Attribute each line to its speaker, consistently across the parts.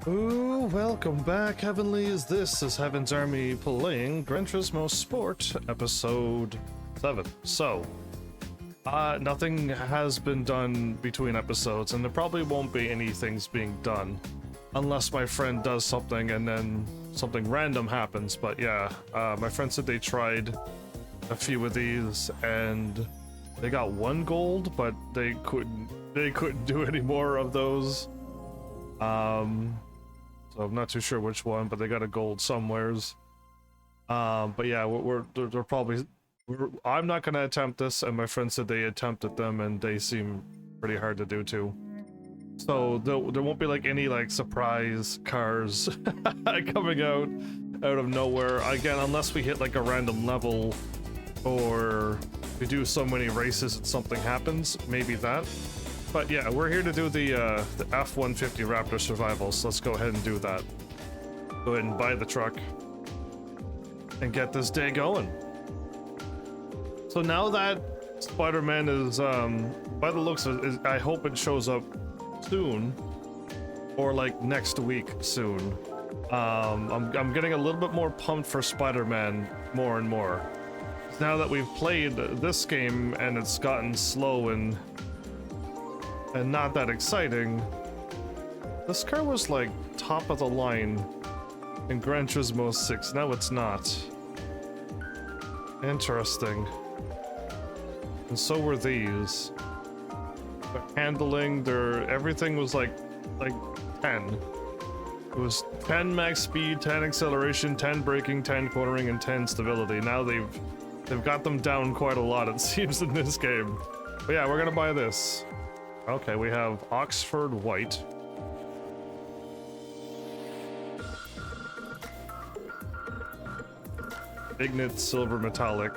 Speaker 1: Ooh, welcome back, Heavenlies. This is Heaven's Army playing Gran Turismo Sport, episode 7. So, nothing has been done between episodes, and there probably won't be any things being done unless my friend does something and then something random happens. But yeah, my friend said they tried a few of these and they got 1 gold, but they couldn't do any more of those. So I'm not too sure which one, but they got a gold somewheres. But yeah, they're probably. I'm not gonna attempt this, and my friend said they attempted them, and they seem pretty hard to do too. So there won't be like any like surprise cars coming out of nowhere again, unless we hit like a random level, or we do so many races and something happens. Maybe that. But yeah, we're here to do the F-150 Raptor Survival, so let's go ahead and do that. Go ahead and buy the truck and get this day going. So now that Spider-Man is, by the looks of it, I hope it shows up soon, or like next week soon. I'm getting a little bit more pumped for Spider-Man more and more. Now that we've played this game and it's gotten slow and not that exciting. This car was like top of the line in Gran Turismo 6. Now it's not. Interesting. And so were these. The handling, everything was like 10. It was 10 max speed, 10 acceleration, 10 braking, 10 cornering, and 10 stability. Now they've got them down quite a lot, it seems, in this game. But yeah, we're gonna buy this. Okay, we have Oxford White. Ignite Silver Metallic.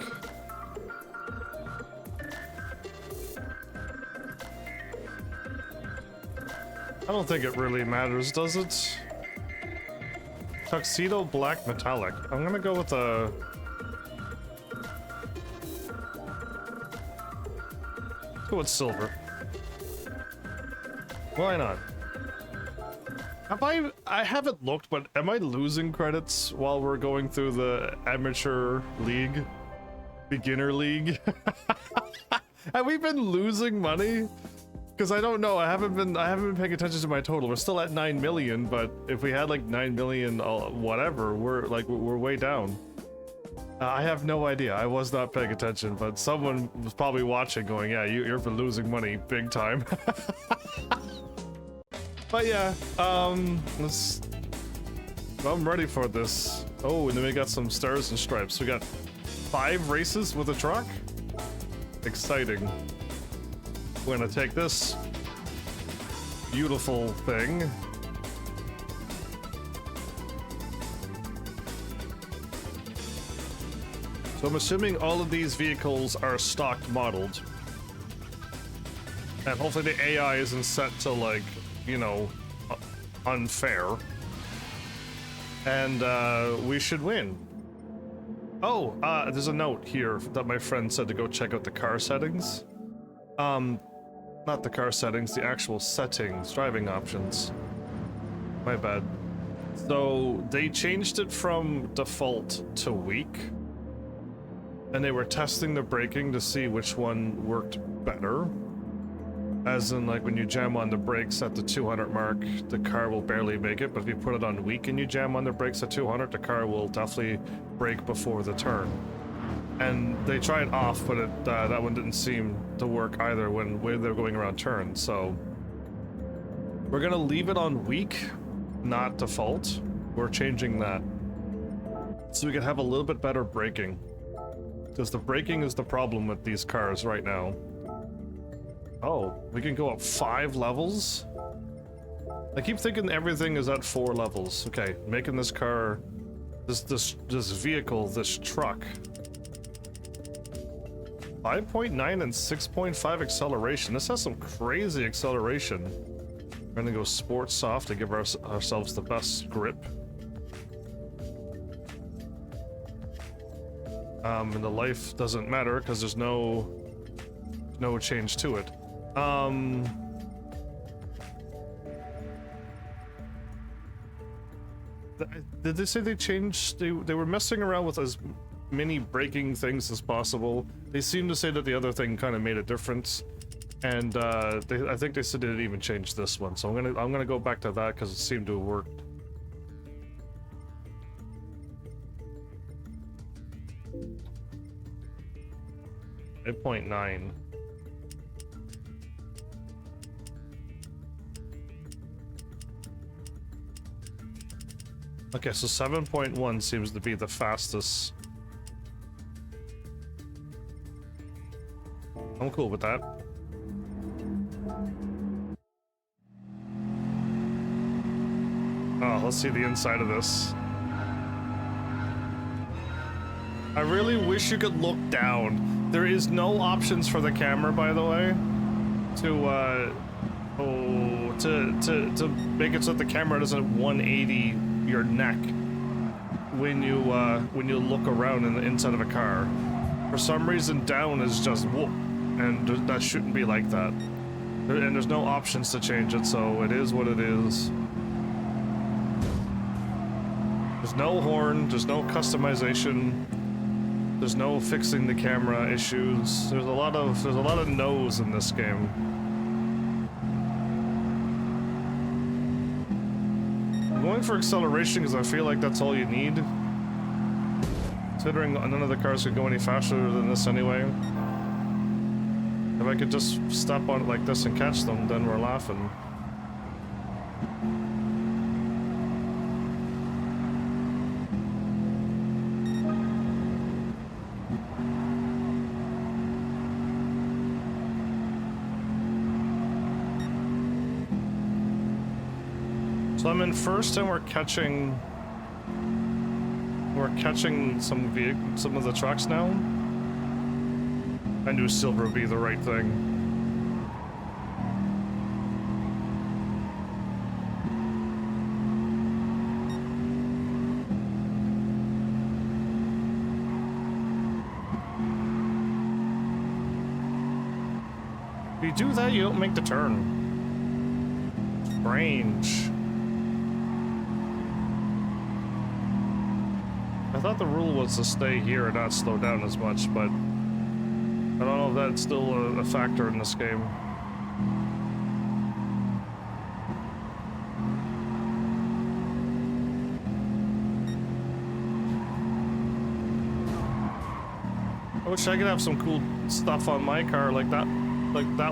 Speaker 1: I don't think it really matters, does it? Tuxedo Black Metallic. I'm gonna go with a... Let's go with silver. Why not? I haven't looked, but am I losing credits while we're going through the amateur league? Beginner league? Have we been losing money? Because I don't know, I haven't been paying attention to my total. We're still at 9 million, but if we had like 9 million whatever, we're way down. I have no idea. I was not paying attention, but someone was probably watching going, yeah, you're losing money big time. But yeah, I'm ready for this. Oh, and then we got some stars and stripes. We got 5 races with a truck. Exciting. We're gonna take this beautiful thing. So I'm assuming all of these vehicles are stock modeled. And hopefully the AI isn't set to like, you know, unfair. And we should win. Oh, there's a note here that my friend said to go check out the car settings. Not the car settings, the actual settings, driving options. My bad. So they changed it from default to weak. And they were testing the braking to see which one worked better. As in, like, when you jam on the brakes at the 200 mark, the car will barely make it, but if you put it on weak and you jam on the brakes at 200, the car will definitely brake before the turn. And they tried off, but that one didn't seem to work either when they're going around turns, so... We're gonna leave it on weak, not default. We're changing that. So we can have a little bit better braking. Because the braking is the problem with these cars right now. Oh, we can go up 5 levels? I keep thinking everything is at 4 levels. Okay, making this car, this vehicle, this truck. 5.9 and 6.5 acceleration. This has some crazy acceleration. We're gonna go sport soft to give ourselves the best grip. And the life doesn't matter because there's no change to it. Did they say they changed? They were messing around with as many breaking things as possible. They seem to say that the other thing kind of made a difference, and I think they said they didn't even change this one. So I'm gonna go back to that because it seemed to have worked. At 0.9. Okay, so 7.1 seems to be the fastest. I'm cool with that. Oh, let's see the inside of this. I really wish you could look down. There is no options for the camera, by the way, to make it so that the camera doesn't 180 your neck when you look around in the inside of a car. For some reason, down is just whoop, and that shouldn't be like that. And there's no options to change it, so it is what it is. There's no horn, there's no customization, there's no fixing the camera issues. There's a lot of no's in this game. I'm going for acceleration because I feel like that's all you need. Considering none of the cars could go any faster than this anyway. If I could just step on it like this and catch them, then we're laughing. So I'm in first, and we're catching some of the trucks now. I knew silver would be the right thing. If you do that, you don't make the turn. Strange. I thought the rule was to stay here and not slow down as much, but I don't know if that's still a factor in this game. I wish I could have some cool stuff on my car like that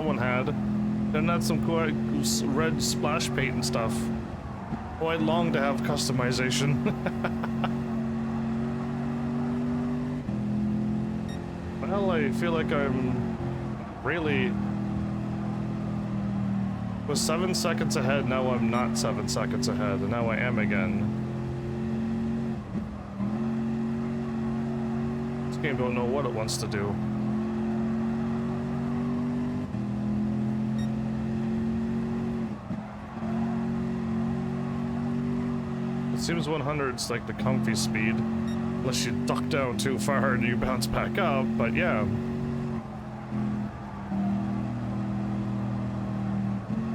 Speaker 1: one had. And had some cool red splash paint and stuff. Oh, I long to have customization. Well, I feel like I'm really... was 7 seconds ahead, now I'm not 7 seconds ahead, and now I am again. This game don't know what it wants to do. It seems 100's like the comfy speed. Unless you duck down too far and you bounce back up, but yeah.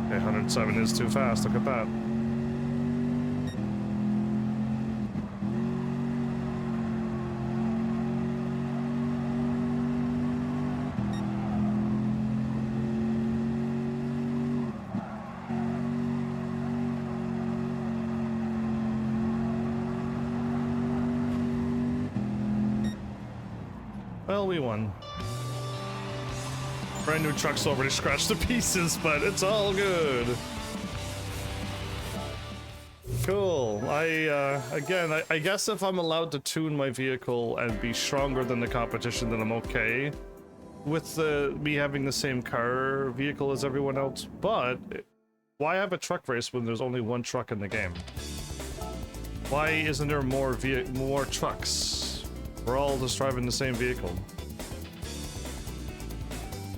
Speaker 1: Okay, 107 is too fast, look at that. Well, we won. Brand new truck's already scratched to pieces, but it's all good. Cool. Again, I guess if I'm allowed to tune my vehicle and be stronger than the competition, then I'm okay with me having the same car vehicle as everyone else. But why have a truck race when there's only one truck in the game? Why isn't there more trucks? We're all just driving the same vehicle.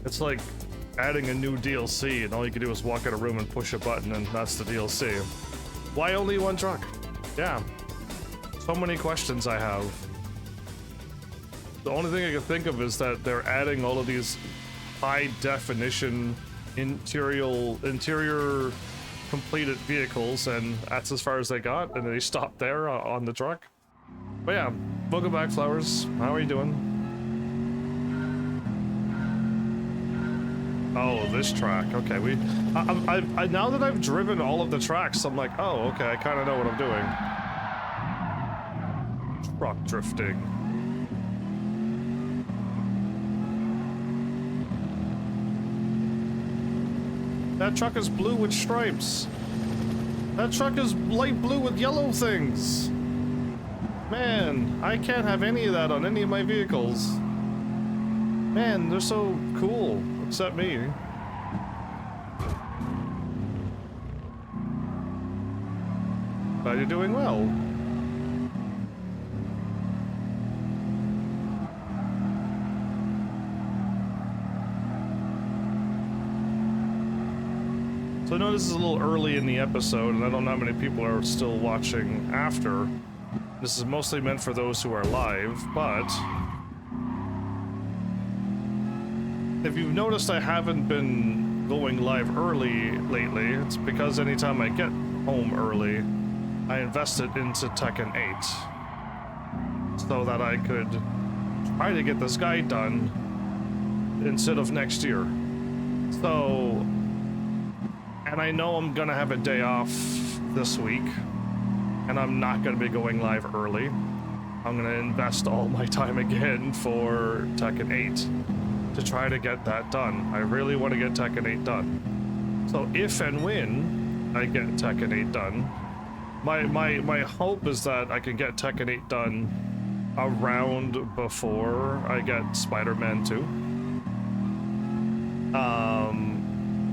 Speaker 1: It's like adding a new DLC and all you can do is walk in a room and push a button and that's the DLC. Why only one truck? Yeah. So many questions I have. The only thing I can think of is that they're adding all of these high definition interior completed vehicles, and that's as far as they got, and they stopped there on the truck. But yeah, welcome back, Flowers. How are you doing? Oh, this track. Okay, I now that I've driven all of the tracks, I'm like, oh, okay, I kind of know what I'm doing. Truck drifting. That truck is blue with stripes. That truck is light blue with yellow things. Man, I can't have any of that on any of my vehicles. Man, they're so cool, except me. Glad you're doing well. So I know this is a little early in the episode, and I don't know how many people are still watching after. This is mostly meant for those who are live, but if you've noticed I haven't been going live early lately, it's because anytime I get home early, I invest it into Tekken 8 so that I could try to get this guide done instead of next year. So, and I know I'm gonna have a day off this week, and I'm not gonna be going live early. I'm gonna invest all my time again for Tekken 8 to try to get that done. I really want to get Tekken 8 done. So if and when I get Tekken 8 done, my hope is that I can get Tekken 8 done around before I get Spider-Man 2.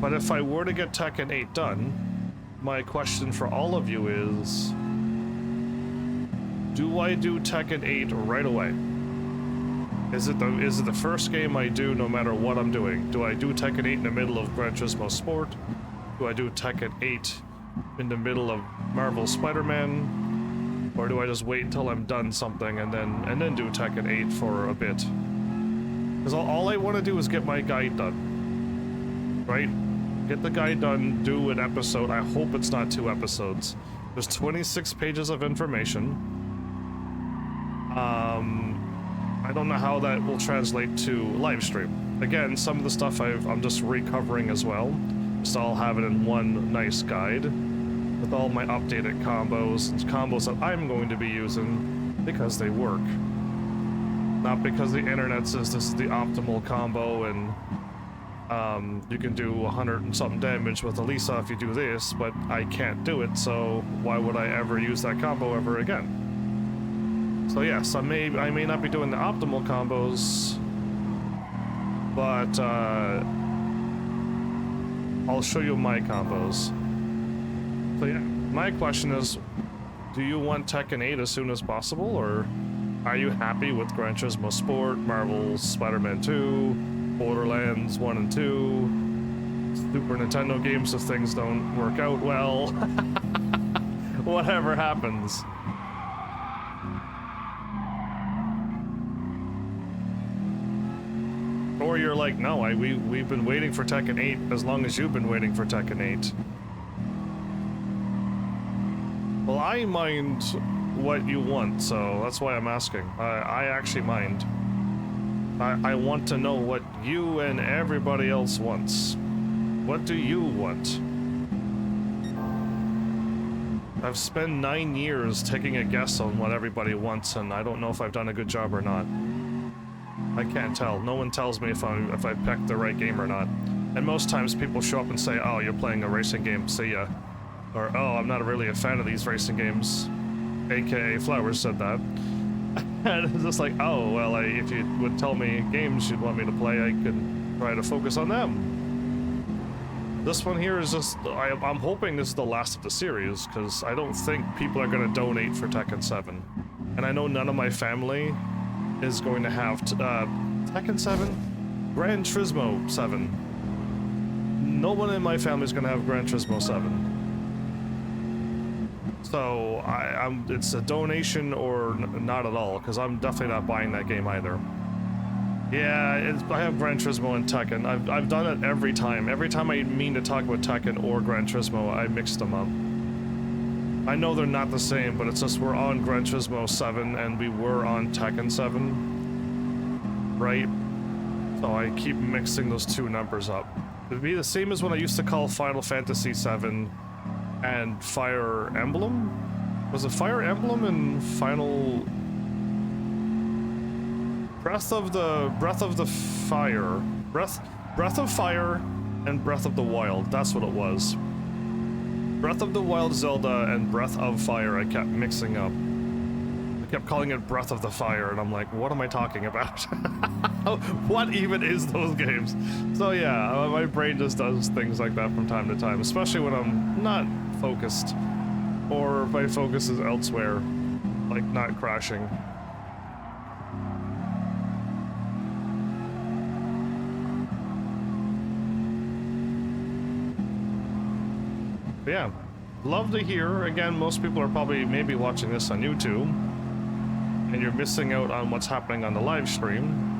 Speaker 1: But if I were to get Tekken 8 done, my question for all of you is, do I do Tekken 8 right away? Is it the first game I do no matter what I'm doing? Do I do Tekken 8 in the middle of Gran Turismo Sport? Do I do Tekken 8 in the middle of Marvel Spider-Man? Or do I just wait until I'm done something and then do Tekken 8 for a bit? Because all I want to do is get my guide done. Right? Get the guide done, do an episode. I hope it's not 2 episodes. There's 26 pages of information. I don't know how that will translate to live stream. Again, some of the stuff I'm just recovering as well. Just I'll have it in one nice guide with all my updated combos and combos that I'm going to be using because they work. Not because the internet says this is the optimal combo and you can do 100 and something damage with Elisa if you do this, but I can't do it, so why would I ever use that combo ever again? So yes, I may not be doing the optimal combos, but I'll show you my combos. So yeah, my question is, do you want Tekken 8 as soon as possible, or are you happy with Gran Turismo Sport, Marvel's Spider-Man 2, Borderlands 1 and 2, Super Nintendo games if things don't work out well? Whatever happens. Or you're like, no, we've been waiting for Tekken 8 as long as you've been waiting for Tekken 8. Well, I mind what you want, so that's why I'm asking. I actually mind. I want to know what you and everybody else wants. What do you want? I've spent 9 years taking a guess on what everybody wants, and I don't know if I've done a good job or not. I can't tell. No one tells me if I picked the right game or not. And most times people show up and say, oh, you're playing a racing game, see ya. Or, oh, I'm not really a fan of these racing games. AKA Flowers said that. And it's just like, oh, well, if you would tell me games you'd want me to play, I could try to focus on them. This one here is just, I'm hoping this is the last of the series, because I don't think people are going to donate for Tekken 7. And I know none of my family is going to have Tekken 7? Gran Turismo 7. No one in my family is going to have Gran Turismo 7. So it's a donation or not at all, because I'm definitely not buying that game either. Yeah, I have Gran Turismo and Tekken. I've done it every time. Every time I mean to talk about Tekken or Gran Turismo, I mix them up. I know they're not the same, but it's just we're on Gran Turismo 7 and we were on Tekken 7, right? So I keep mixing those two numbers up. It'd be the same as when I used to call Final Fantasy 7 and Fire Emblem? Was it Fire Emblem and Final... Breath of Fire and Breath of the Wild, that's what it was. Breath of the Wild Zelda and Breath of Fire I kept mixing up. I kept calling it Breath of the Fire, and I'm like, what am I talking about? What even is those games? So yeah, my brain just does things like that from time to time, especially when I'm not focused, or my focus is elsewhere, like not crashing. But yeah, love to hear. Again, most people are probably maybe watching this on YouTube, and you're missing out on what's happening on the live stream.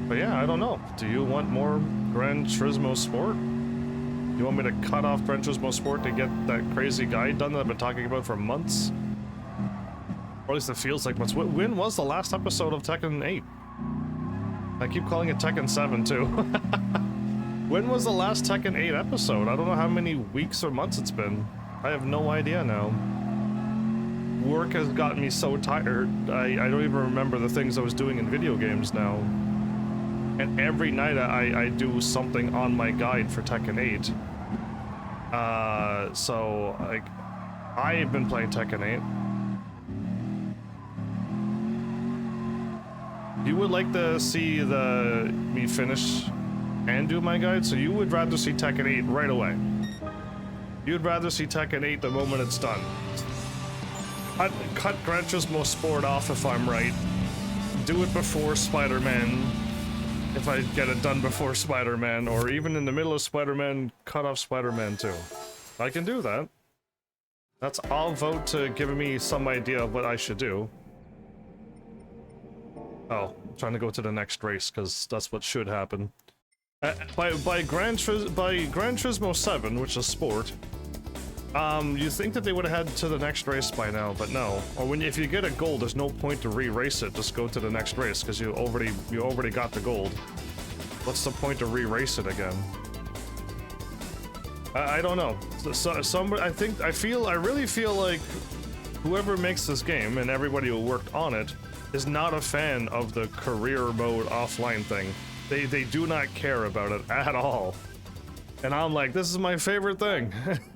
Speaker 1: But yeah, I don't know. Do you want more Gran Turismo Sport? Do you want me to cut off Gran Turismo Sport to get that crazy guide done that I've been talking about for months? Or at least it feels like months. When was the last episode of Tekken 8? I keep calling it Tekken 7 too. When was the last Tekken 8 episode? I don't know how many weeks or months it's been. I have no idea now. Work has gotten me so tired, I don't even remember the things I was doing in video games now. And every night I do something on my guide for Tekken 8. So, like, I've been playing Tekken 8. You would like to see me finish and do my guide, so you would rather see Tekken 8 right away. You'd rather see Tekken 8 the moment it's done. Cut Gran Turismo Sport off if I'm right. Do it before Spider-Man, if I get it done before Spider-Man, or even in the middle of Spider-Man, cut off Spider-Man too. I can do that. I'll vote to give me some idea of what I should do. Oh, I'm trying to go to the next race, because that's what should happen. By Gran Turismo 7, which is sport, you think that they would have had to the next race by now, but no. Or if you get a gold, there's no point to re-race it. Just go to the next race because you already got the gold. What's the point to re-race it again? I don't know. I really feel like whoever makes this game and everybody who worked on it is not a fan of the career mode offline thing. They do not care about it at all. And I'm like, this is my favorite thing.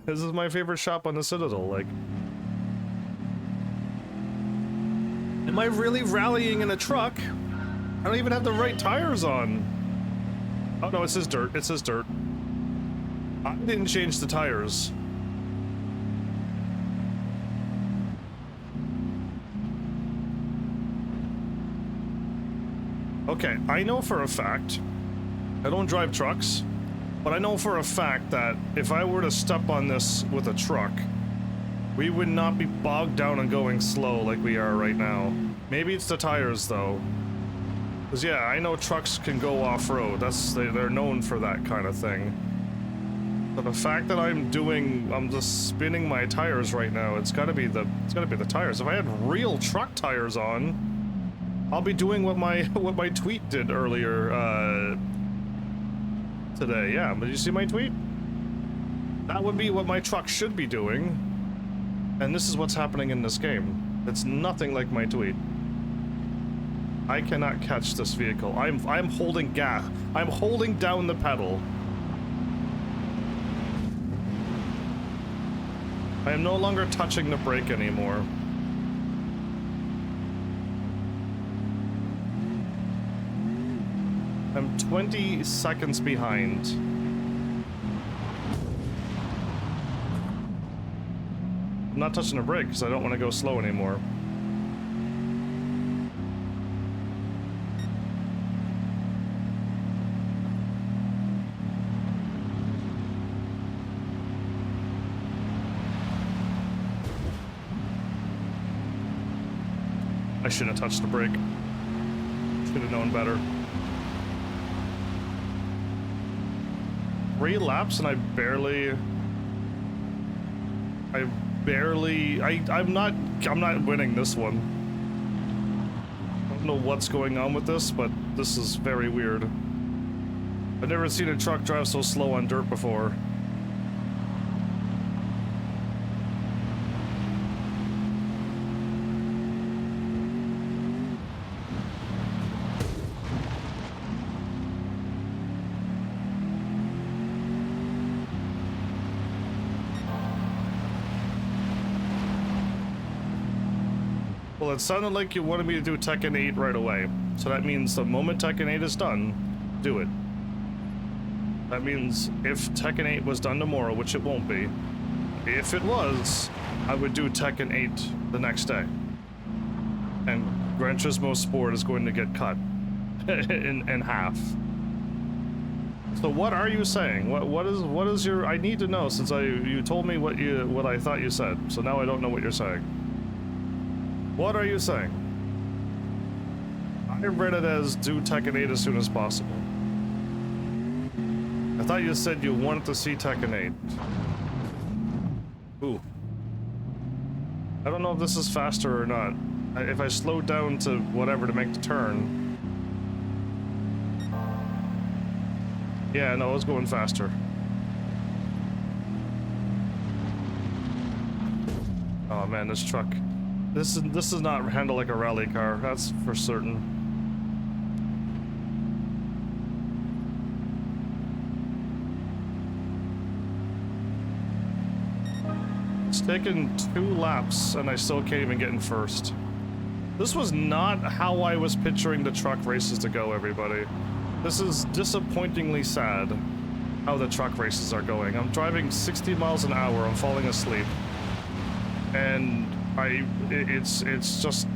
Speaker 1: This is my favorite shop on the Citadel, like. Am I really rallying in a truck? I don't even have the right tires on. Oh no, it says dirt, it says dirt. I didn't change the tires. Okay, I know for a fact, I don't drive trucks, but I know for a fact that if I were to step on this with a truck, we would not be bogged down and going slow like we are right now. Maybe it's the tires though. Because yeah, I know trucks can go off-road, they're known for that kind of thing. But the fact that I'm just spinning my tires right now, it's gotta be the tires. If I had real truck tires on, I'll be doing what my tweet did earlier today. Yeah, but did you see my tweet? That would be what my truck should be doing. And this is what's happening in this game. It's nothing like my tweet. I cannot catch this vehicle. I'm holding gas. I'm holding down the pedal. I am no longer touching the brake anymore. I'm 20 seconds behind. I'm not touching the brake because I don't want to go slow anymore. I shouldn't have touched the brake. Should have known better. 3 laps and I'm not winning this one. I don't know what's going on with this, but this is very weird. I've never seen a truck drive so slow on dirt before. Well, it sounded like you wanted me to do Tekken 8 right away. So that means the moment Tekken 8 is done, do it. That means if Tekken 8 was done tomorrow, which it won't be, if it was, I would do Tekken 8 the next day. And Gran Turismo Sport is going to get cut in half. So what are you saying? What is your? I need to know, since you told me what I thought you said. So now I don't know what you're saying. What are you saying? I read it as do Tekken 8 as soon as possible. I thought you said you wanted to see Tekken 8. Ooh. I don't know if this is faster or not. If I slow down to whatever to make the turn. Yeah, no, I was going faster. Oh man, this truck. This is not handled like a rally car, that's for certain. It's taken 2 laps and I still can't even get in first. This was not how I was picturing the truck races to go, everybody. This is disappointingly sad how the truck races are going. I'm driving 60 miles an hour, I'm falling asleep. And it's just,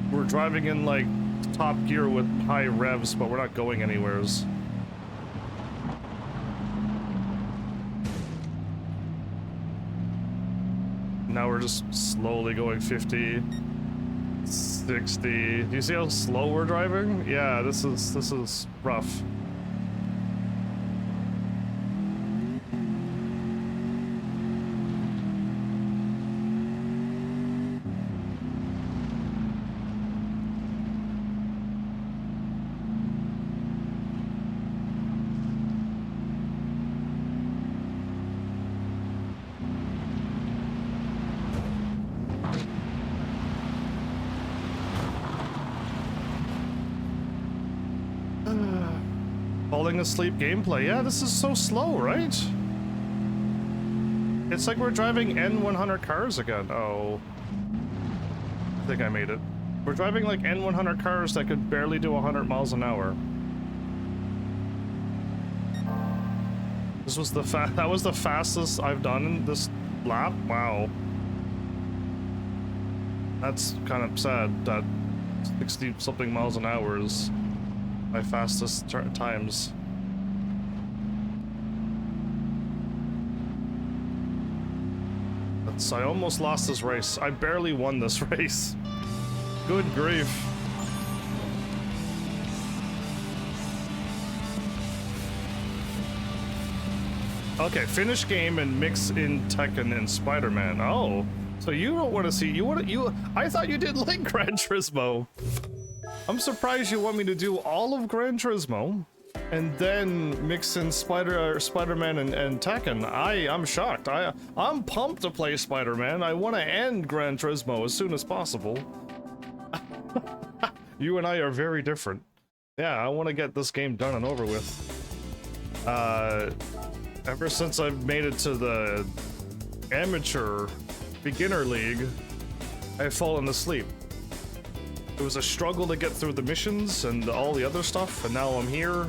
Speaker 1: we're driving in like top gear with high revs, but we're not going anywheres. Now we're just slowly going 50, 60. Do you see how slow we're driving? Yeah, this is rough. Falling asleep gameplay. Yeah, this is so slow, right? It's like we're driving N100 cars again. Oh. I think I made it. We're driving like N100 cars that could barely do 100 miles an hour. This was that was the fastest I've done in this lap? Wow. That's kind of sad that 60 something miles an hour is my fastest times. I almost lost this race. I barely won this race. Good grief. Okay, finish game and mix in Tekken and Spider-Man. Oh, so you don't want to see, I thought you did like Gran Turismo. I'm surprised you want me to do all of Gran Turismo and then mix in Spider-Man and Tekken. I'm shocked. I'm pumped to play Spider-Man. I want to end Gran Turismo as soon as possible. You and I are very different. Yeah, I want to get this game done and over with. Ever since I've made it to the amateur beginner league, I've fallen asleep. It was a struggle to get through the missions and all the other stuff, and now I'm here.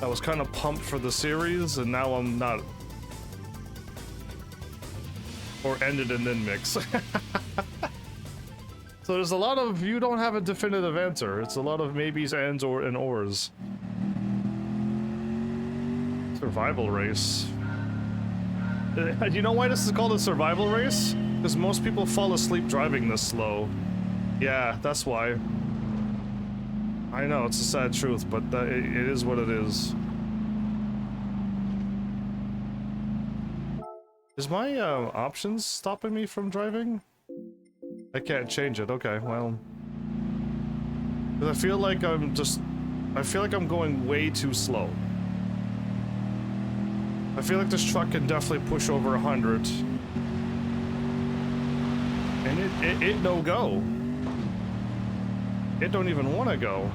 Speaker 1: I was kind of pumped for the series, and now I'm not. Or ended and then mix. So there's a lot of, you don't have a definitive answer. It's a lot of maybes, ands, and ors. Survival race. Do you know why this is called a survival race? Because most people fall asleep driving this slow. Yeah, that's why. I know, it's a sad truth, but it is what it is. Is my options stopping me from driving? I can't change it. Okay, well. 'Cause I feel like I feel like I'm going way too slow. I feel like this truck can definitely push over 100. And it no go. It don't even want to go.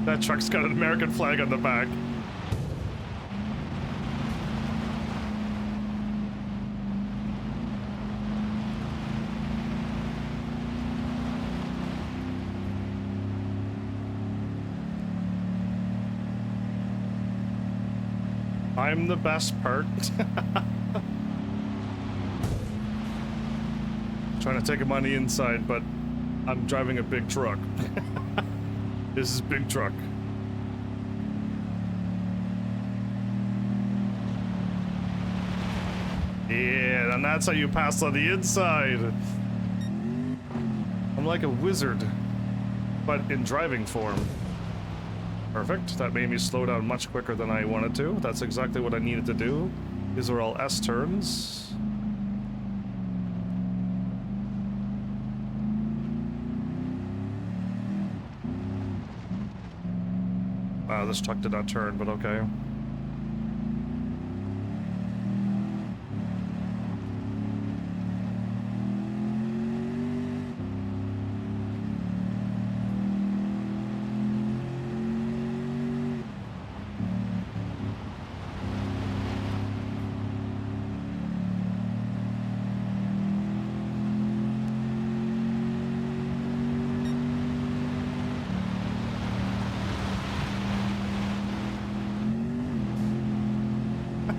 Speaker 1: That truck's got an American flag on the back. I'm the best part. Trying to take him on the inside, but I'm driving a big truck. This is big truck. Yeah, and that's how you pass on the inside. I'm like a wizard, but in driving form. Perfect. That made me slow down much quicker than I wanted to. That's exactly what I needed to do. These are all S turns. Wow, this truck did not turn, but okay.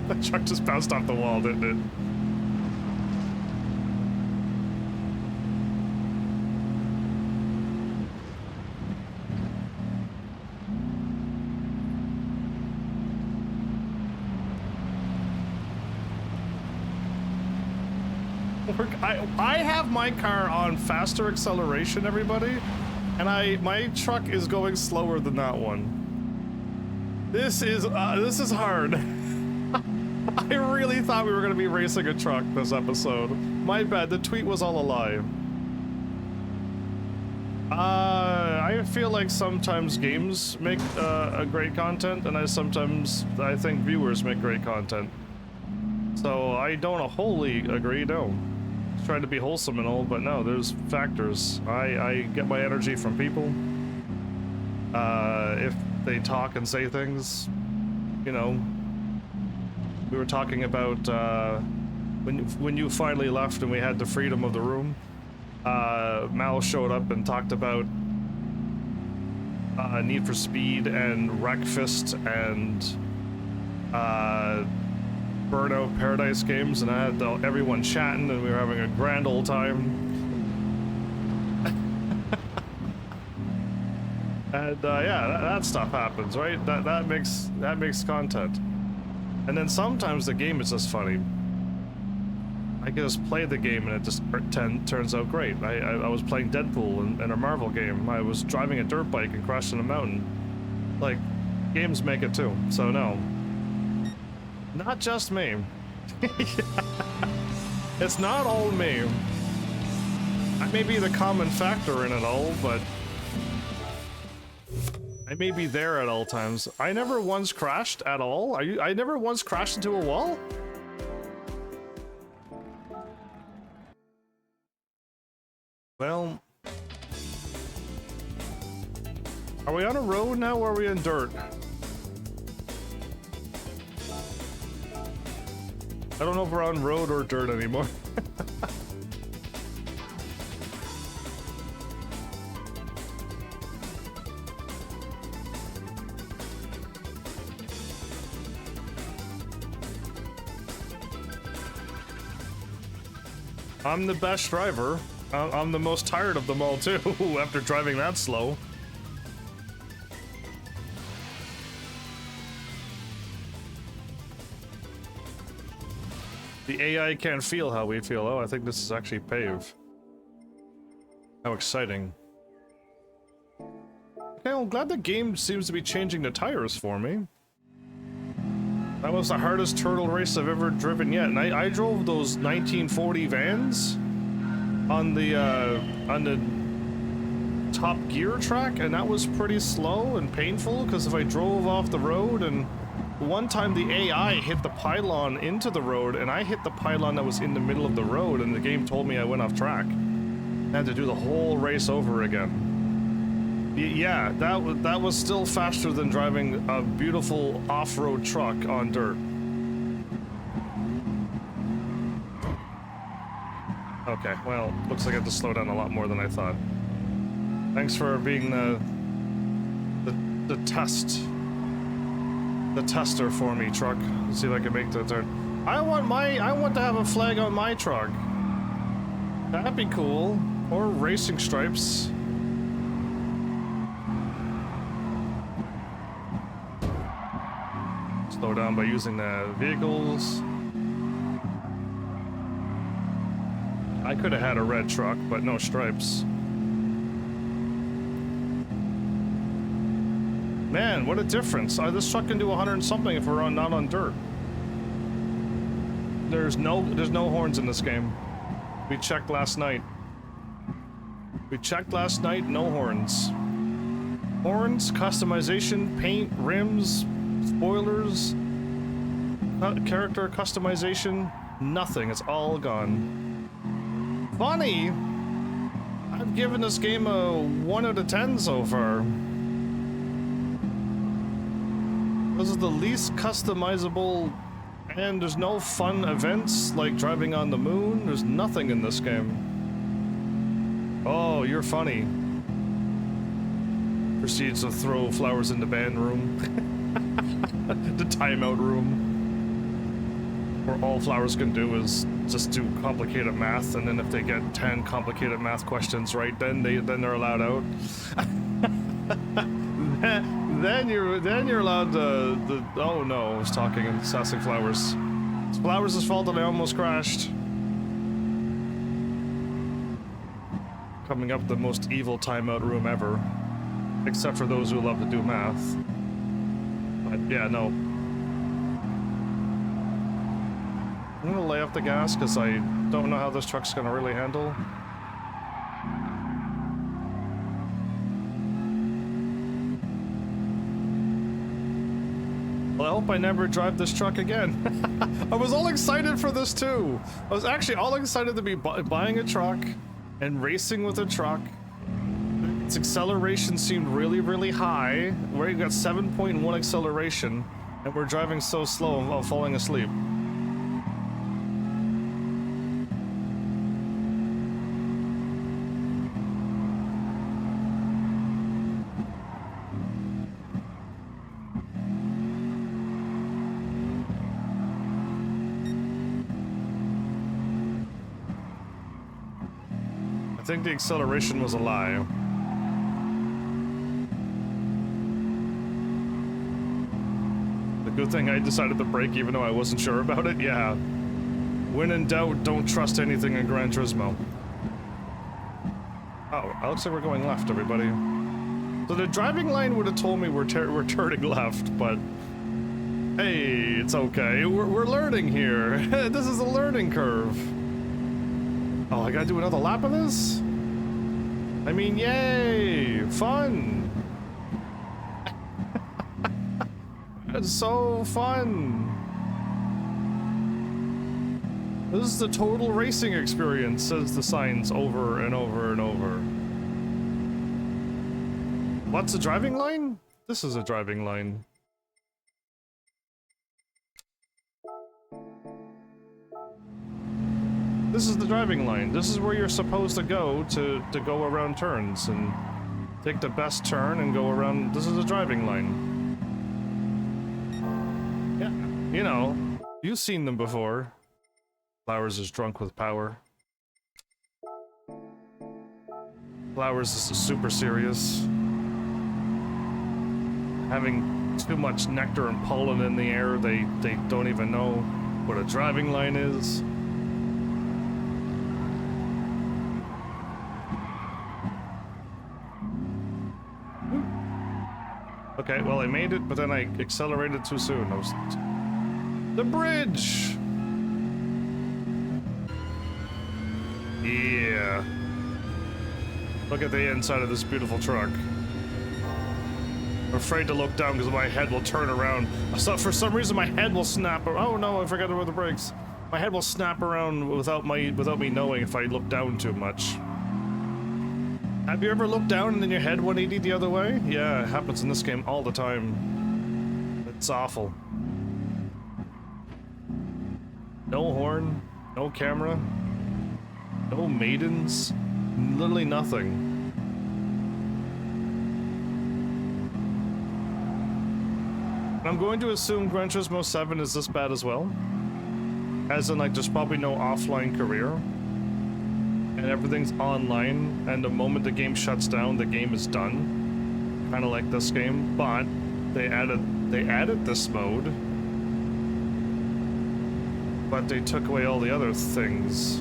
Speaker 1: That truck just bounced off the wall, didn't it? I have my car on faster acceleration, everybody, and my truck is going slower than that one. This is hard. I really thought we were going to be racing a truck this episode. My bad, the tweet was all a lie. I feel like sometimes games make a great content, and I think viewers make great content. So I don't wholly agree, no. Trying to be wholesome and all, but no, there's factors. I get my energy from people. If they talk and say things, you know. We were talking about when you finally left and we had the freedom of the room. Mal showed up and talked about Need for Speed and Wreckfest and Burnout Paradise games, and I had everyone chatting and we were having a grand old time. And yeah, that stuff happens, right? That makes content. And then sometimes the game is just funny. I can just play the game and it just turns out great. I was playing Deadpool in a Marvel game. I was driving a dirt bike and crashed in a mountain. Like, games make it too, so no. Not just me. It's not all me. I may be the common factor in it all, but I may be there at all times. I never once crashed at all. I never once crashed into a wall? Well, are we on a road now or are we in dirt? I don't know if we're on road or dirt anymore. I'm the best driver. I'm the most tired of them all too, after driving that slow. The AI can't feel how we feel. Oh, I think this is actually paved. How exciting. Okay, well, I'm glad the game seems to be changing the tires for me. That was the hardest turtle race I've ever driven yet, and I drove those 1940 vans on the Top Gear track, and that was pretty slow and painful, because if I drove off the road, and one time the AI hit the pylon into the road, and I hit the pylon that was in the middle of the road, and the game told me I went off track. I had to do the whole race over again. Yeah, that was still faster than driving a beautiful off-road truck on dirt. Okay, well, looks like I have to slow down a lot more than I thought. Thanks for being the tester for me, truck. Let's see if I can make the turn. I want to have a flag on my truck. That'd be cool. Or racing stripes. Slow down by using the vehicles. I could have had a red truck, but no stripes. Man, what a difference. This truck can do 100 and something if we're not on dirt. There's no horns in this game. We checked last night. No horns. Horns, customization, paint, rims, spoilers, character customization, nothing. It's all gone. Funny, I've given this game a 1 out of 10 so far. This is the least customizable, and there's no fun events like driving on the moon. There's nothing in this game. Oh, you're funny. Proceeds to throw flowers in the band room. The timeout room. Where all flowers can do is just do complicated math, and then if they get 10 complicated math questions right, then they're allowed out. then you're allowed to oh no, I was talking and sassing flowers. It's flowers' fault that I almost crashed. Coming up the most evil timeout room ever. Except for those who love to do math. But yeah, no. I'm gonna lay off the gas because I don't know how this truck's gonna really handle. Well, I hope I never drive this truck again. I was all excited for this too. I was actually all excited to be buying a truck and racing with a truck. Its acceleration seemed really, really high. Where you got 7.1 acceleration, and we're driving so slow I'm falling asleep. I think the acceleration was a lie. The good thing I decided to brake even though I wasn't sure about it, yeah. When in doubt, don't trust anything in Gran Turismo. Oh, it looks like we're going left, everybody. So the driving line would have told me we're turning left, but hey, it's okay. We're learning here. This is a learning curve. Oh, I gotta do another lap of this? I mean, yay! Fun! It's so fun! This is the total racing experience, says the signs over and over and over. What's a driving line? This is a driving line. This is the driving line. This is where you're supposed to go around turns and take the best turn and go around. This is a driving line. Yeah, you know, you've seen them before. Flowers is drunk with power. Flowers is super serious. Having too much nectar and pollen in the air, they don't even know. where the driving line is. Okay, well I made it, but then I accelerated too soon. The bridge! Yeah. Look at the inside of this beautiful truck. I'm afraid to look down because my head will turn around. So for some reason my head will snap. Oh no, I forgot about the brakes. My head will snap around without me knowing if I look down too much. Have you ever looked down and then your head 180 the other way? Yeah, it happens in this game all the time. It's awful. No horn, no camera, no maidens, literally nothing. I'm going to assume Gran Turismo 7 is this bad as well. As in, like, there's probably no offline career. And everything's online, and the moment the game shuts down, the game is done. Kind of like this game, but they added this mode. But they took away all the other things.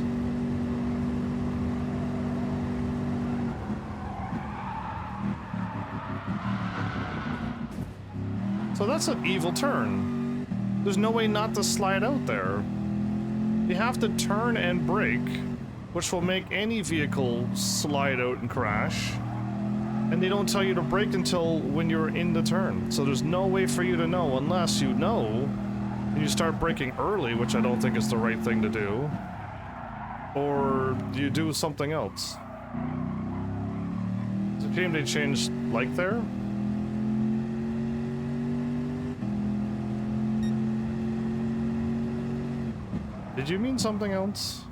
Speaker 1: So that's an evil turn. There's no way not to slide out there. You have to turn and brake, which will make any vehicle slide out and crash. And they don't tell you to brake until when you're in the turn. So there's no way for you to know unless you know and you start braking early, which I don't think is the right thing to do. Or you do something else. It's a shame they changed like there. Did you mean something else?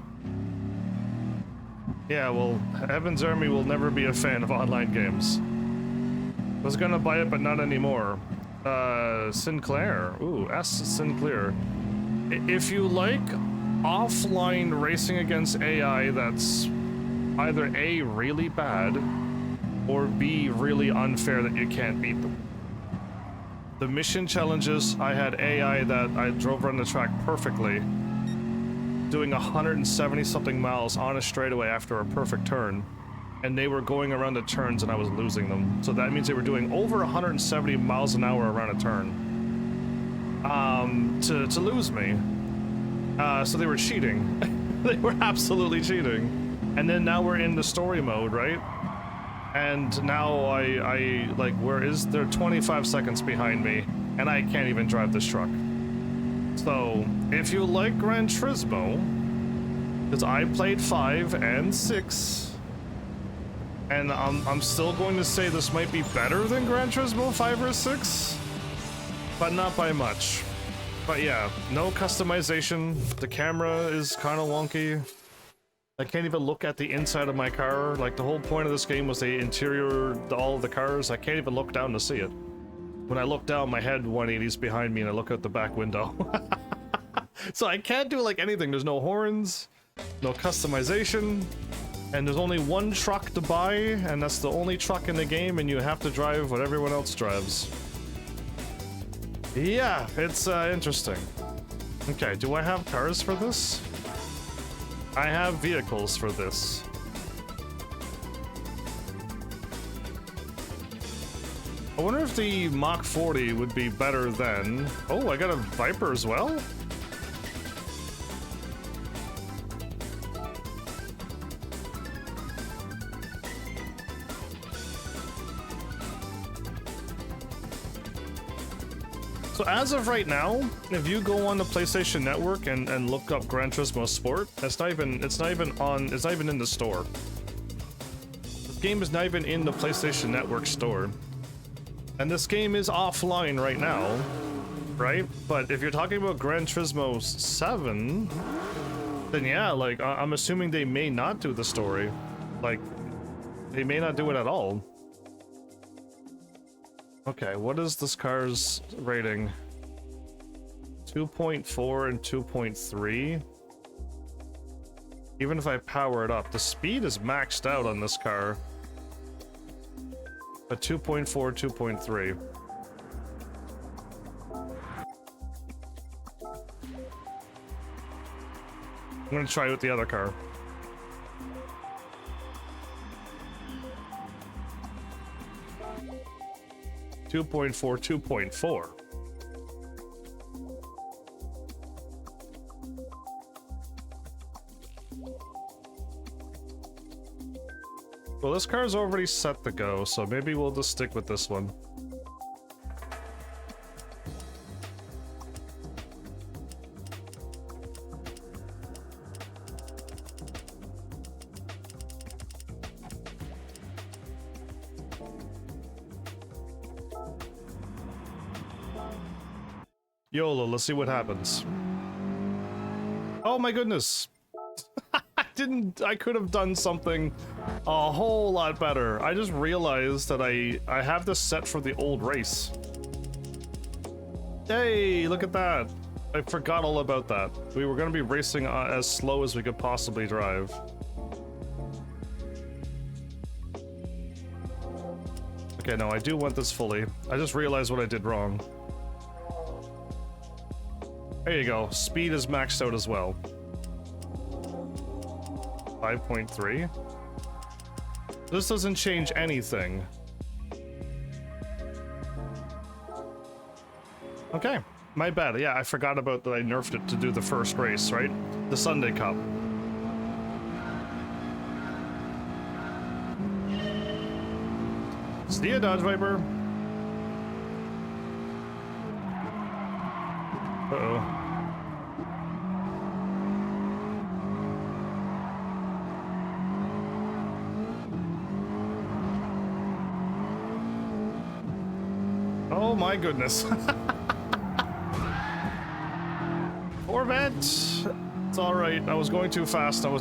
Speaker 1: Yeah, well, Heaven's Army will never be a fan of online games. Was gonna buy it, but not anymore. Sinclair. Ooh, S. Sinclair. If you like offline racing against AI that's either A, really bad, or B, really unfair that you can't beat them. The mission challenges, I had AI that I drove around the track perfectly, doing 170 something miles on a straightaway after a perfect turn, and they were going around the turns and I was losing them. So that means they were doing over 170 miles an hour around a turn to lose me. So they were cheating. They were absolutely cheating. And then now we're in the story mode, right? And now I like, where is they're 25 seconds behind me and I can't even drive this truck. So, if you like Gran Turismo, because I played 5 and 6, and I'm still going to say this might be better than Gran Turismo 5 or 6, but not by much. But yeah, no customization, the camera is kind of wonky, I can't even look at the inside of my car, like the whole point of this game was they interior all of the cars, I can't even look down to see it. When I look down, my head 180's behind me and I look out the back window. So I can't do like anything. There's no horns, no customization, and there's only one truck to buy, and that's the only truck in the game, and you have to drive what everyone else drives. Yeah, it's interesting. Okay, do I have cars for this? I have vehicles for this. I wonder if the Mach 40 would be better than... Oh, I got a Viper as well? So as of right now, if you go on the PlayStation Network and look up Gran Turismo Sport, it's not even in the store. The game is not even in the PlayStation Network store. And this game is offline right now, right? But if you're talking about Gran Turismo 7, then yeah, like, I'm assuming they may not do the story. Like, they may not do it at all. Okay, what is this car's rating? 2.4 and 2.3? Even if I power it up, the speed is maxed out on this car. But 2.4, 2.3. I'm gonna try with the other car. .4, 2.4. Well, this car's already set to go, so maybe we'll just stick with this one. YOLO, let's see what happens. Oh my goodness. I could have done something a whole lot better. I just realized that I have this set for the old race. Hey, look at that. I forgot all about that. We were going to be racing as slow as we could possibly drive. Okay, no, I do want this fully. I just realized what I did wrong. There you go. Speed is maxed out as well. 5.3. This doesn't change anything. Okay, my bad. Yeah, I forgot about that I nerfed it to do the first race, right? The Sunday Cup. See ya, Dodge Viper. Uh-oh. Oh my goodness. Corvette. It's all right. I was going too fast. I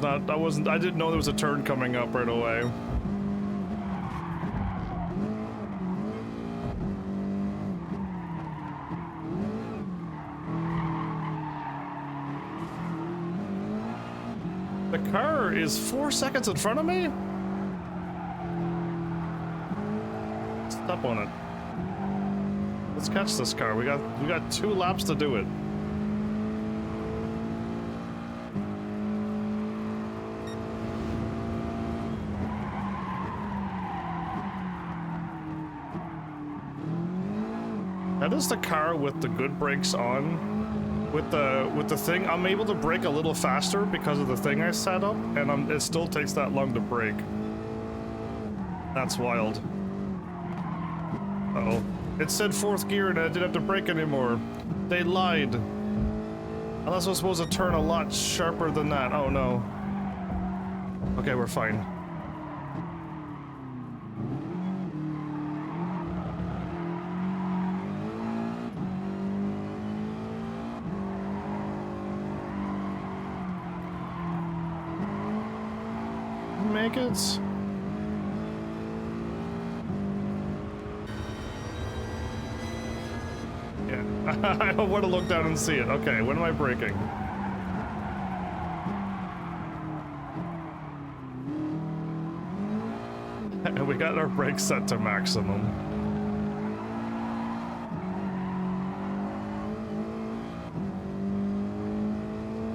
Speaker 1: didn't know there was a turn coming up right away. The car is 4 seconds in front of me? Step on it. Let's catch this car. We got 2 laps to do it. That is the car with the good brakes on. With the thing, I'm able to brake a little faster because of the thing I set up, and it still takes that long to brake. That's wild. Uh-oh. It said 4th gear and I didn't have to brake anymore. They lied. Unless I was supposed to turn a lot sharper than that. Oh no. Okay, we're fine. Make it. Yeah, I want to look down and see it. Okay, when am I braking? And we got our brakes set to maximum.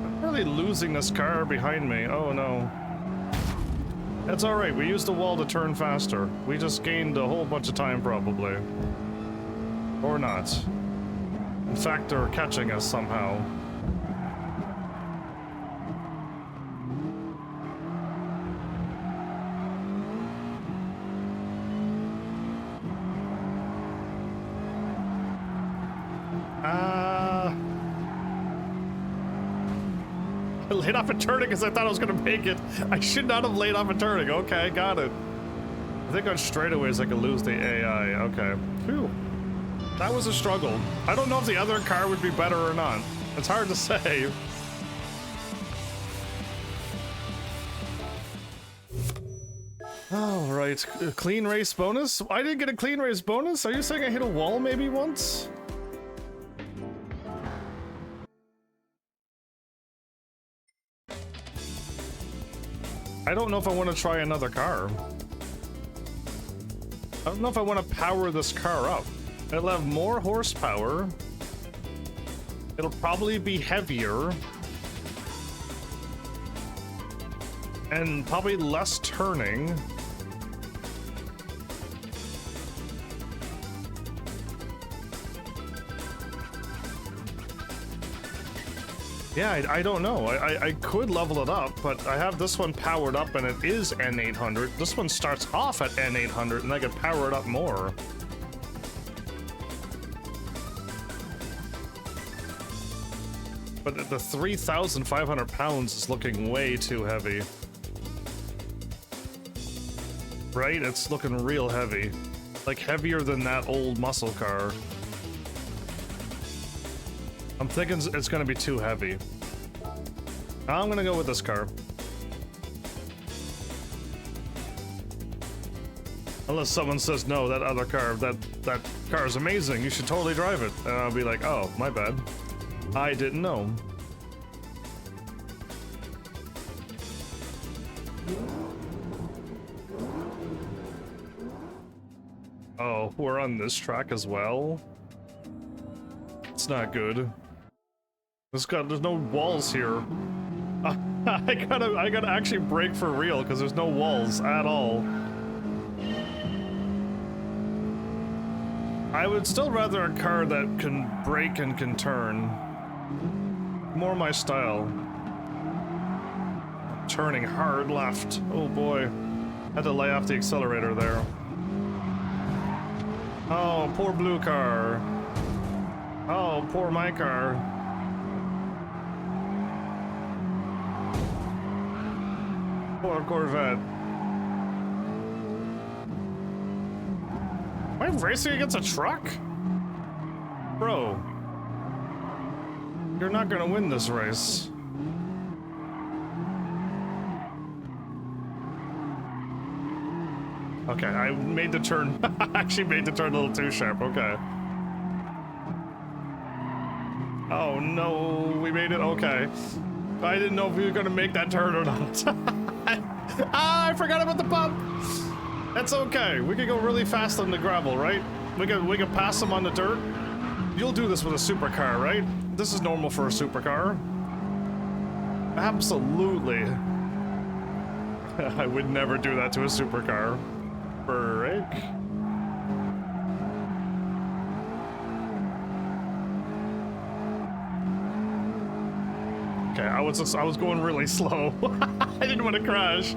Speaker 1: I'm really losing this car behind me. Oh no. That's alright, we used the wall to turn faster. We just gained a whole bunch of time, probably. Or not. In fact, they're catching us somehow. I laid off at turning because I thought I was gonna make it. I should not have laid off at turning. Okay, got it. I think on straightaways I could lose the AI. Okay. Phew. That was a struggle. I don't know if the other car would be better or not. It's hard to say. All right, clean race bonus? I didn't get a clean race bonus? Are you saying I hit a wall maybe once? I don't know if I want to try another car. I don't know if I want to power this car up. It'll have more horsepower. It'll probably be heavier. And probably less turning. Yeah, I don't know. I could level it up, but I have this one powered up and it is N800. This one starts off at N800 and I could power it up more. But the 3,500 pounds is looking way too heavy. Right? It's looking real heavy. Like heavier than that old muscle car. I'm thinking it's gonna be too heavy. I'm gonna go with this car. Unless someone says, no, that other car, that car is amazing, you should totally drive it. And I'll be like, oh, my bad. I didn't know. Oh, we're on this track as well? It's not good. There's no walls here. I gotta actually brake for real because there's no walls at all. I would still rather a car that can brake and can turn. More my style. Turning hard left. Oh boy. Had to lay off the accelerator there. Oh, poor blue car. Oh, poor my car. Poor Corvette. Am I racing against a truck? Bro. You're not gonna win this race. Okay, I made the turn. I actually made the turn a little too sharp. Okay. Oh no, we made it. Okay. I didn't know if we were gonna make that turn or not. I forgot about the bump. That's okay. We can go really fast on the gravel, right? We can pass them on the dirt. You'll do this with a supercar, right? This is normal for a supercar. Absolutely. I would never do that to a supercar. Brake. Okay, I was going really slow. I didn't want to crash.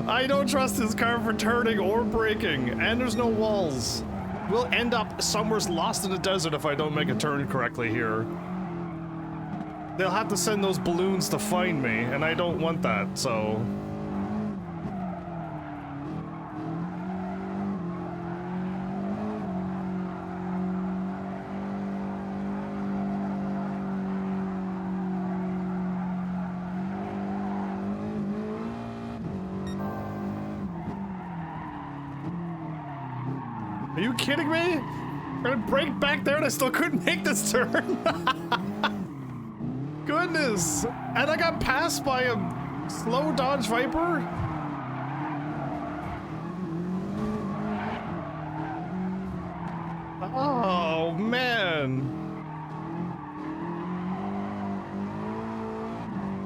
Speaker 1: I don't trust this car for turning or braking, and there's no walls. We'll end up somewhere lost in the desert if I don't make a turn correctly here. They'll have to send those balloons to find me, and I don't want that, so... Are you kidding me? I'm gonna brake back there and I still couldn't make this turn. Goodness. And I got passed by a slow Dodge Viper? Oh, man.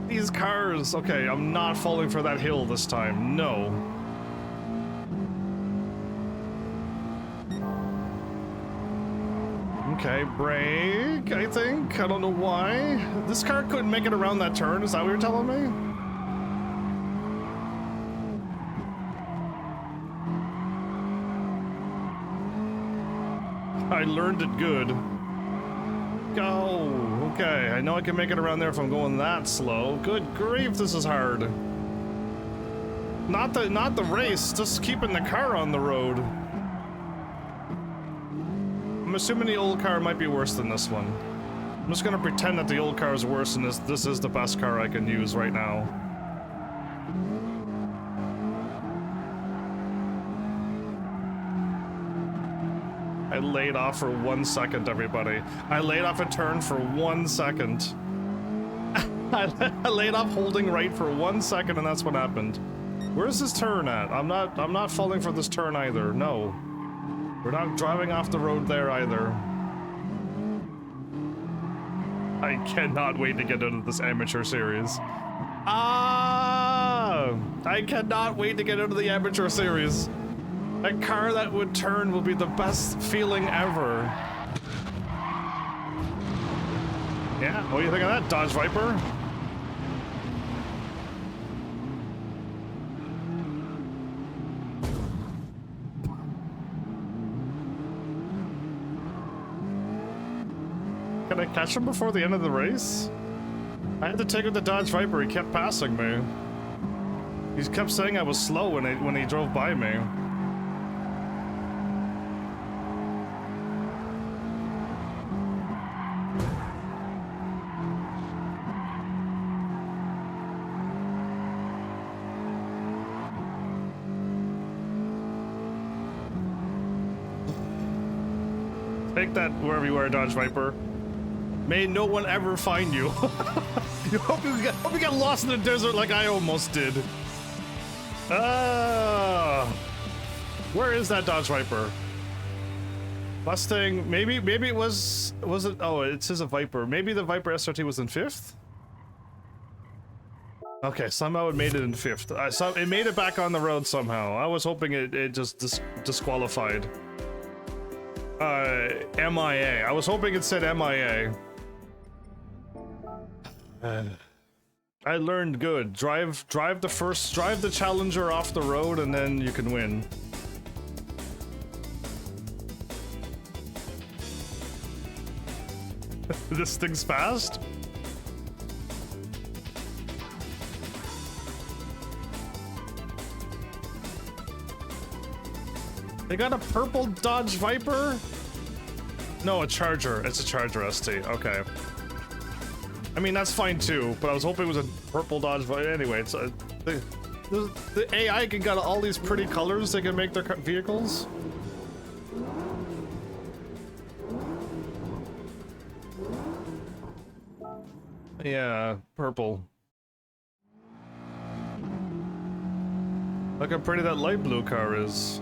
Speaker 1: These cars. Okay, I'm not falling for that hill this time. No. Okay, brake, I think. I don't know why. This car couldn't make it around that turn, is that what you're telling me? I learned it good. Go. Okay, I know I can make it around there if I'm going that slow. Good grief, this is hard. Not the race, just keeping the car on the road. I'm assuming the old car might be worse than this one. I'm just gonna pretend that the old car is worse and this is the best car I can use right now. I laid off for 1 second, everybody. I laid off a turn for 1 second. I laid off holding right for 1 second and that's what happened. Where's this turn at? I'm not falling for this turn either, no. We're not driving off the road there either. I cannot wait to get into this amateur series. Ah! I cannot wait to get into the amateur series. A car that would turn will be the best feeling ever. Yeah, what do you think of that, Dodge Viper? Can I catch him before the end of the race? I had to take him the Dodge Viper, he kept passing me. He kept saying I was slow when he drove by me. Take that wherever you are, Dodge Viper. May no one ever find you. hope you get lost in the desert like I almost did. Where is that Dodge Viper? Mustang, maybe it was it? Oh, it says a Viper. Maybe the Viper SRT was in 5th? Okay, somehow it made it in 5th. It made it back on the road somehow. I was hoping it just disqualified. MIA. I was hoping it said MIA. I learned good. Drive the Challenger off the road and then you can win. This thing's fast? They got a purple Dodge Viper? No, a Charger. It's a Charger ST. Okay. I mean, that's fine too, but I was hoping it was a purple Dodge Viper. Anyway, it's the AI can got all these pretty colors they can make their vehicles. Yeah, purple. Look how pretty that light blue car is.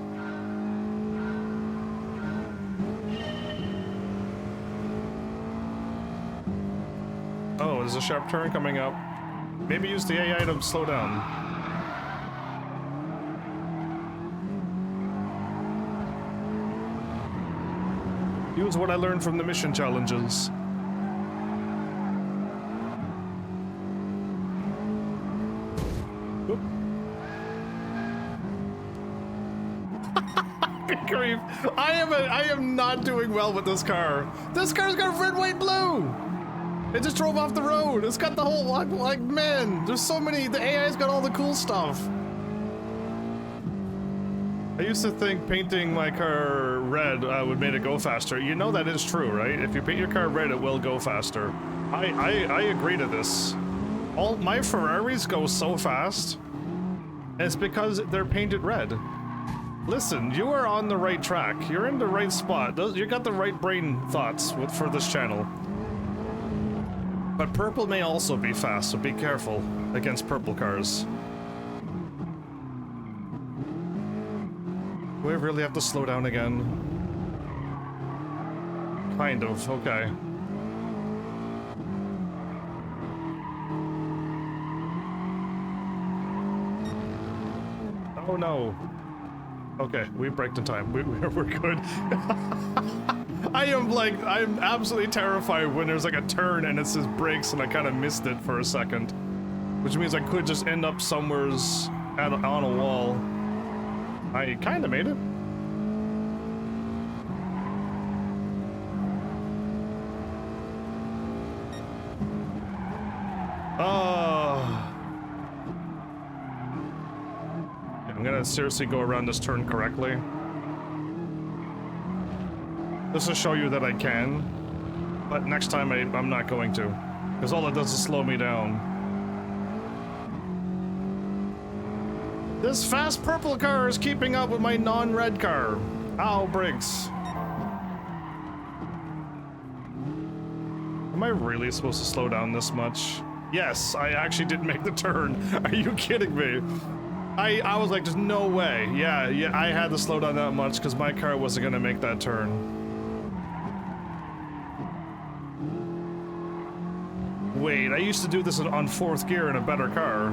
Speaker 1: Oh, there's a sharp turn coming up. Maybe use the AI to slow down. Use what I learned from the mission challenges. Oop. Good grief. I am not doing well with this car. This car's got red, white, blue. It just drove off the road. It's got the whole, like, man, there's so many, the AI's got all the cool stuff. I used to think painting my car red would make it go faster. You know that is true, right? If you paint your car red, it will go faster. I agree to this. All my Ferraris go so fast, and it's because they're painted red. Listen, you are on the right track. You're in the right spot. You got the right brain thoughts for this channel. But purple may also be fast, so be careful against purple cars. Do we really have to slow down again? Kind of, okay. Oh no. Okay, we braked in time. We're good. I'm absolutely terrified when there's like a turn and it says brakes and I kind of missed it for a second. Which means I could just end up somewheres on a wall. I kind of made it. Oh. I'm gonna seriously go around this turn correctly. Just to show you that I can, but next time I'm not going to, because all it does is slow me down. This fast purple car is keeping up with my non-red car. Ow, Briggs. Am I really supposed to slow down this much? Yes, I actually did make the turn. Are you kidding me? I was like, there's no way. Yeah, I had to slow down that much because my car wasn't gonna make that turn. Wait, I used to do this on 4th gear in a better car.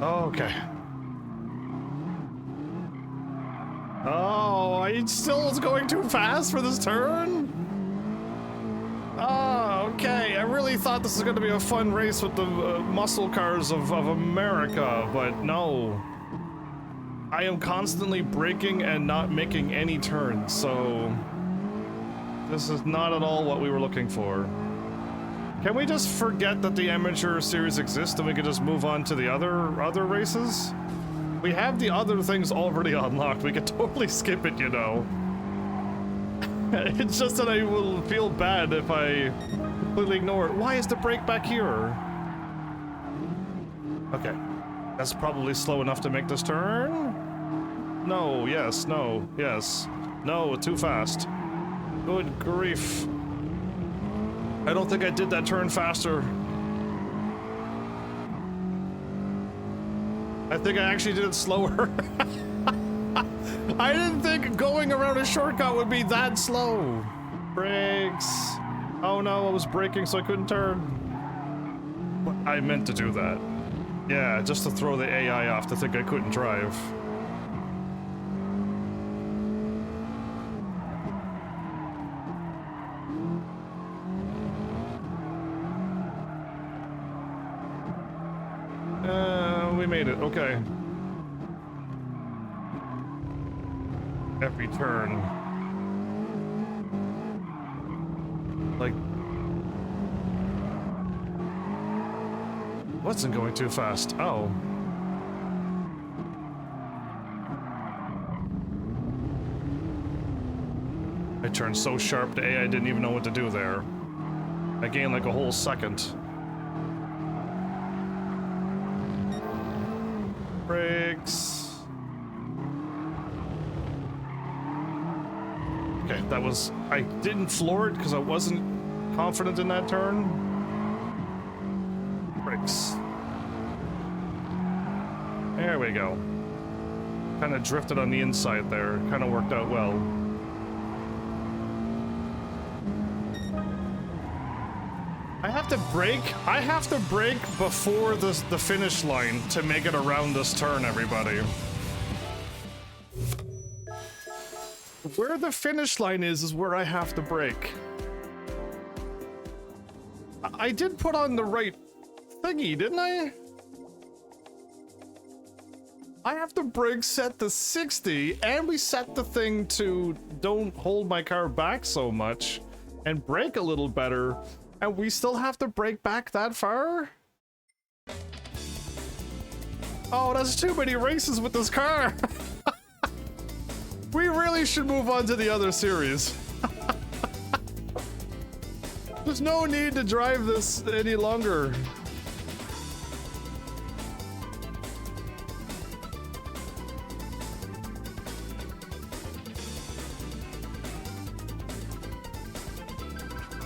Speaker 1: Okay. Oh, I still was going too fast for this turn? Oh, okay. I really thought this was going to be a fun race with the muscle cars of America, but no. I am constantly braking and not making any turns, so this is not at all what we were looking for. Can we just forget that the amateur series exists and we can just move on to the other races? We have the other things already unlocked. We could totally skip it, you know. It's just that I will feel bad if I completely ignore it. Why is the brake back here? Okay. That's probably slow enough to make this turn. No, yes, no, yes. No, too fast. Good grief. I don't think I did that turn faster. I think I actually did it slower. I didn't think going around a shortcut would be that slow. Brakes. Oh no, I was braking so I couldn't turn. But I meant to do that. Yeah, just to throw the AI off to think I couldn't drive. We made it, okay. Every turn. Like... Wasn't going too fast. Oh. I turned so sharp to AI, I didn't even know what to do there. I gained like a whole second. Brakes. Okay, that was... I didn't floor it because I wasn't confident in that turn. Brakes. There we go. Kind of drifted on the inside there. Kind of worked out well. I have to brake. I have to brake before the finish line to make it around this turn, everybody. Where the finish line is where I have to brake. I did put on the right thingy, didn't I? I have to brake set to 60, and we set the thing to don't hold my car back so much and brake a little better. And we still have to brake back that far? Oh, that's too many races with this car. We really should move on to the other series. There's no need to drive this any longer.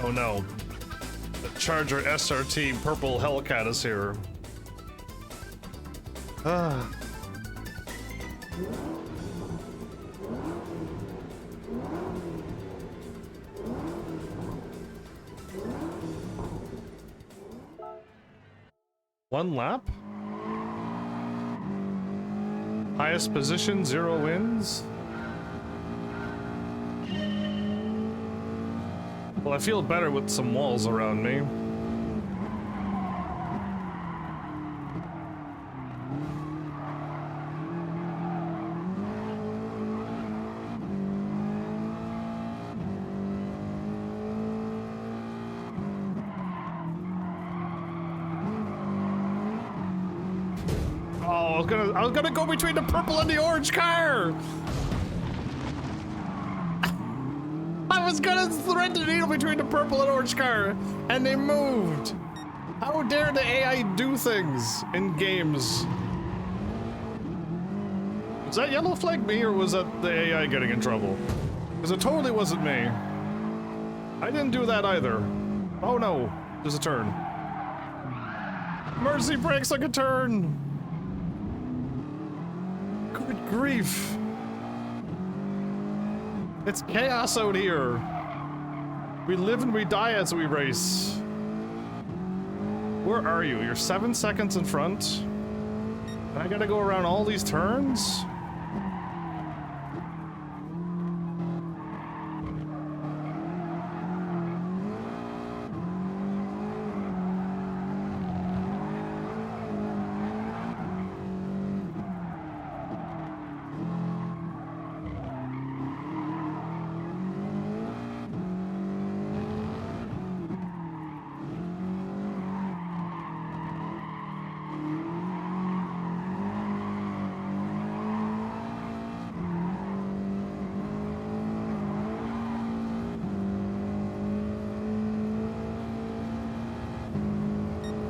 Speaker 1: Oh no. Charger SRT purple Hellcat is here. Ah. One lap? Highest position, 0 wins? Well, I feel better with some walls around me. Oh, I was gonna go between the purple and the orange car. I was gonna thread the needle between the purple and orange car, and they moved. How dare the AI do things in games? Was that yellow flag me, or was that the AI getting in trouble? Because it totally wasn't me. I didn't do that either. Oh no, there's a turn. Mercy brakes like a turn. Good grief. It's chaos out here. We live and we die as we race. Where are you? You're 7 seconds in front. I gotta go around all these turns?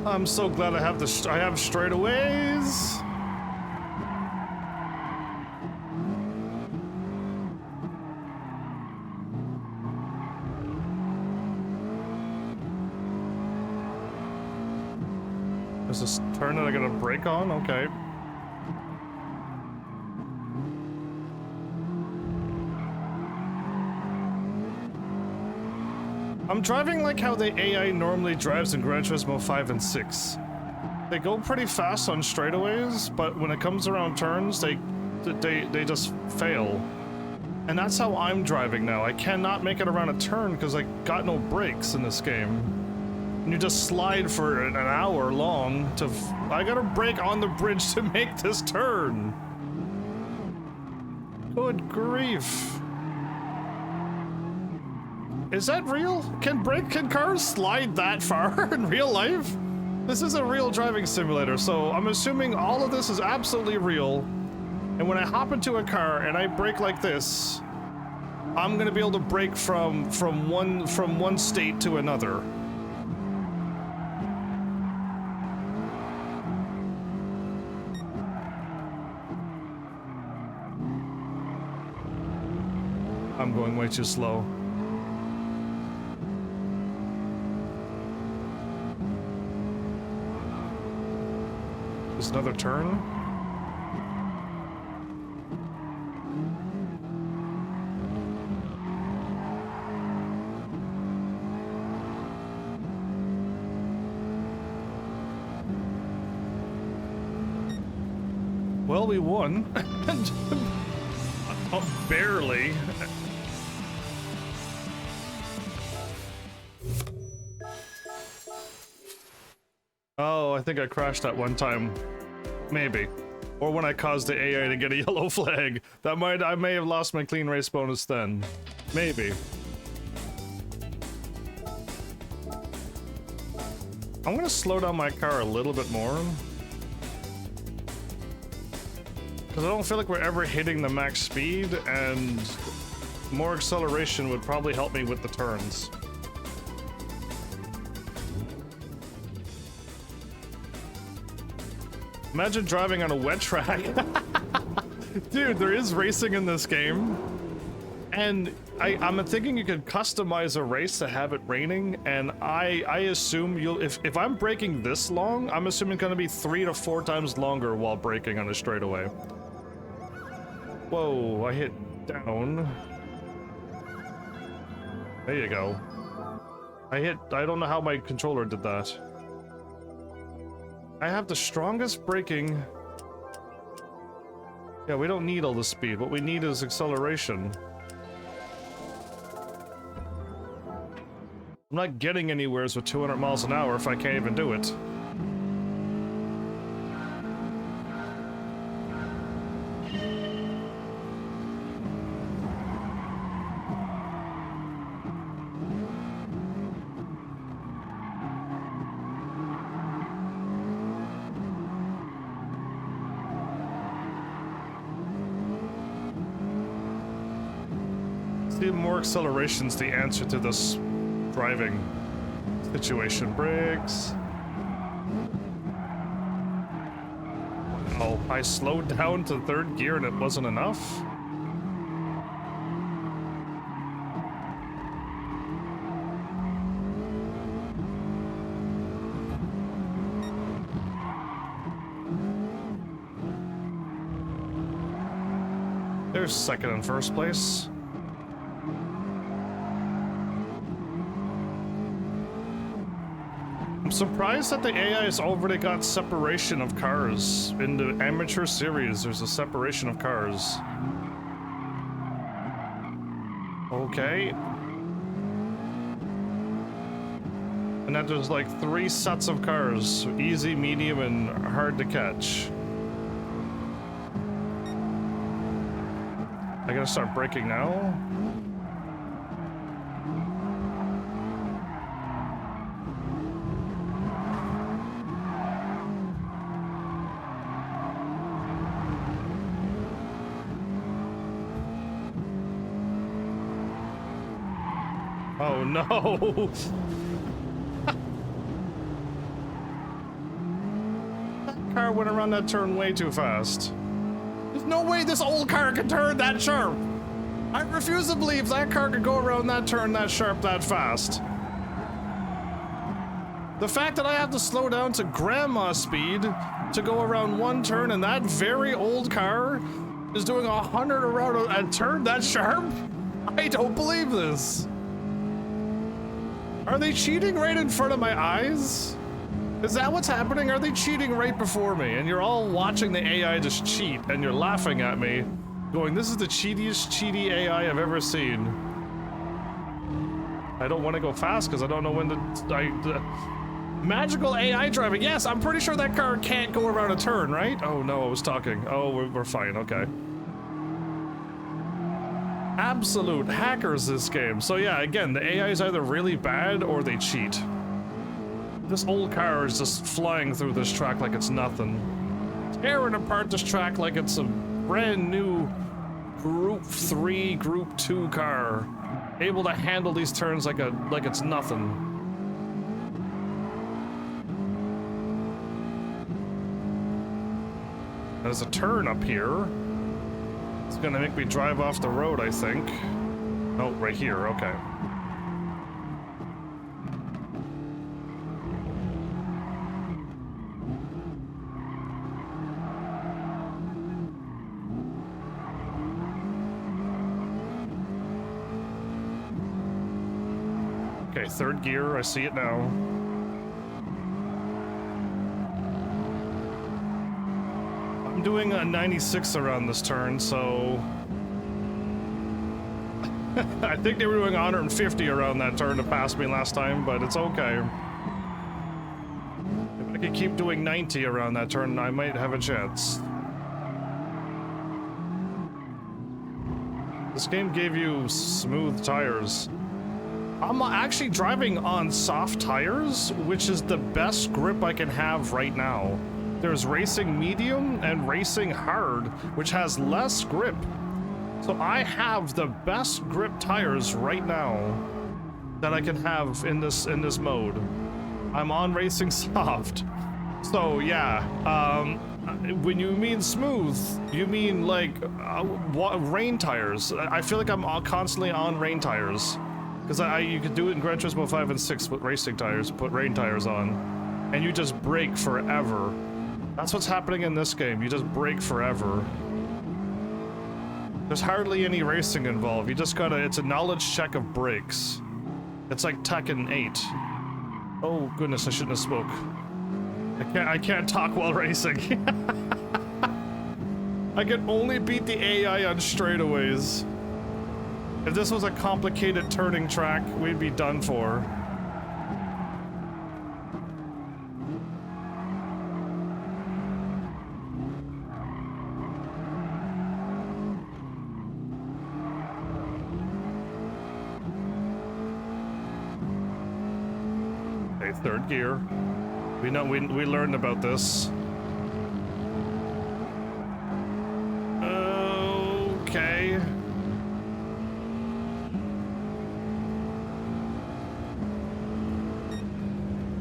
Speaker 1: I'm so glad I have straightaways. There's this turn that I gotta brake on? Okay. I'm driving like how the AI normally drives in Gran Turismo 5 and 6. They go pretty fast on straightaways, but when it comes around turns, they just fail. And that's how I'm driving now. I cannot make it around a turn because I got no brakes in this game. And you just slide for an hour long to... I gotta brake on the bridge to make this turn. Good grief. Is that real? Can cars slide that far in real life? This is a real driving simulator, so I'm assuming all of this is absolutely real. And when I hop into a car and I brake like this, I'm gonna be able to brake from one state to another. I'm going way too slow. There's another turn. Well, we won. Oh, barely. Oh, I think I crashed that one time. Maybe. Or when I caused the AI to get a yellow flag. I may have lost my clean race bonus then. Maybe. I'm gonna slow down my car a little bit more. Because I don't feel like we're ever hitting the max speed, and more acceleration would probably help me with the turns. Imagine driving on a wet track. Dude, there is racing in this game. And I'm thinking you could customize a race to have it raining, and I assume if I'm braking this long, I'm assuming it's gonna be 3 to 4 times longer while braking on a straightaway. Whoa, I hit down. There you go. I don't know how my controller did that. I have the strongest braking. Yeah, we don't need all the speed. What we need is acceleration. I'm not getting anywheres with 200 miles an hour if I can't even do it. More acceleration's the answer to this driving situation. Brakes. Oh, I slowed down to 3rd gear and it wasn't enough? There's 2nd and 1st place. surprised that the AI has already got separation of cars. In the amateur series, there's a separation of cars. Okay. And then there's like 3 sets of cars. Easy, medium, and hard to catch. I gotta start braking now. Oh no! That car went around that turn way too fast. There's no way this old car can turn that sharp! I refuse to believe that car could go around that turn that sharp that fast. The fact that I have to slow down to grandma speed to go around one turn and that very old car is doing 100 around a turn that sharp? I don't believe this. Are they cheating right in front of my eyes? Is that what's happening? Are they cheating right before me? And you're all watching the AI just cheat and you're laughing at me, going, this is the cheatiest cheaty AI I've ever seen. I don't want to go fast because I don't know when magical AI driving. Yes, I'm pretty sure that car can't go around a turn, right? Oh no, I was talking. Oh, we're fine, okay. Absolute hackers this game. So yeah, again, the AI is either really bad or they cheat. This old car is just flying through this track like it's nothing. Tearing apart this track like it's a brand new Group 3, Group 2 car. Able to handle these turns like it's nothing. There's a turn up here. It's gonna make me drive off the road, I think. Oh, right here, okay. Okay, 3rd gear, I see it now. I'm doing a 96 around this turn, so... I think they were doing 150 around that turn to pass me last time, but it's okay. If I could keep doing 90 around that turn, I might have a chance. This game gave you smooth tires. I'm actually driving on soft tires, which is the best grip I can have right now. There's racing medium and racing hard, which has less grip. So I have the best grip tires right now that I can have in this mode. I'm on racing soft. So yeah, when you mean smooth, you mean like rain tires. I feel like I'm constantly on rain tires. Because you could do it in Gran Turismo 5 and 6 with racing tires, put rain tires on, and you just brake forever. That's what's happening in this game, you just brake forever. There's hardly any racing involved, you just gotta, it's a knowledge check of brakes. It's like Tekken 8. Oh goodness, I shouldn't have spoke. I can't talk while racing. I can only beat the AI on straightaways. If this was a complicated turning track, we'd be done for. Okay, 3rd gear. We learned about this. Okay.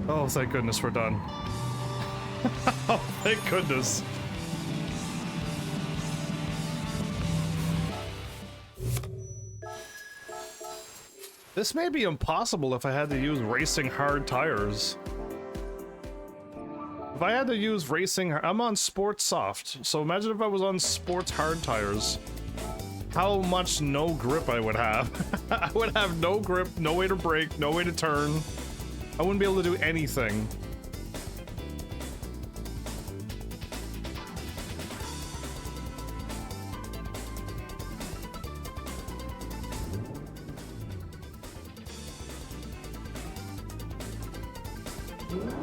Speaker 1: Oh, thank goodness we're done. Oh, thank goodness. This may be impossible if I had to use racing hard tires. If I had to use racing, I'm on sports soft, so imagine if I was on sports hard tires. How much no grip I would have. I would have no grip, no way to brake, no way to turn. I wouldn't be able to do anything.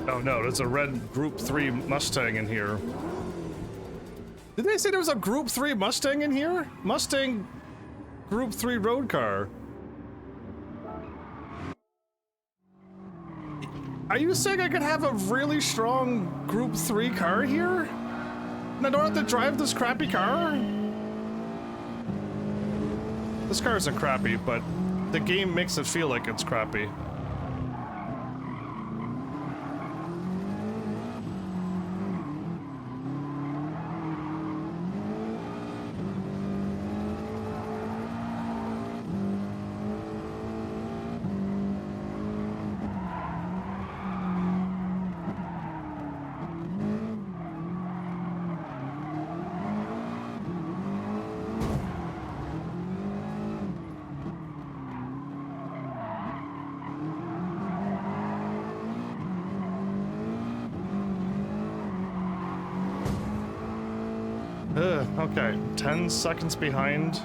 Speaker 1: Oh no, there's a red Group 3 Mustang in here. Did they say there was a Group 3 Mustang in here? Mustang Group 3 road car. Are you saying I could have a really strong Group 3 car here? And I don't have to drive this crappy car? This car isn't crappy, but the game makes it feel like it's crappy. Okay, 10 seconds behind.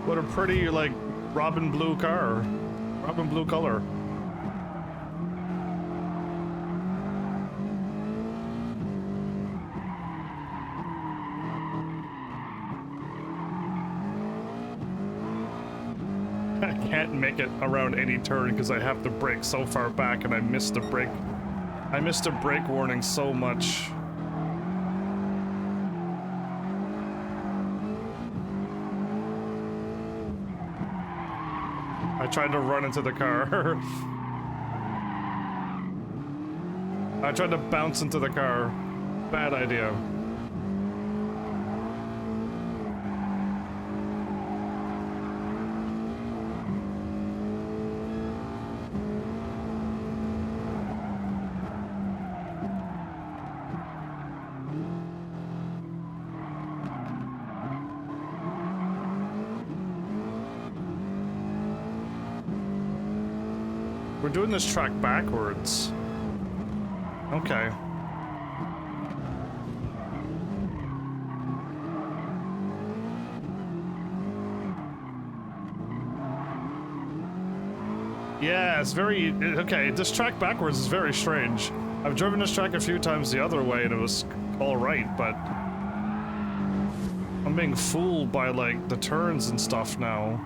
Speaker 1: What a pretty, like, robin blue car. Robin blue color. I can't make it around any turn because I have to brake so far back and I missed the brake. I missed a brake warning so much. I tried to run into the car. I tried to bounce into the car. Bad idea. We're doing this track backwards. Okay. Yeah, it's very... Okay, this track backwards is very strange. I've driven this track a few times the other way and it was alright, but... I'm being fooled by, like, the turns and stuff now.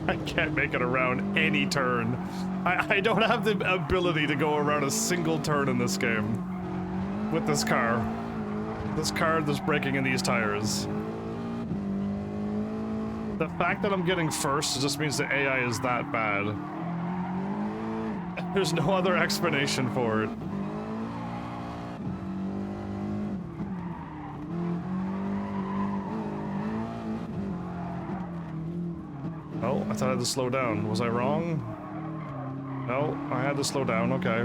Speaker 1: I can't make it around any turn. I don't have the ability to go around a single turn in this game. With this car. This car that's braking in these tires. The fact that I'm getting first just means the AI is that bad. There's no other explanation for it. Oh, I thought I had to slow down. Was I wrong? No, I had to slow down, okay.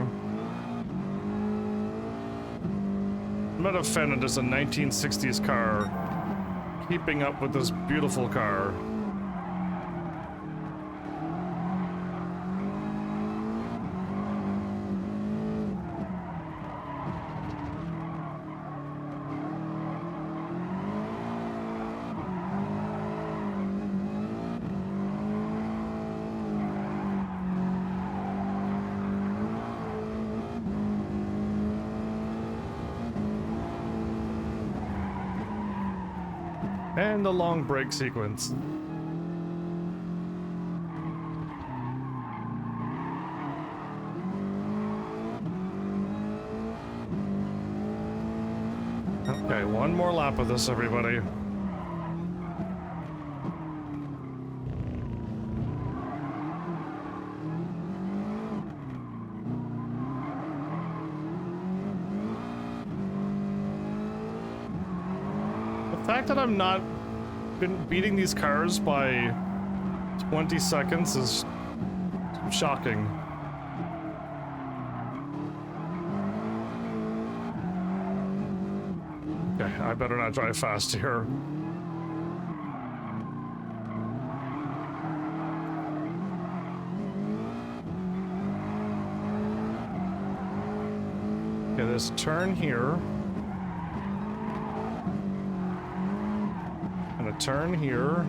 Speaker 1: I'm not a fan of just a 1960s car keeping up with this beautiful car. And the long break sequence. Okay, one more lap of this, everybody. The fact that I'm not been beating these cars by 20 seconds is shocking. Okay, I better not drive fast here. Okay, there's a turn here. And a turn here.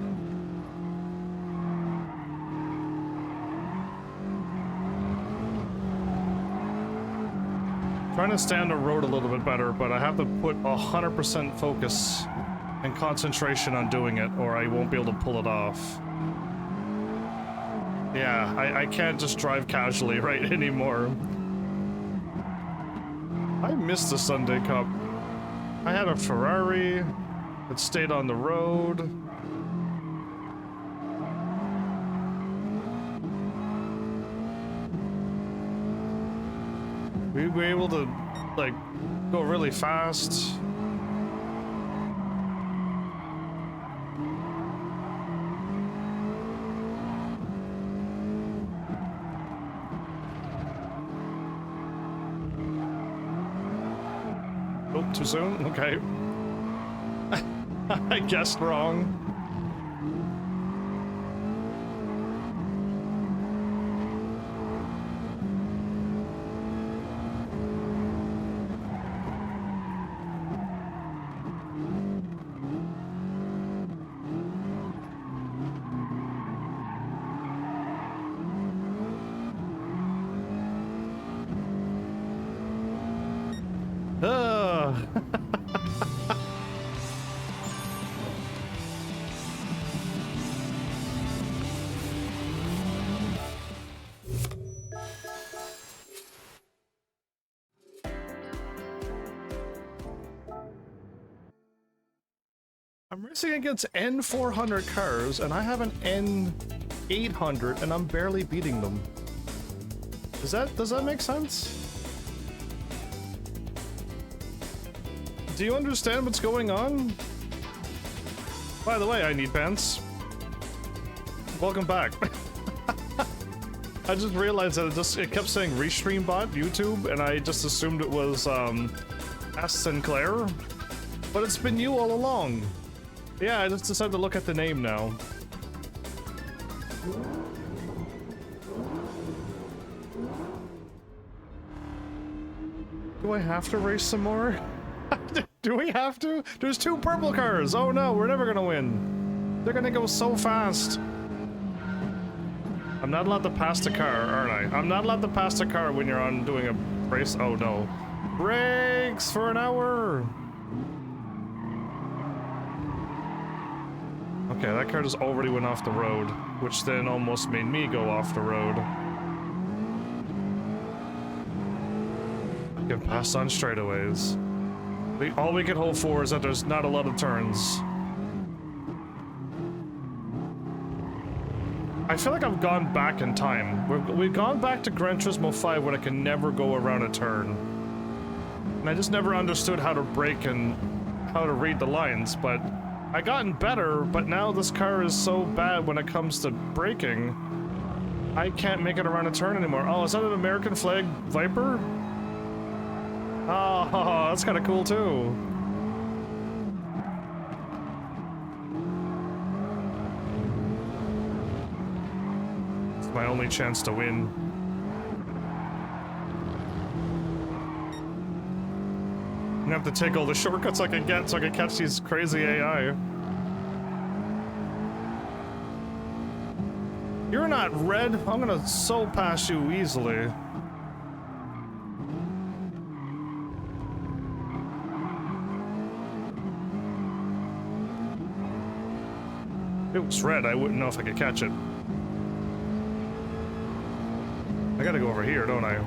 Speaker 1: Trying to stay on the road a little bit better, but I have to put 100% focus and concentration on doing it, or I won't be able to pull it off. Yeah, I can't just drive casually right anymore. I missed the Sunday Cup. I had a Ferrari that stayed on the road. We were able to, like, go really fast. Oh, too soon? Okay. I guessed wrong. I'm racing against N400 cars, and I have an N800, and I'm barely beating them. Does that make sense? Do you understand what's going on? By the way, I need pants. Welcome back. I just realized that it kept saying Restream Bot YouTube, and I just assumed it was S. Sinclair, but it's been you all along. Yeah, I just decided to look at the name now. Do I have to race some more? Do we have to? There's 2 purple cars! Oh no, we're never gonna win. They're gonna go so fast. I'm not allowed to pass the car, aren't I? I'm not allowed to pass the car when you're on doing a race. Oh no. Brakes for an hour! Okay, that car just already went off the road, which then almost made me go off the road. I can pass on straightaways. All we can hope for is that there's not a lot of turns. I feel like I've gone back in time. We've gone back to Gran Turismo 5 when I can never go around a turn. And I just never understood how to brake and how to read the lines, but I gotten better, but now this car is so bad when it comes to braking. I can't make it around a turn anymore. Oh, is that an American flag Viper? Oh, that's kind of cool too. It's my only chance to win. I'm gonna have to take all the shortcuts I can get so I can catch these crazy AI. You're not red. I'm gonna so pass you easily. If it was red, I wouldn't know if I could catch it. I gotta go over here, don't I?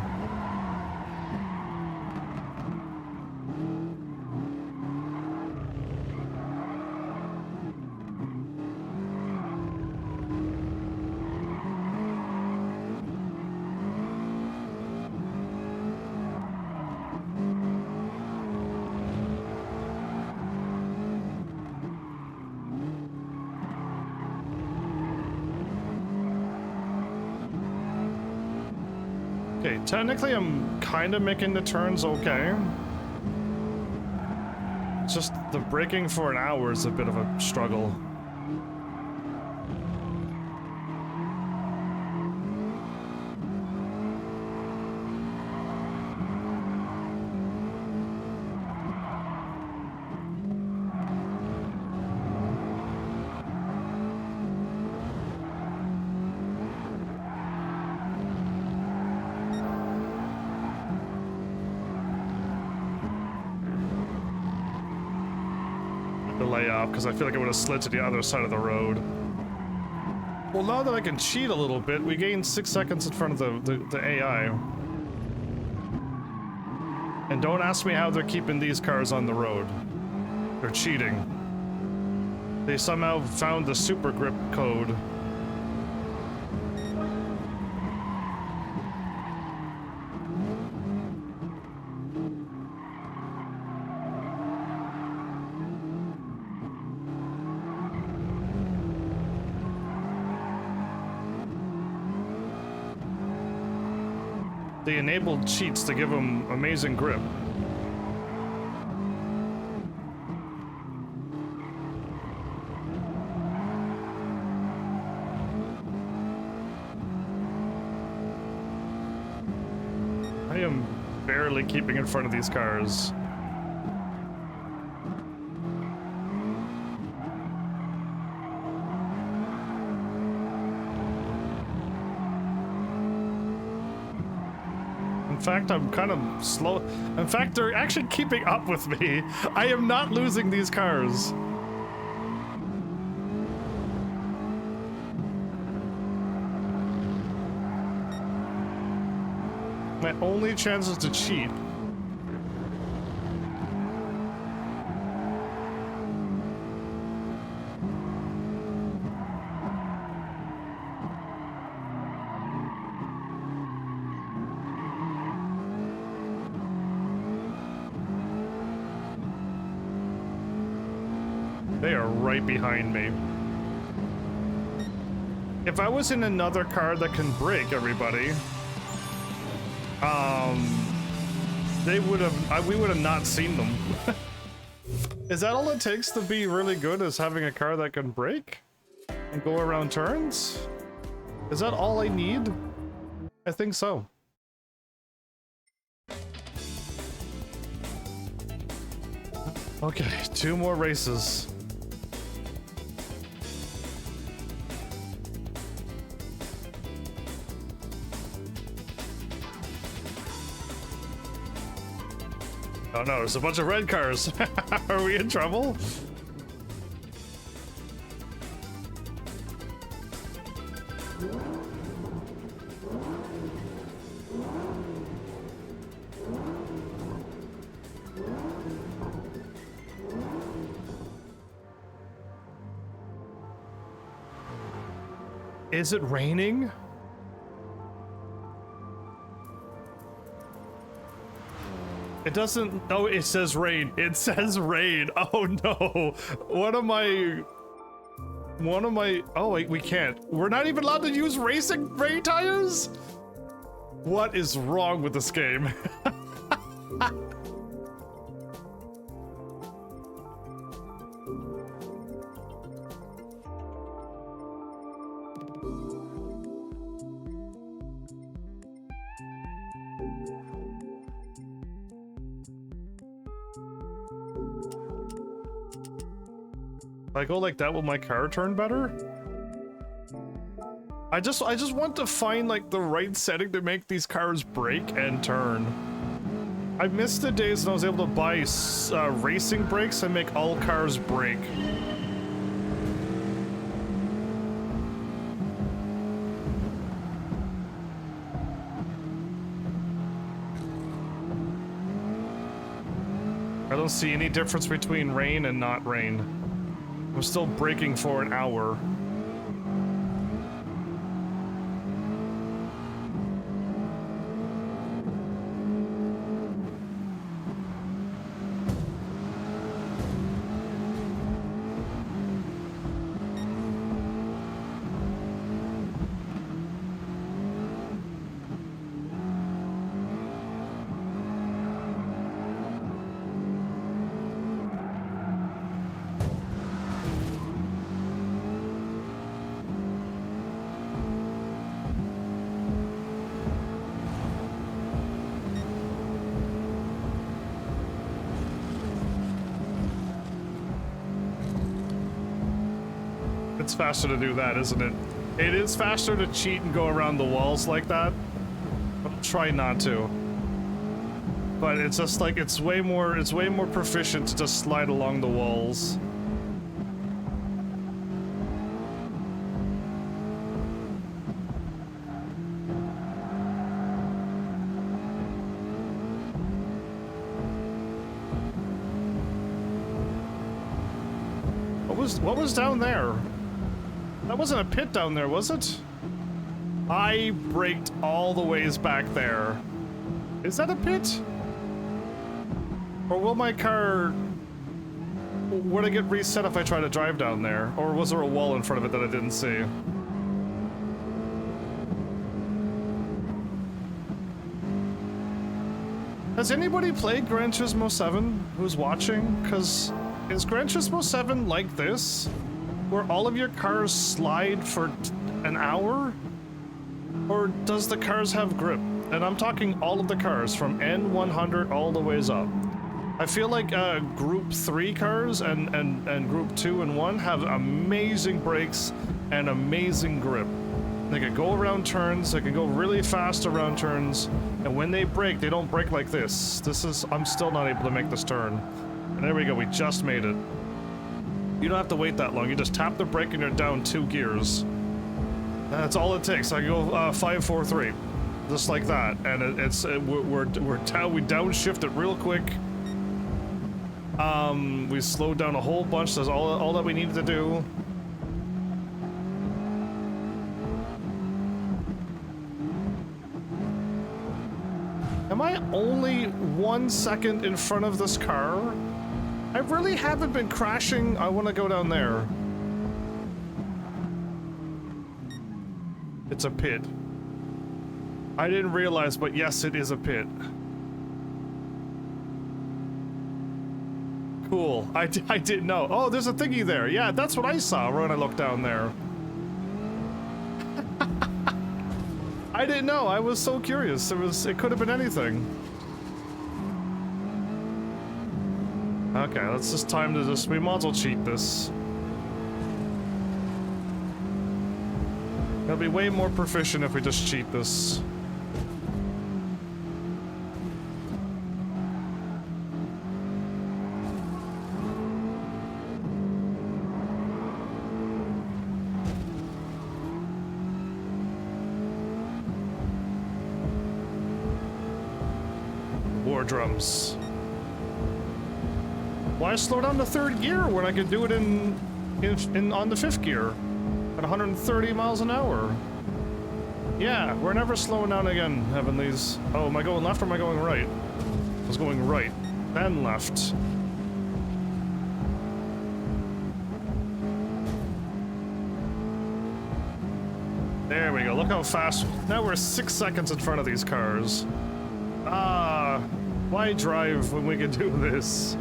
Speaker 1: Okay, technically I'm kind of making the turns okay. It's just the braking for an hour is a bit of a struggle. Lay off because I feel like I would have slid to the other side of the road. Well, now that I can cheat a little bit, we gain 6 seconds in front of the AI. And don't ask me how they're keeping these cars on the road. They're cheating. They somehow found the super grip code. They enabled cheats to give them amazing grip. I am barely keeping in front of these cars. In fact, I'm kind of slow. In fact, they're actually keeping up with me. I am not losing these cars. My only chance is to cheat. They are right behind me. If I was in another car that can brake, everybody, they would have, we would have not seen them. Is that all it takes to be really good, is having a car that can brake and go around turns? Is that all I need? I think so. Okay, 2 more races. Oh no, there's a bunch of red cars. Are we in trouble? Is it raining? It doesn't. Oh, it says rain. It says rain. Oh no. What am I? Oh wait, we can't. We're not even allowed to use racing rain tires? What is wrong with this game? If I go like that, will my car turn better? I just want to find like the right setting to make these cars brake and turn. I missed the days when I was able to buy racing brakes and make all cars brake. I don't see any difference between rain and not rain. I'm still braking for an hour. It's faster to do that, isn't it? It is faster to cheat and go around the walls like that. I'll try not to. But it's just like, it's way more proficient to just slide along the walls. What was down there? That wasn't a pit down there, was it? I braked all the ways back there. Is that a pit? Or will my car... Would it get reset if I try to drive down there? Or was there a wall in front of it that I didn't see? Has anybody played Gran Turismo 7 who's watching? Because is Gran Turismo 7 like this? Where all of your cars slide for an hour? Or does the cars have grip? And I'm talking all of the cars from N100 all the ways up. I feel like Group 3 cars and Group 2 and 1 have amazing brakes and amazing grip. They can go around turns, they can go really fast around turns, and when they brake, they don't brake like this. I'm still not able to make this turn. And there we go, we just made it. You don't have to wait that long, you just tap the brake and you're down 2 gears. That's all it takes. I go 5, 4, 3. Just like that, and we downshift it real quick. We slowed down a whole bunch. That's all that we needed to do. Am I only 1 second in front of this car? I really haven't been crashing. I want to go down there. It's a pit. I didn't realize, but yes, it is a pit. Cool. I didn't know. Oh, there's a thingy there. Yeah, that's what I saw when I looked down there. I didn't know. I was so curious. It could have been anything. Okay, let's just time to we might as well cheat this. It'll be way more proficient if we just cheat this. War drums. Why slow down to 3rd gear when I could do it on the 5th gear at 130 miles an hour? Yeah, we're never slowing down again, having these. Oh, am I going left or am I going right? I was going right, then left. There we go, look how fast. Now we're 6 seconds in front of these cars. Ah, why drive when we can do this?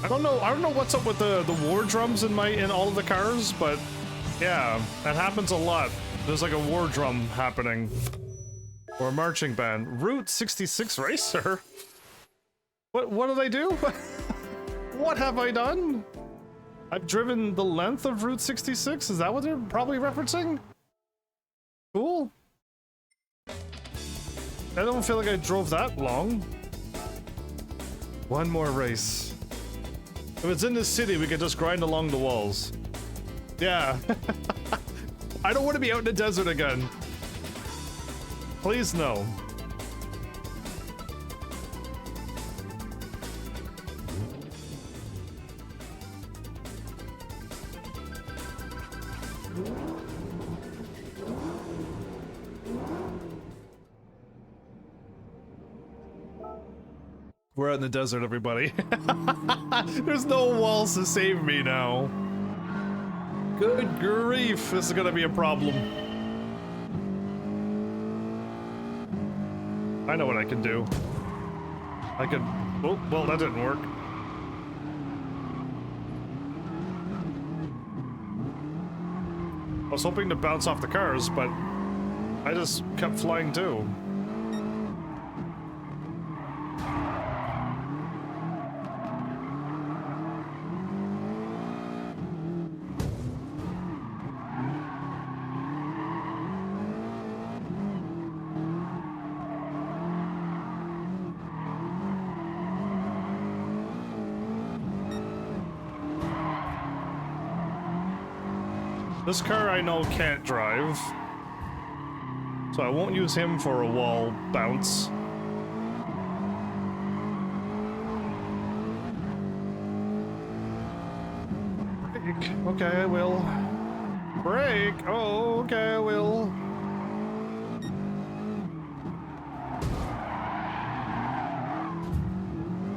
Speaker 1: I don't know what's up with the war drums in all of the cars, but yeah, that happens a lot. There's like a war drum happening. Or a marching band. Route 66 Racer? What did I do? What have I done? I've driven the length of Route 66? Is that what they're probably referencing? Cool. I don't feel like I drove that long. One more race. If it's in this city, we could just grind along the walls. Yeah. I don't want to be out in the desert again. Please no. We're out in the desert, everybody. There's no walls to save me now. Good grief, this is gonna be a problem. I know what I can do. I could... Oh, well, that didn't work. I was hoping to bounce off the cars, but I just kept flying too. This car I know can't drive, so I won't use him for a wall bounce. Brake. Okay, I will. Brake. Oh, okay, I will.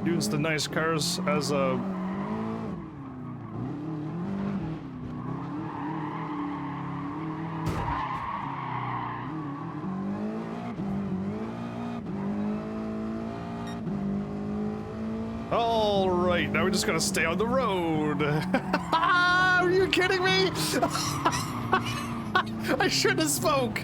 Speaker 1: Use the nice cars as a... All right, now we're just gonna stay on the road. Are you kidding me? I should have spoke.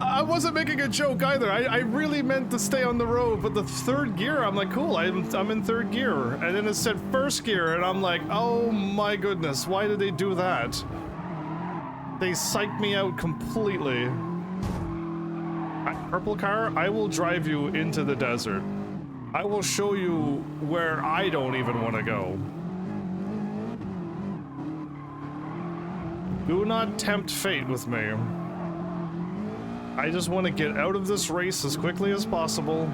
Speaker 1: I wasn't making a joke either. I really meant to stay on the road, but the third gear, I'm like, cool, I'm in third gear. And then it said first gear, and I'm like, oh my goodness, why did they do that? They psyched me out completely. Purple car, I will drive you into the desert. I will show you where I don't even want to go. Do not tempt fate with me. I just want to get out of this race as quickly as possible.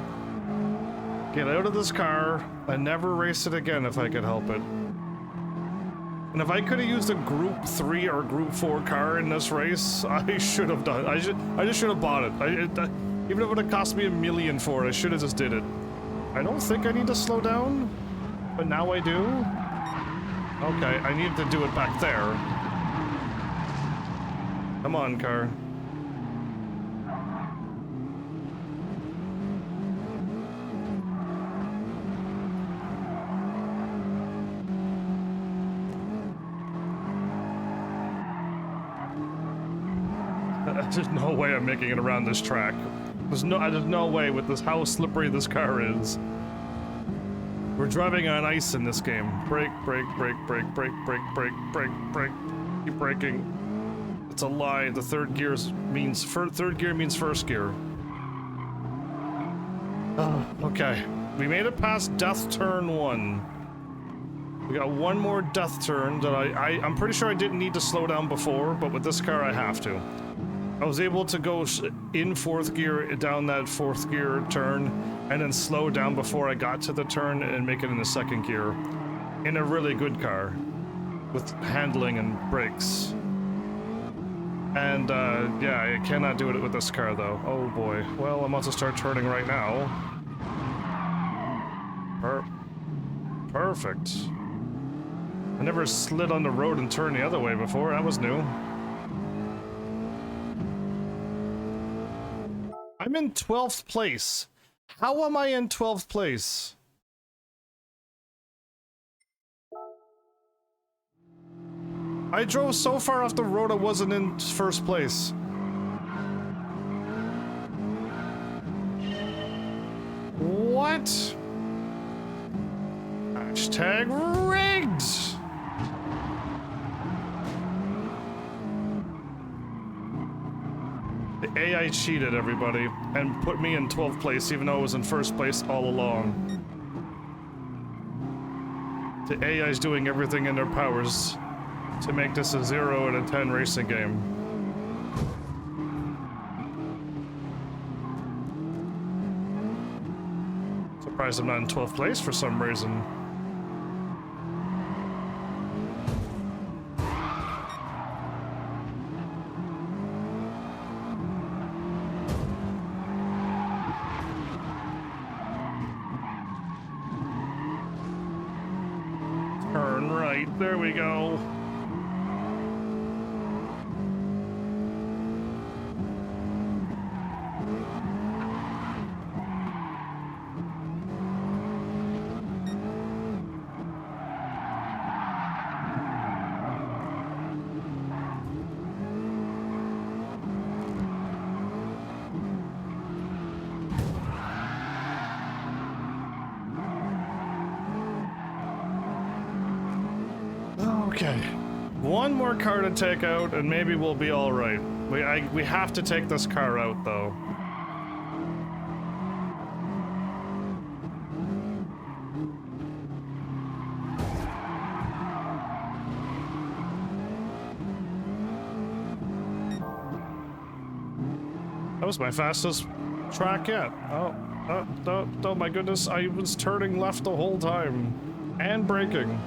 Speaker 1: Get out of this car and never race it again if I could help it. And if I could have used a Group 3 or Group 4 car in this race, I should have done it. I just should have bought it. Even if it would have cost me $1 million for it, I should have just did it. I don't think I need to slow down, but now I do. Okay, I need to do it back there. Come on, car. There's no way I'm making it around this track. There's no way with this how slippery this car is. We're driving on ice in this game. Brake, brake, brake, brake, brake, brake, brake, brake, brake. Keep braking. It's a lie. The third gear means first gear. Oh, okay. We made it past death turn 1. We got one more death turn that I'm pretty sure I didn't need to slow down before, but with this car I have to. I was able to go in fourth gear down that fourth gear turn and then slow down before I got to the turn and make it in the second gear in a really good car with handling and brakes. And yeah, I cannot do it with this car though. Oh boy. Well, I'm about to start turning right now. Perfect. I never slid on the road and turned the other way before. That was new. I'm in 12th place. How am I in 12th place? I drove so far off the road I wasn't in first place. What? Hashtag rigged! The AI cheated, everybody, and put me in 12th place even though I was in first place all along. The AI's doing everything in their powers to make this a 0 out of 10 racing game. Surprised I'm not in 12th place for some reason. Turn right, there we go. Okay, one more car to take out and maybe we'll be all right. We have to take this car out though. That was my fastest track yet. Oh, oh my goodness, I was turning left the whole time. And braking.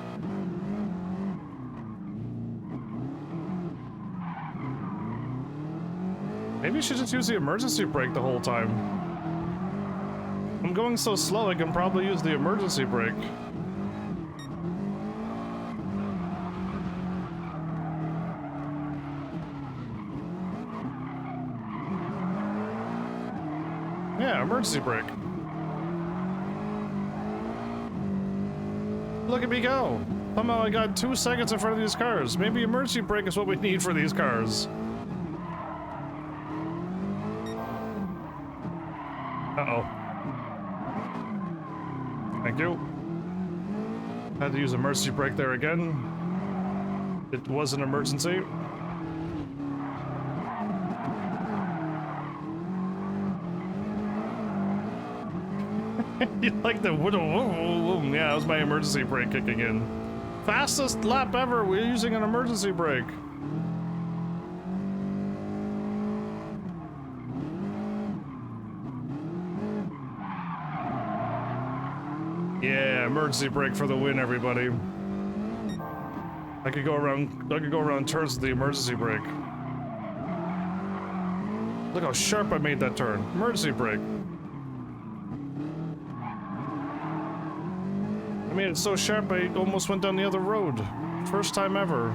Speaker 1: Maybe you should just use the emergency brake the whole time. I'm going so slow, I can probably use the emergency brake. Yeah, emergency brake. Look at me go. Somehow I got 2 seconds in front of these cars. Maybe emergency brake is what we need for these cars. Uh-oh. Thank you. Had to use emergency brake there again. It was an emergency. You like the yeah, that was my emergency brake kicking in. Fastest lap ever, we're using an emergency brake. Yeah, emergency brake for the win, everybody. I could go around turns with the emergency brake. Look how sharp I made that turn. Emergency brake. I made it so sharp I almost went down the other road. First time ever.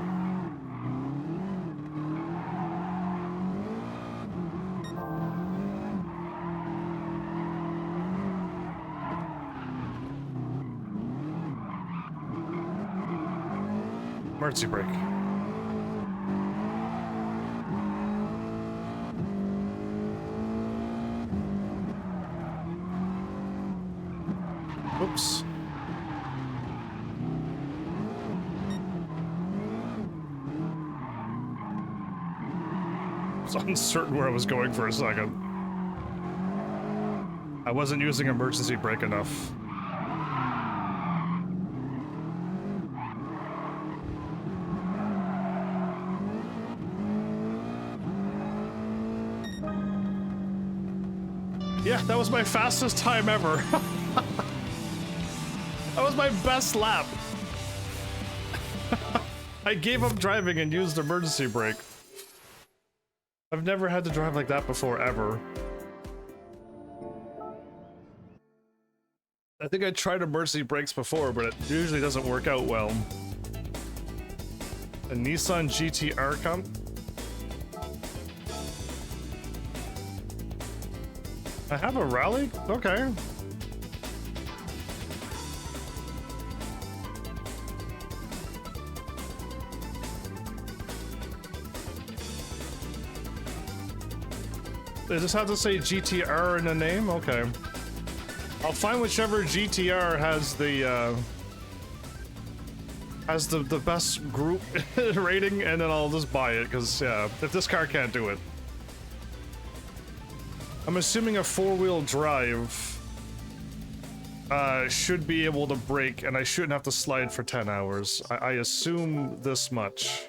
Speaker 1: Emergency brake. Oops. I was uncertain where I was going for a second. I wasn't using emergency brake enough. Yeah, that was my fastest time ever. That was my best lap. I gave up driving and used emergency brake. I've never had to drive like that before, ever. I think I tried emergency brakes before, but it usually doesn't work out well. A Nissan GTR come? I have a rally? Okay. They just have to say GTR in the name? Okay. I'll find whichever GTR has the best group rating, and then I'll just buy it, because, yeah, if this car can't do it. I'm assuming a 4-wheel drive should be able to brake, and I shouldn't have to slide for 10 hours. I assume this much.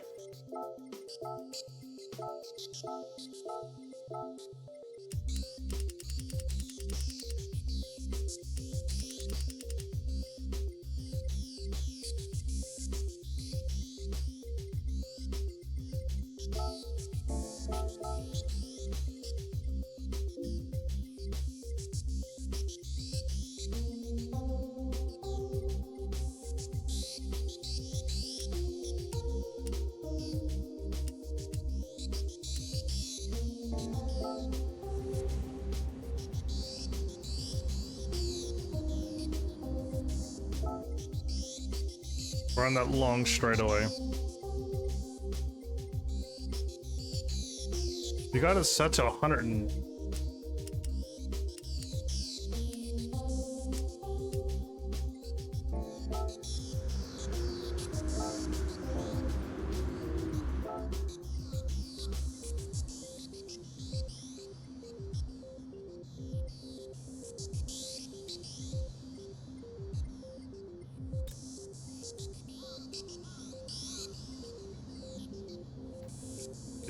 Speaker 1: We're on that long straightaway. You got it set to 100 and...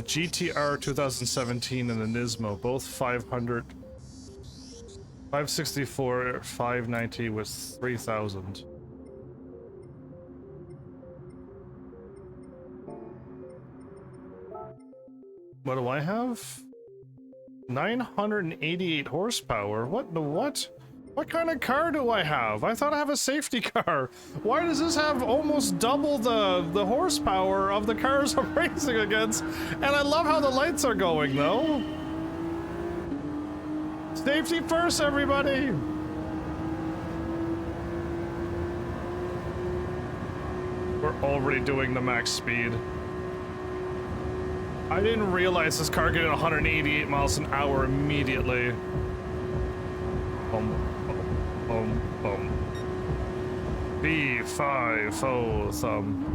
Speaker 1: GTR 2017 and the Turismo, both 500. 564, 590 was 3,000. What do I have? 988 horsepower. What the what? What kind of car do I have? I thought I have a safety car. Why does this have almost double the horsepower of the cars I'm racing against? And I love how the lights are going though. Safety first, everybody! We're already doing the max speed. I didn't realize this car could hit 188 miles an hour immediately. B5 thumb.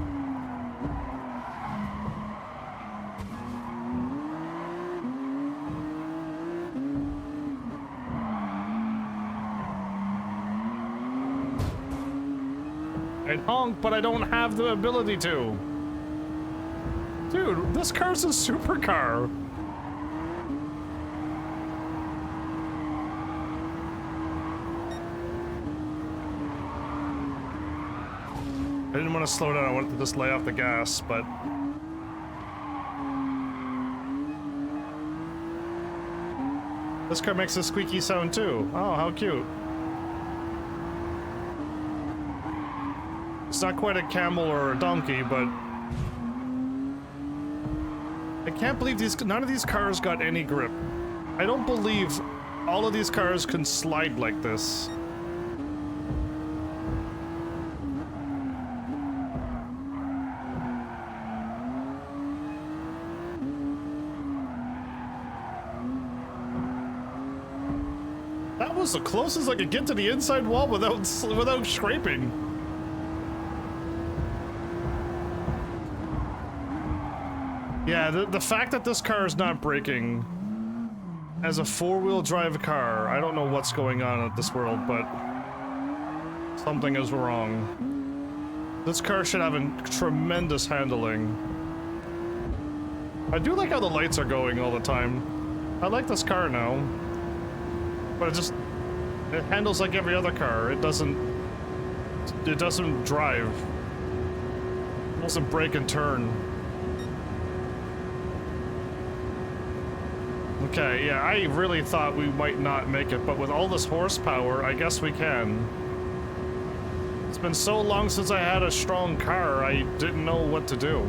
Speaker 1: I'd honk, but I don't have the ability to. Dude, this car's a supercar. I didn't want to slow down, I wanted to just lay off the gas, but... This car makes a squeaky sound too. Oh, how cute. It's not quite a camel or a donkey, but... I can't believe none of these cars got any grip. I don't believe all of these cars can slide like this. That was the closest I could get to the inside wall without scraping. Yeah, the fact that this car is not braking as a four-wheel drive car, I don't know what's going on in this world, but something is wrong. This car should have a tremendous handling. I do like how the lights are going all the time. I like this car now. But it handles like every other car. It doesn't drive. It doesn't brake and turn. Okay, yeah, I really thought we might not make it, but with all this horsepower, I guess we can. It's been so long since I had a strong car, I didn't know what to do.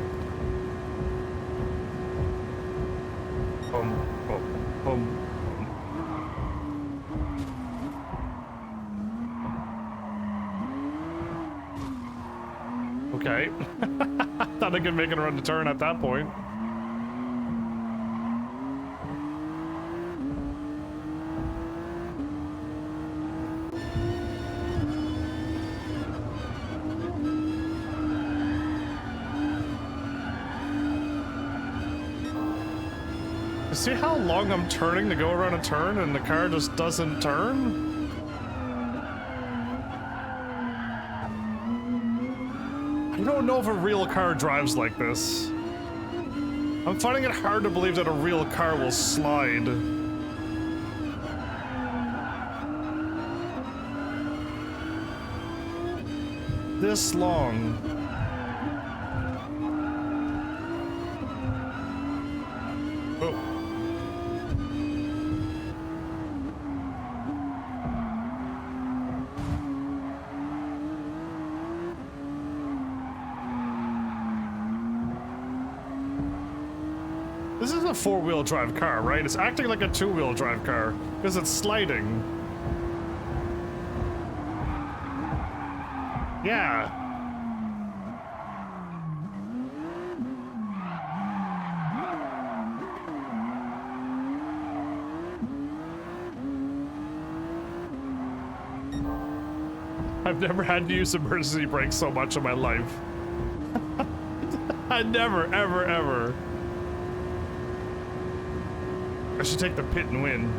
Speaker 1: Okay. Thought I could make it run the turn at that point. See how long I'm turning to go around a turn and the car just doesn't turn? I don't know if a real car drives like this. I'm finding it hard to believe that a real car will slide. This long. Oh. This is a four-wheel drive car, right? It's acting like a two-wheel drive car because it's sliding. Yeah. I've never had to use emergency brakes so much in my life. I never, ever, ever. I should take the pit and win.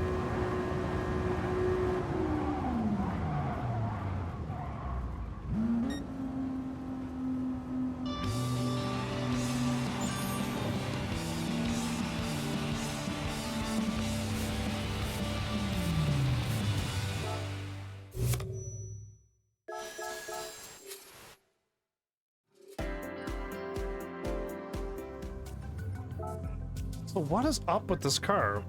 Speaker 1: So what is up with this car?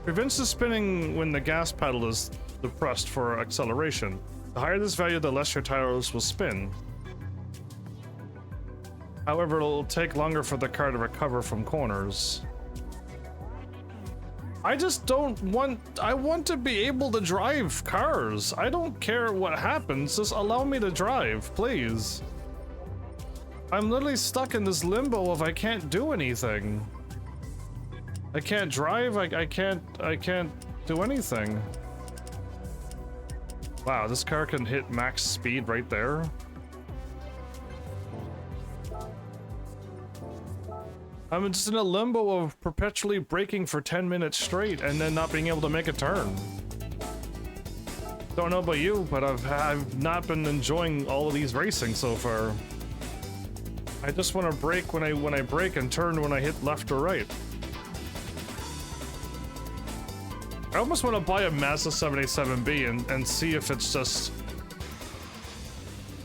Speaker 1: Prevents the spinning when the gas pedal is depressed for acceleration. The higher this value, the less your tires will spin. However, it'll take longer for the car to recover from corners. I just don't want... I want to be able to drive cars. I don't care what happens. Just allow me to drive, please. I'm literally stuck in this limbo of I can't do anything. I can't drive, I can't do anything. Wow, this car can hit max speed right there. I'm just in a limbo of perpetually braking for 10 minutes straight and then not being able to make a turn. Don't know about you, but I've not been enjoying all of these racing so far. I just want to brake when I brake and turn when I hit left or right. I almost want to buy a Mazda 787B and see if it's just...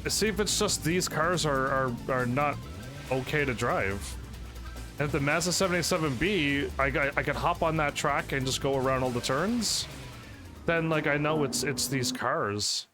Speaker 1: See if it's just these cars are not okay to drive. And if the Mazda 787B, I could hop on that track and just go around all the turns, then like I know it's these cars.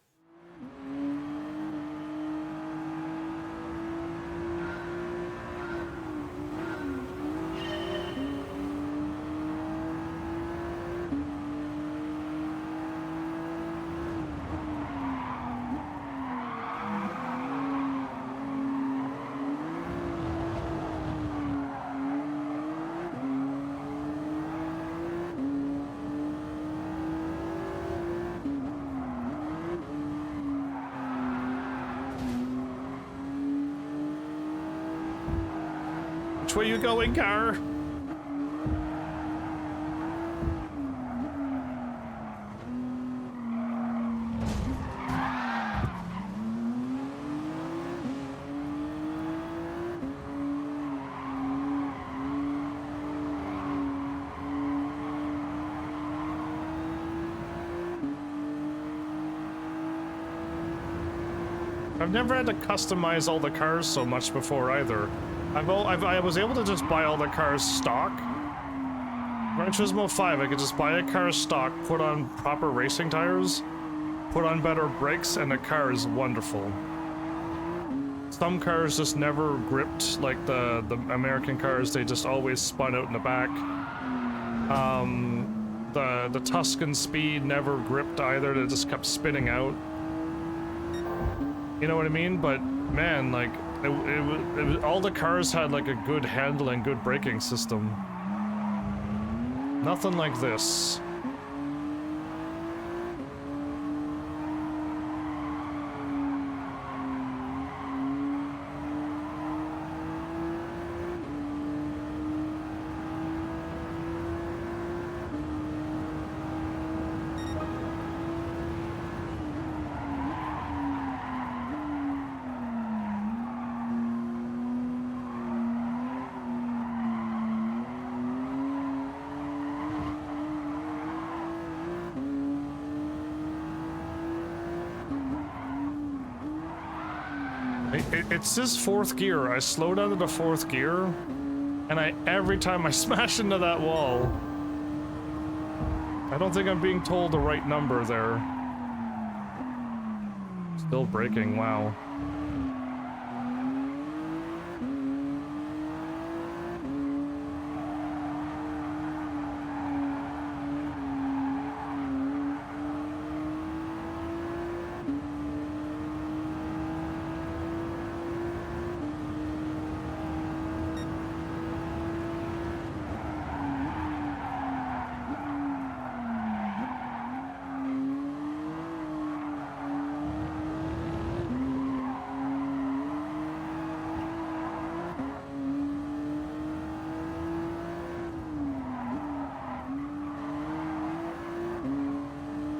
Speaker 1: Which way you going, car? I've never had to customize all the cars so much before either. I was able to just buy all the cars stock. Gran Turismo 5, I could just buy a car stock, put on proper racing tires, put on better brakes, and the car is wonderful. Some cars just never gripped, like the American cars, they just always spun out in the back. The Tuscan Speed never gripped either, they just kept spinning out. You know what I mean? But man, like, it was, all the cars had like a good handling, good braking system. Nothing like this. It's this fourth gear. I slowed down to the fourth gear, and every time I smash into that wall. I don't think I'm being told the right number there. Still braking, wow.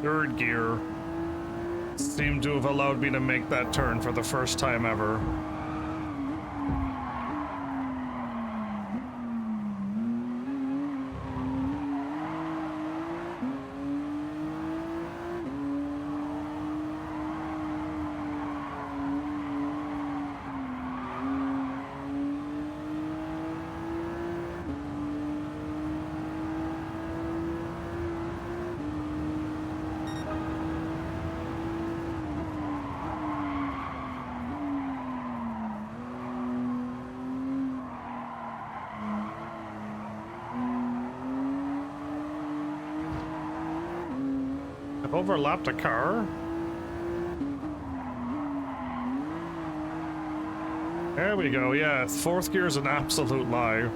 Speaker 1: Third gear seemed to have allowed me to make that turn for the first time ever. I've overlapped a car. There we go, yeah, fourth gear is an absolute lie.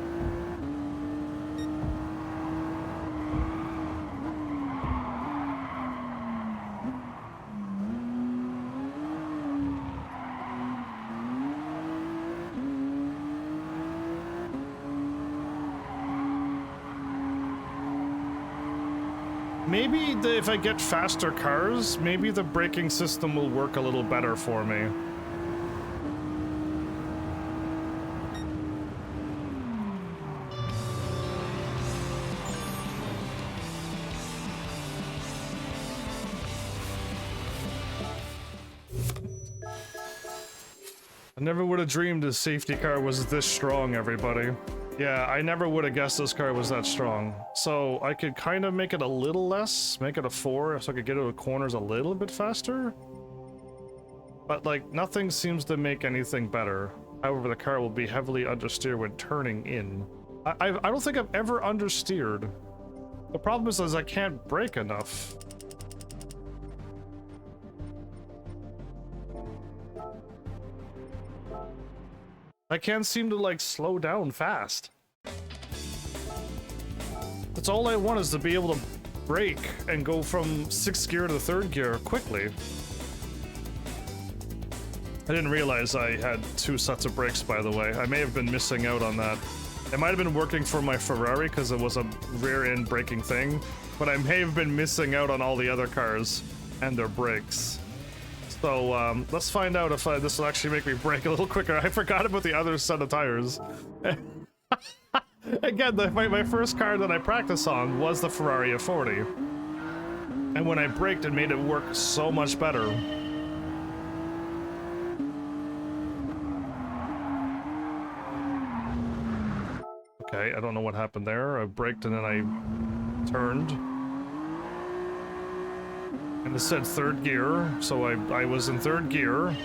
Speaker 1: Maybe if I get faster cars, maybe the braking system will work a little better for me. I never would have dreamed a safety car was this strong, everybody. Yeah, I never would have guessed this car was that strong. So I could kind of make it a little less, make it a 4, so I could get to the corners a little bit faster. But like, nothing seems to make anything better. However, the car will be heavily understeer when turning in. I don't think I've ever understeered. The problem is I can't brake enough. I can't seem to, like, slow down fast. That's all I want, is to be able to brake and go from 6th gear to 3rd gear quickly. I didn't realize I had 2 sets of brakes, by the way. I may have been missing out on that. It might have been working for my Ferrari because it was a rear-end braking thing, but I may have been missing out on all the other cars and their brakes. So, let's find out if this will actually make me brake a little quicker. I forgot about the other set of tires. Again, my first car that I practiced on was the Ferrari F40. And when I braked, it made it work so much better. Okay, I don't know what happened there. I braked and then I turned. And it said 3rd gear, so I was in 3rd gear.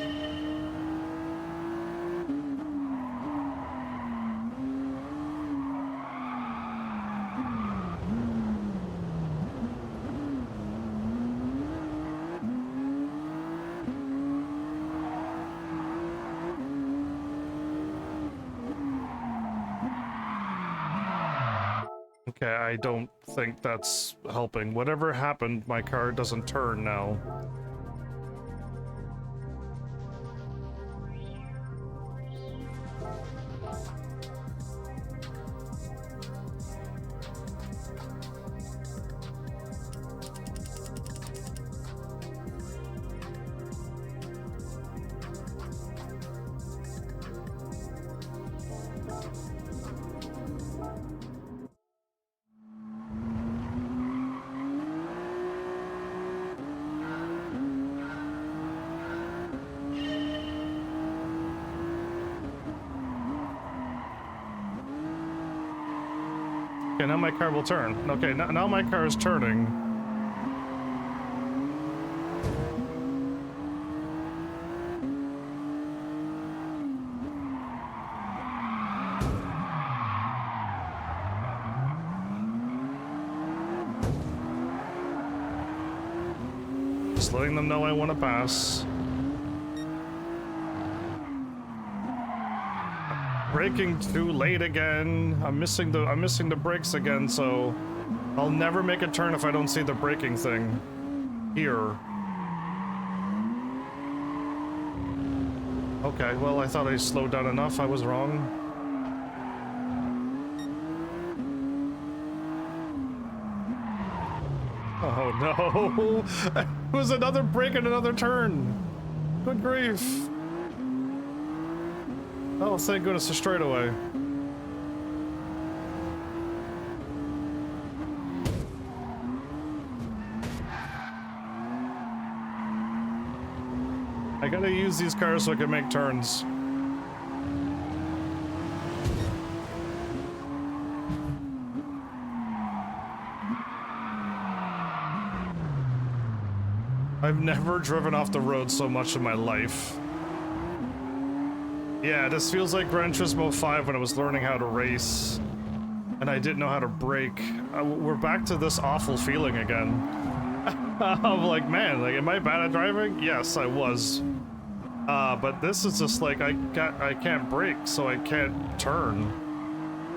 Speaker 1: Okay, I don't think that's helping. Whatever happened, my car doesn't turn now. Okay, now my car will turn. Okay, now my car is turning. Just letting them know I want to pass. Braking too late again. I'm missing the brakes again, so I'll never make a turn if I don't see the braking thing here. Okay, well, I thought I slowed down enough. I was wrong. Oh no! It was another break and another turn. Good grief. Oh, thank goodness, a straightaway. I gotta use these cars so I can make turns. I've never driven off the road so much in my life. Yeah, this feels like Gran Turismo 5 when I was learning how to race, and I didn't know how to brake. We're back to this awful feeling again. I'm like, man, like, am I bad at driving? Yes, I was. But this is just like, I can't brake, so I can't turn.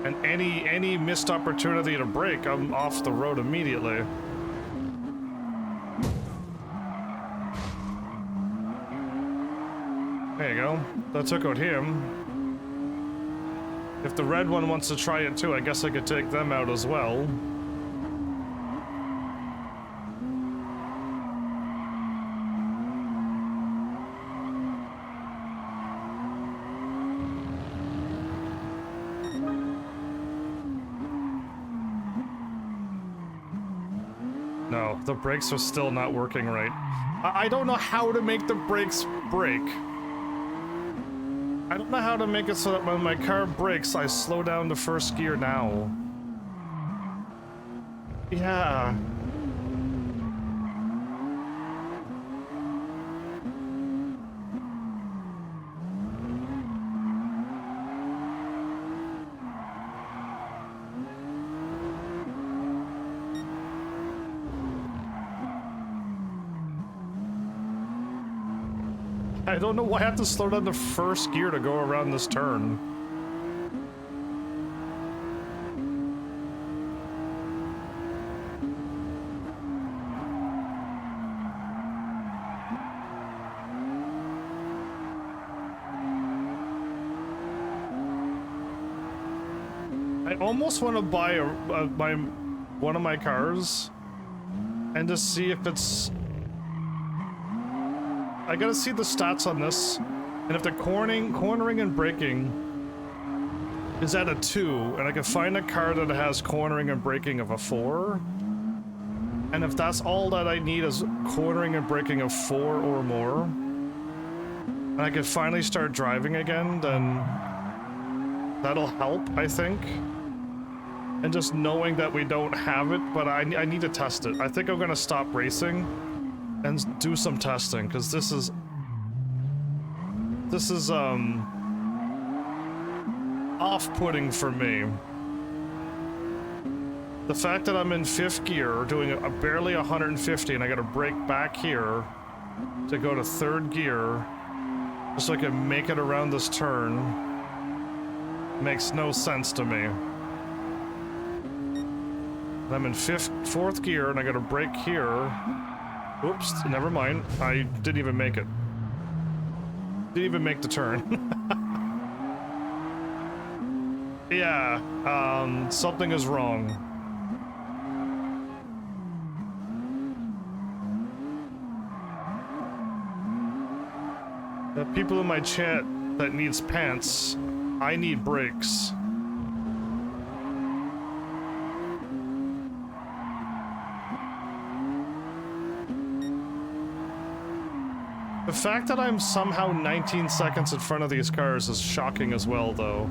Speaker 1: And any missed opportunity to brake, I'm off the road immediately. There you go. That took out him. If the red one wants to try it too, I guess I could take them out as well. No, the brakes are still not working right. I don't know how to make the brakes brake. I don't know how to make it so that when my car brakes, I slow down to first gear now. Yeah. I don't know why I have to slow down to first gear to go around this turn. I almost want to buy one of my cars and just see if it's... I gotta see the stats on this, and if the cornering and braking is at a 2, and I can find a car that has cornering and braking of a 4, and if that's all that I need is cornering and braking of 4 or more, and I can finally start driving again, then that'll help, I think. And just knowing that we don't have it, but I need to test it. I think I'm gonna stop racing and do some testing, because this is off-putting for me. The fact that I'm in 5th gear, doing a barely 150, and I gotta brake back here to go to 3rd gear, just so I can make it around this turn, makes no sense to me. I'm in 4th gear, and I gotta brake here. Oops, never mind. I didn't even make it. Didn't even make the turn. Yeah, something is wrong. The people in my chat that needs pants, I need brakes. The fact that I'm somehow 19 seconds in front of these cars is shocking as well, though.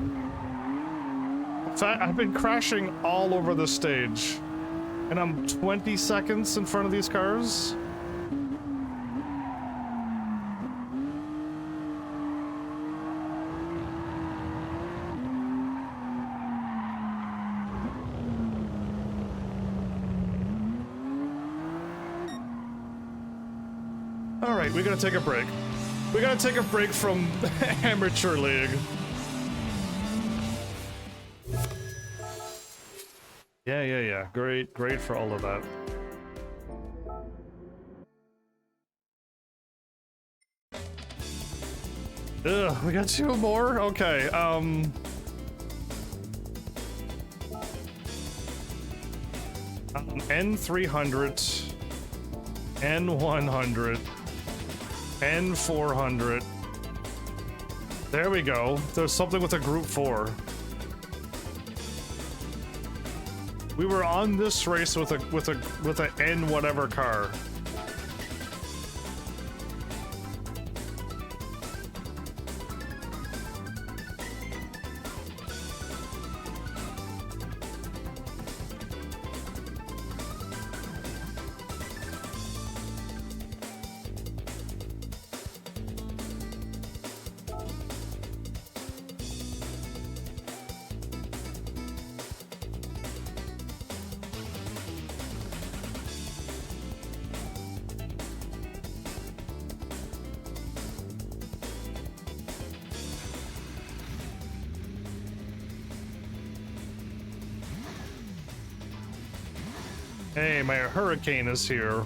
Speaker 1: In fact, I've been crashing all over the stage, and I'm 20 seconds in front of these cars? Alright, we gotta take a break. We gotta take a break from Amateur League. Yeah. Great for all of that. Ugh, we got 2 more? Okay, N300, N100, N400. There we go. There's something with a group 4. We were on this race with a N whatever car. Hey, my hurricane is here.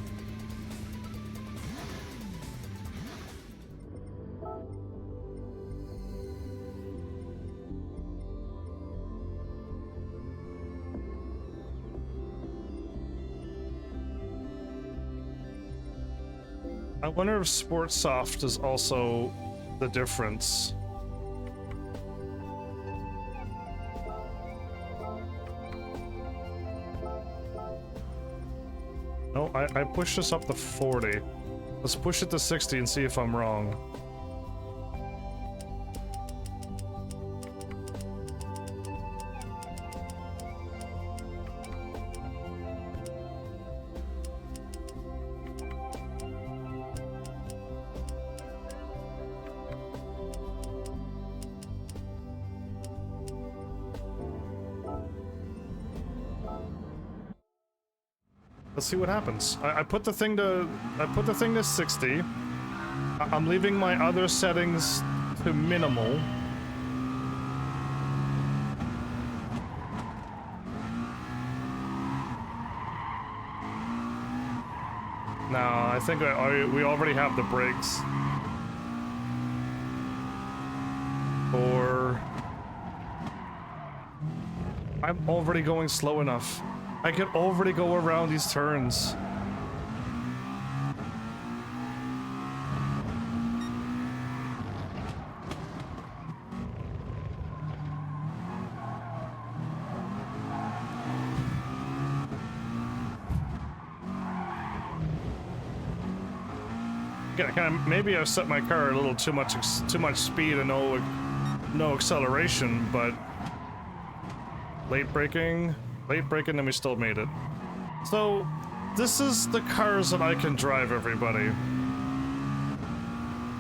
Speaker 1: I wonder if Sports Soft is also the difference. No, I pushed this up to 40. Let's push it to 60 and see if I'm wrong. Let's see what happens. I put the thing to 60. I'm leaving my other settings to minimal. Now, I think we already have the brakes. Or I'm already going slow enough. I can already go around these turns. Maybe I've set my car a little too much speed and no acceleration, but late braking, and we still made it. So this is the cars that I can drive, everybody.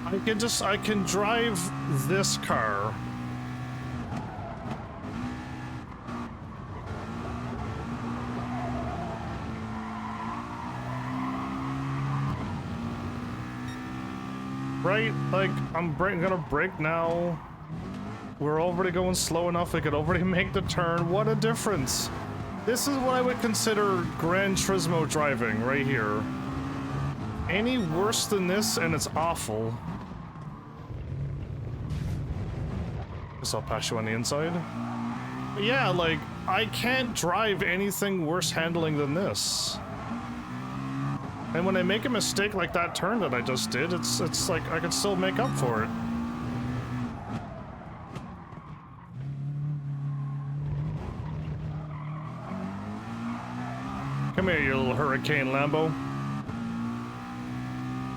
Speaker 1: I can drive this car. Right? Like, I'm gonna brake now. We're already going slow enough, we could already make the turn. What a difference. This is what I would consider Gran Turismo driving, right here. Any worse than this, and it's awful. Guess I'll pass you on the inside. But yeah, like, I can't drive anything worse handling than this. And when I make a mistake like that turn that I just did, it's like I can still make up for it. Come here, you little hurricane Lambo.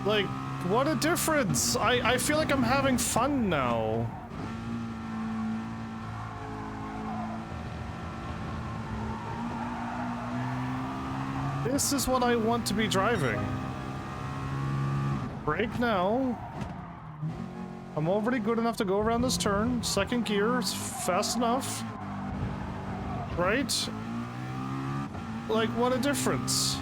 Speaker 1: Like, what a difference! I feel like I'm having fun now. This is what I want to be driving. Brake now. I'm already good enough to go around this turn. Second gear, it's fast enough. Right? Like, what a difference.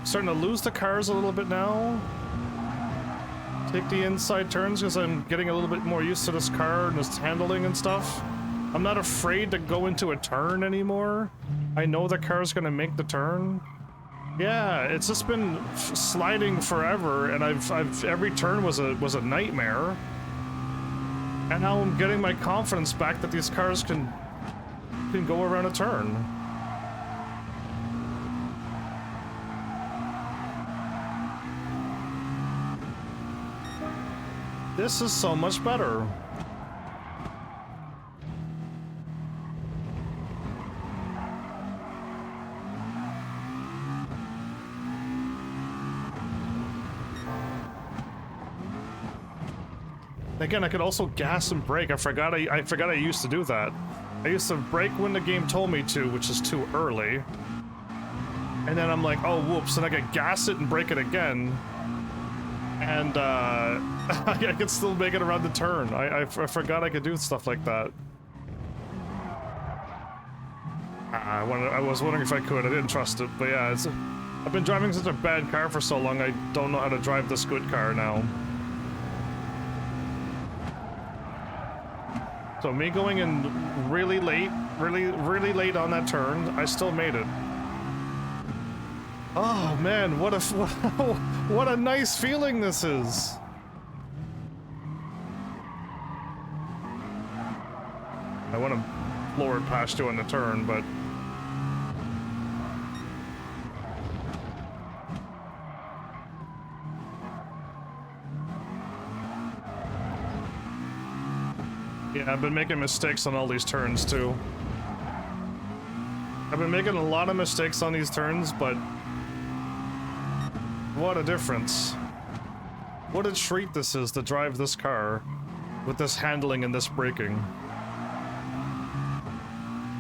Speaker 1: Starting to lose the cars a little bit now. Take the inside turns because I'm getting a little bit more used to this car and its handling and stuff. I'm not afraid to go into a turn anymore. I know the car's gonna make the turn. Yeah, it's just been sliding forever, and every turn was a nightmare. And now I'm getting my confidence back that these cars can go around a turn. This is so much better. Again, I could also gas and brake. I forgot I used to do that. I used to brake when the game told me to, which is too early. And then I'm like, oh, whoops, and I could gas it and brake it again. And I could still make it around the turn. I forgot I could do stuff like that. I was wondering if I could. I didn't trust it, but yeah, I've been driving such a bad car for so long. I don't know how to drive this good car now. So me going in really late, really late on that turn, I still made it. Oh man, what a nice feeling this is. I want to floor it past you on the turn, but yeah, I've been making mistakes on all these turns too. I've been making a lot of mistakes on these turns, but what a difference. What a treat this is to drive this car with this handling and this braking.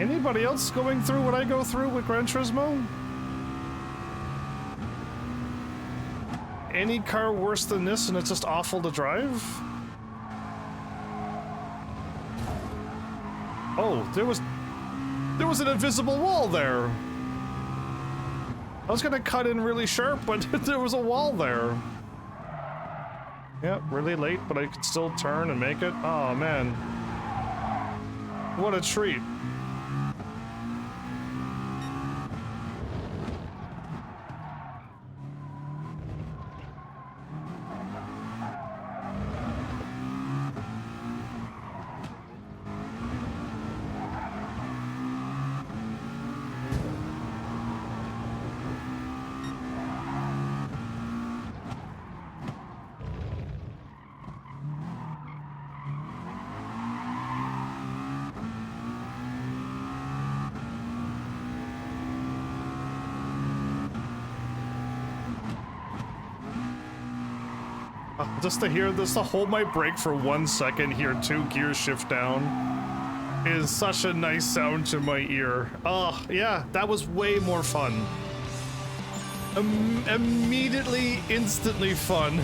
Speaker 1: Anybody else going through what I go through with Gran Turismo? Any car worse than this and it's just awful to drive? Oh, there was an invisible wall there. I was gonna cut in really sharp, but there was a wall there. Yeah, really late, but I could still turn and make it. Oh man. What a treat. Just to hear this, to hold my brake for 1 second, hear 2 gears shift down, is such a nice sound to my ear. Oh, yeah, that was way more fun. Immediately, instantly fun.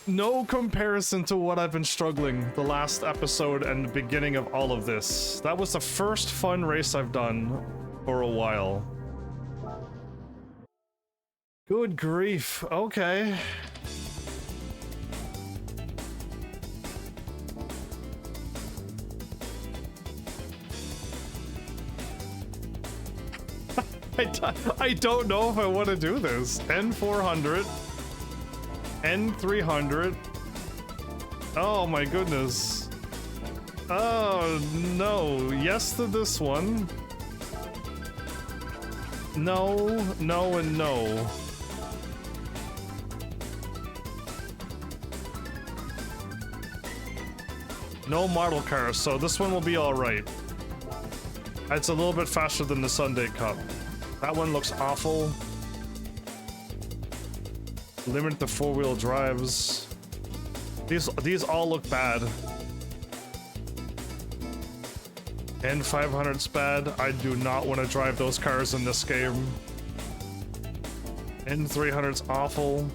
Speaker 1: No comparison to what I've been struggling the last episode and the beginning of all of this. That was the first fun race I've done for a while. Good grief, okay. I don't know if I want to do this. N400. N300. Oh my goodness. Oh no, yes to this one. No, no, and no. No model cars, so this one will be alright. It's a little bit faster than the Sunday Cup. That one looks awful. Limit the 4-wheel drives. These all look bad. N500's bad. I do not want to drive those cars in this game. N300's awful.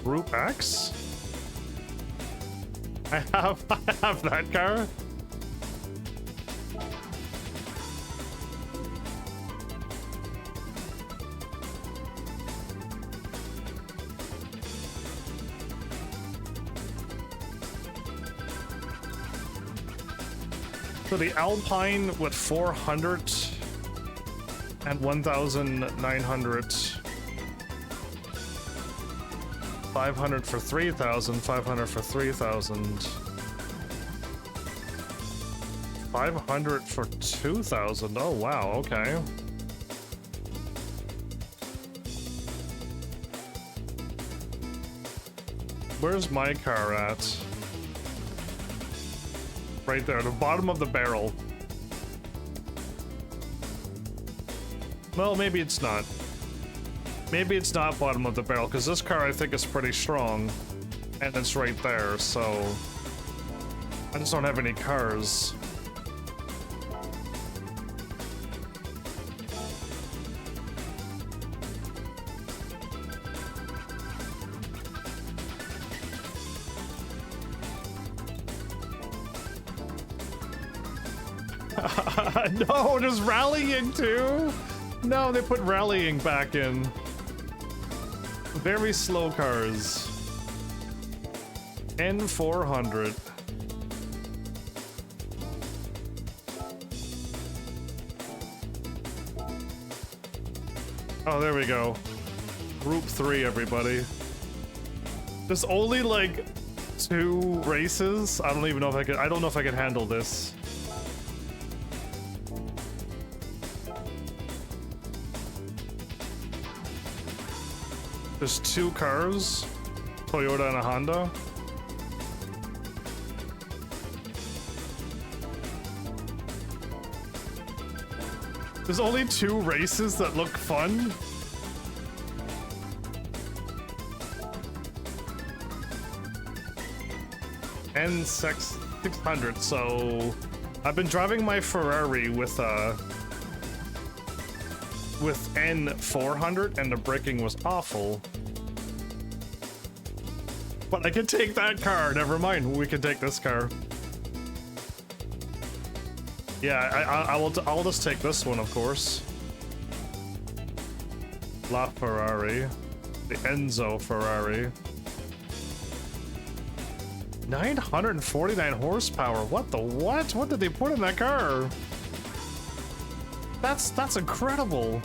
Speaker 1: Group X? I have that car. So the Alpine with 400 and 1,900. 500 for 3,000, 500 for 3,000. 500 for 2,000. Oh wow, okay. Where's my car at? Right there, the bottom of the barrel. Well, maybe it's not. Maybe it's not bottom of the barrel, because this car I think is pretty strong. And it's right there, so... I just don't have any cars. No, there's rallying too! No, they put rallying back in. Very slow cars. N400. Oh, there we go. Group 3, everybody. There's only like 2 races. I don't even know if I could. I don't know if I can handle this. There's 2 cars, Toyota and a Honda. There's only 2 races that look fun. N600. So I've been driving my Ferrari with N400 and the braking was awful. But I can take that car. Never mind. We can take this car. Yeah, I'll just take this one, of course. La Ferrari. The Enzo Ferrari. 949 horsepower. What the what? What did they put in that car? That's incredible.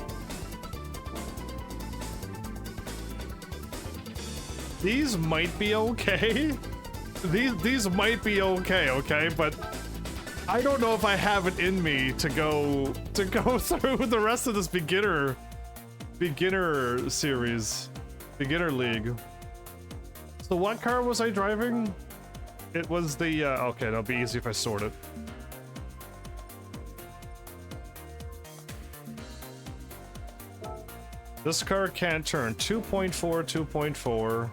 Speaker 1: These might be okay. These might be okay, but I don't know if I have it in me to go through the rest of this beginner series, beginner league. So what car was I driving? It was the okay, that'll be easy if I sort it. This car can't turn. 2.4, 2.4.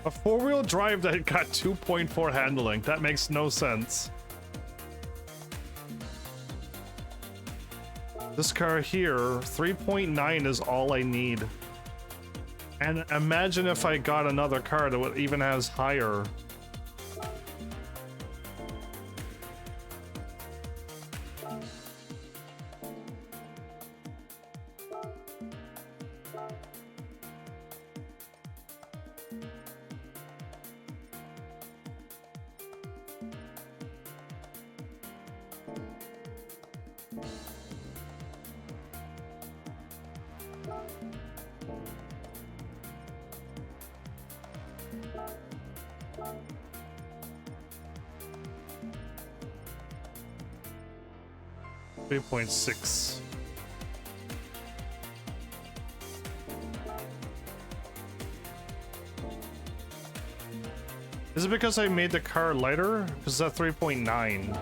Speaker 1: A 4-wheel drive that got 2.4 handling. That makes no sense. This car here, 3.9 is all I need. And imagine if I got another car that even has higher. .6. Is it because I made the car lighter? Because it's at 3.9.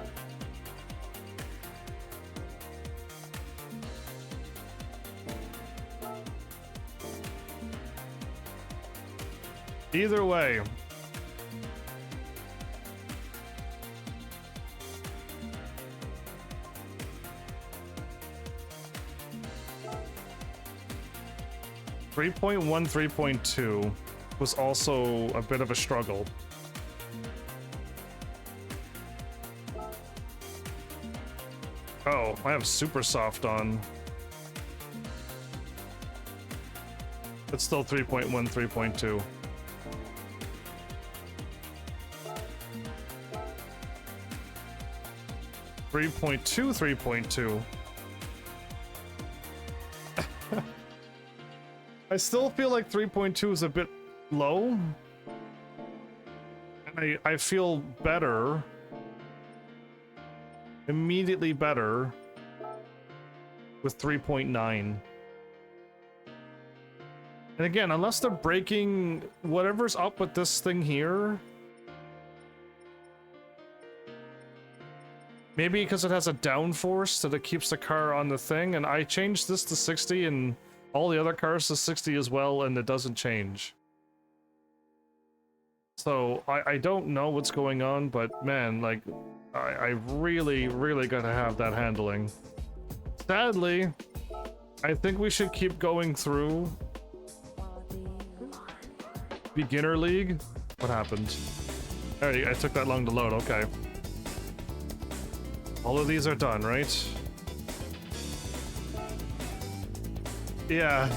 Speaker 1: Either way. .1, 3.2 was also a bit of a struggle. Oh, I have super soft on. It's still 3.1, 3.2. .2, 3.2. I still feel like 3.2 is a bit low. And I feel better. Immediately better with 3.9. And again, unless they're breaking whatever's up with this thing here. Maybe because it has a downforce that it keeps the car on the thing, and I changed this to 60 and all the other cars to 60 as well, and it doesn't change. So I don't know what's going on, but man, like I really gotta have that handling. Sadly, I think we should keep going through Beginner League? What happened? Alright, I took that long to load, okay. All of these are done, right? Yeah.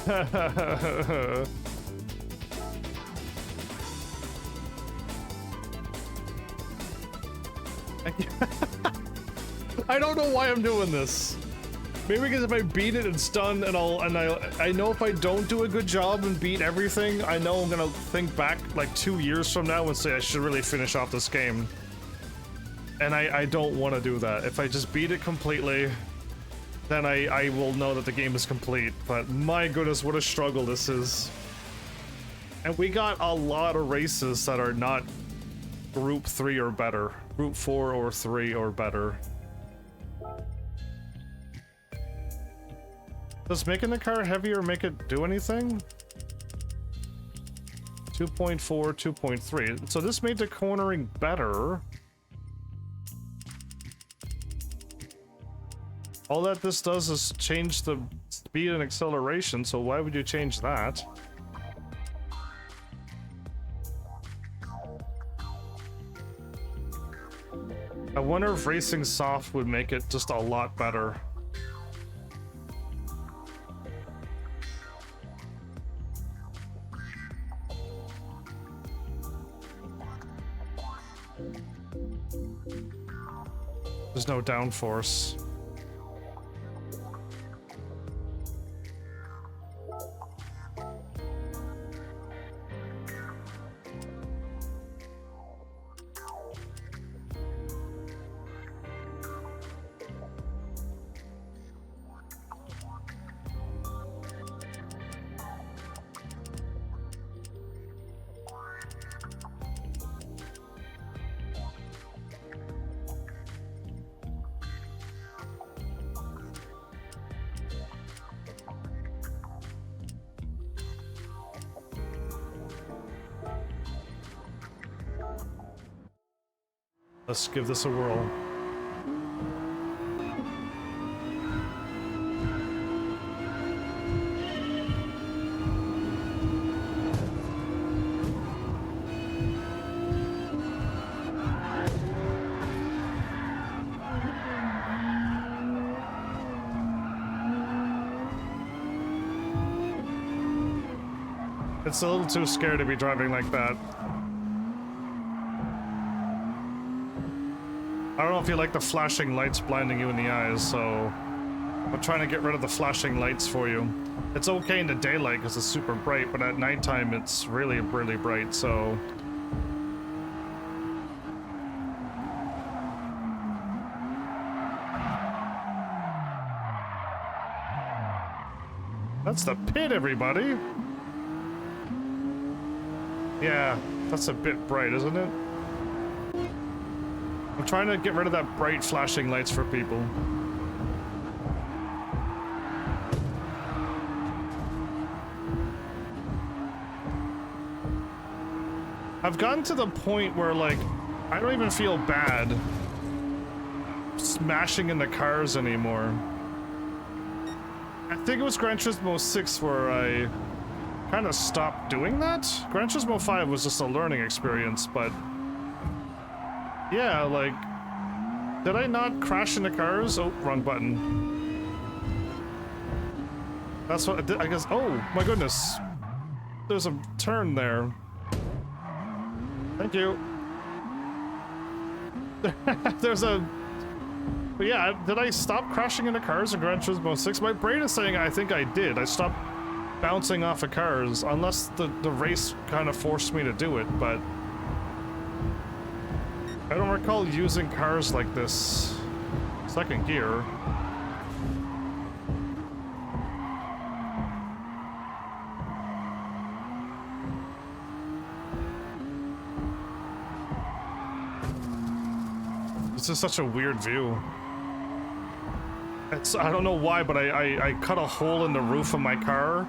Speaker 1: I don't know why I'm doing this. Maybe because if I beat it, it's done, and I know if I don't do a good job and beat everything, I know I'm gonna think back like 2 years from now and say I should really finish off this game. And I don't want to do that. If I just beat it completely, then I will know that the game is complete. But my goodness, what a struggle this is. And we got a lot of races that are not Group 3 or better. Group 4 or 3 or better. Does making the car heavier make it do anything? 2.4, 2.3. So this made the cornering better. All that this does is change the speed and acceleration, so why would you change that? I wonder if racing soft would make it just a lot better. There's no downforce. Let's give this a whirl. It's a little too scary to be driving like that. I don't know if you like the flashing lights blinding you in the eyes, so I'm trying to get rid of the flashing lights for you. It's okay in the daylight because it's super bright, but at nighttime it's really, really bright, so... That's the pit, everybody! Yeah, that's a bit bright, isn't it? I'm trying to get rid of that bright flashing lights for people. I've gotten to the point where, like, I don't even feel bad smashing into cars anymore. I think it was Gran Turismo 6 where I kind of stopped doing that. Gran Turismo 5 was just a learning experience, but yeah, like, did I not crash into cars? Oh, wrong button. That's what I did, I guess. Oh, my goodness. There's a turn there. Thank you. There's a... But yeah, did I stop crashing into cars in Gran Turismo 6? My brain is saying I think I did. I stopped bouncing off of cars, unless the race kind of forced me to do it, but... I don't recall using cars like this. Second gear. This is such a weird view. It's, I don't know why, but I cut a hole in the roof of my car,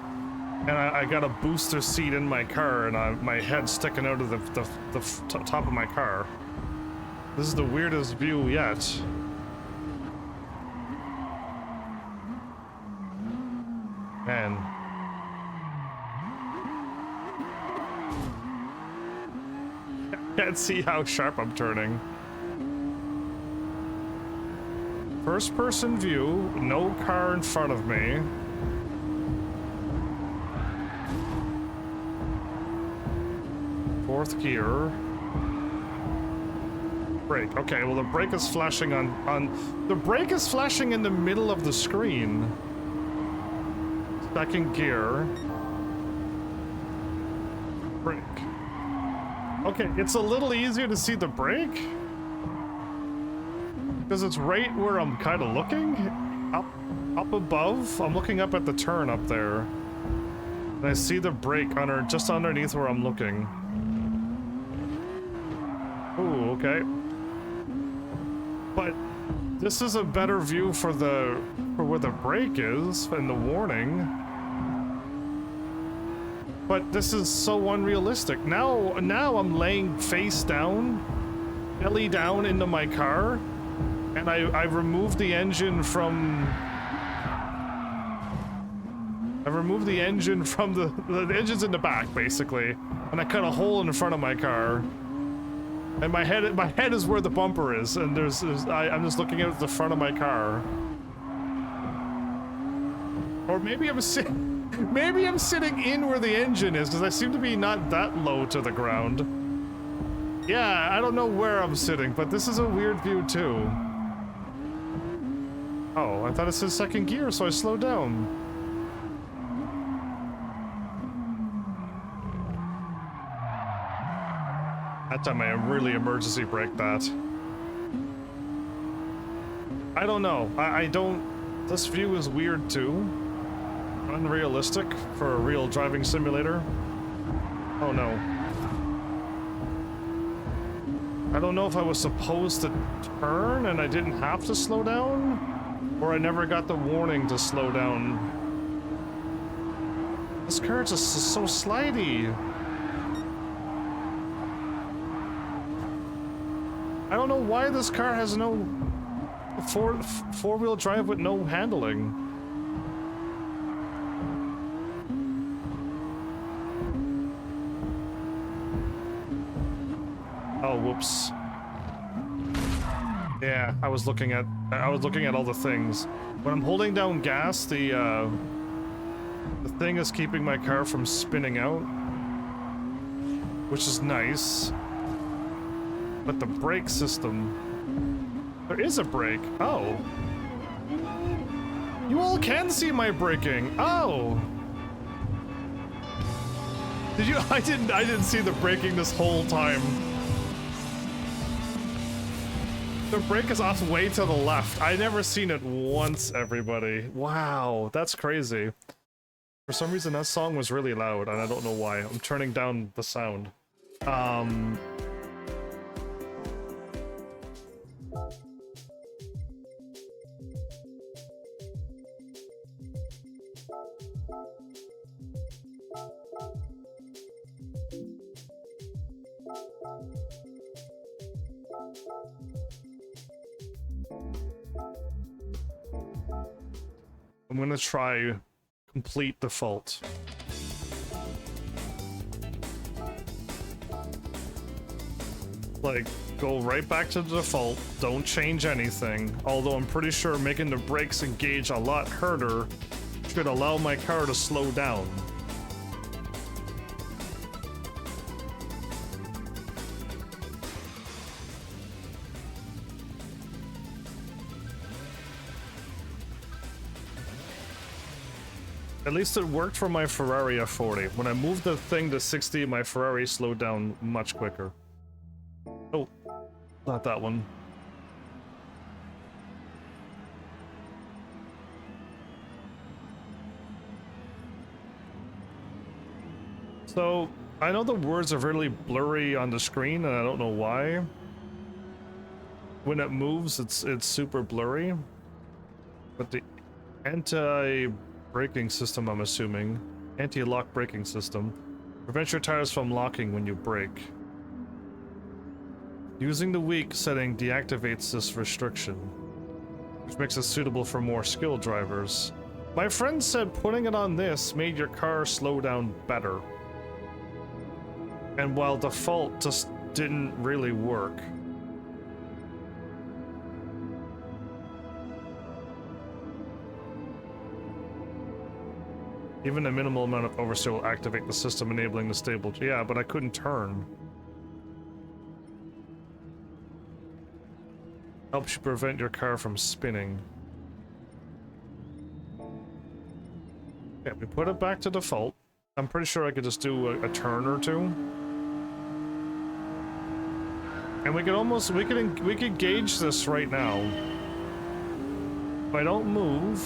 Speaker 1: and I got a booster seat in my car, and my head's sticking out of the top of my car. This is the weirdest view yet. Man. Can't see how sharp I'm turning. First person view, no car in front of me. Fourth gear. Brake. Okay, well the brake is flashing on the brake is flashing in the middle of the screen. Second gear. Brake. Okay, it's a little easier to see the brake. Because it's right where I'm kind of looking. Up above. I'm looking up at the turn up there. And I see the brake under, just underneath where I'm looking. Ooh, okay. But this is a better view for where the brake is and the warning. But this is so unrealistic. Now I'm laying face down, belly down into my car, and I removed the engine from. I removed the engine from the engine's in the back basically, and I cut a hole in the front of my car. And my head is where the bumper is, and I'm just looking at the front of my car. Or maybe I'm sitting in where the engine is, because I seem to be not that low to the ground. Yeah, I don't know where I'm sitting, but this is a weird view too. Oh, I thought it said second gear, so I slowed down. That time I really emergency brake that. I don't know. I don't... This view is weird too. Unrealistic for a real driving simulator. Oh no. I don't know if I was supposed to turn and I didn't have to slow down, or I never got the warning to slow down. This car is just so slidey. I don't know why this car has no four-wheel drive with no handling. Oh, whoops. Yeah, I was looking at all the things. When I'm holding down gas, the thing is keeping my car from spinning out, which is nice. But the brake system... There is a brake. Oh. You all can see my braking. Oh. Did you... I didn't see the braking this whole time. The brake is off way to the left. I never seen it once, everybody. Wow, that's crazy. For some reason, that song was really loud, and I don't know why. I'm turning down the sound. I'm gonna try complete default. Like, go right back to the default, don't change anything. Although I'm pretty sure making the brakes engage a lot harder should allow my car to slow down. At least it worked for my Ferrari F40. When I moved the thing to 60, my Ferrari slowed down much quicker. Oh, not that one. So, I know the words are really blurry on the screen, and I don't know why. When it moves, it's super blurry. But the anti-braking system, I'm assuming, anti-lock braking system, prevents your tires from locking when you brake. Using the weak setting deactivates this restriction, which makes it suitable for more skilled drivers. My friend said putting it on this made your car slow down better. And while default just didn't really work. Even a minimal amount of oversteer will activate the system, enabling the stable. Yeah, but I couldn't turn. Helps you prevent your car from spinning. Yeah, we put it back to default. I'm pretty sure I could just do a turn or two. And we could gauge this right now. If I don't move,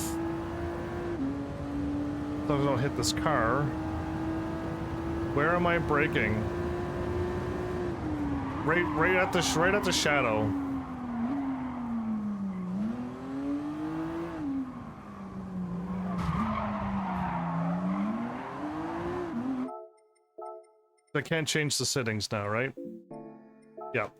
Speaker 1: so I don't hit this car. Where am I braking? Right at the shadow. I can't change the settings now, right? Yep.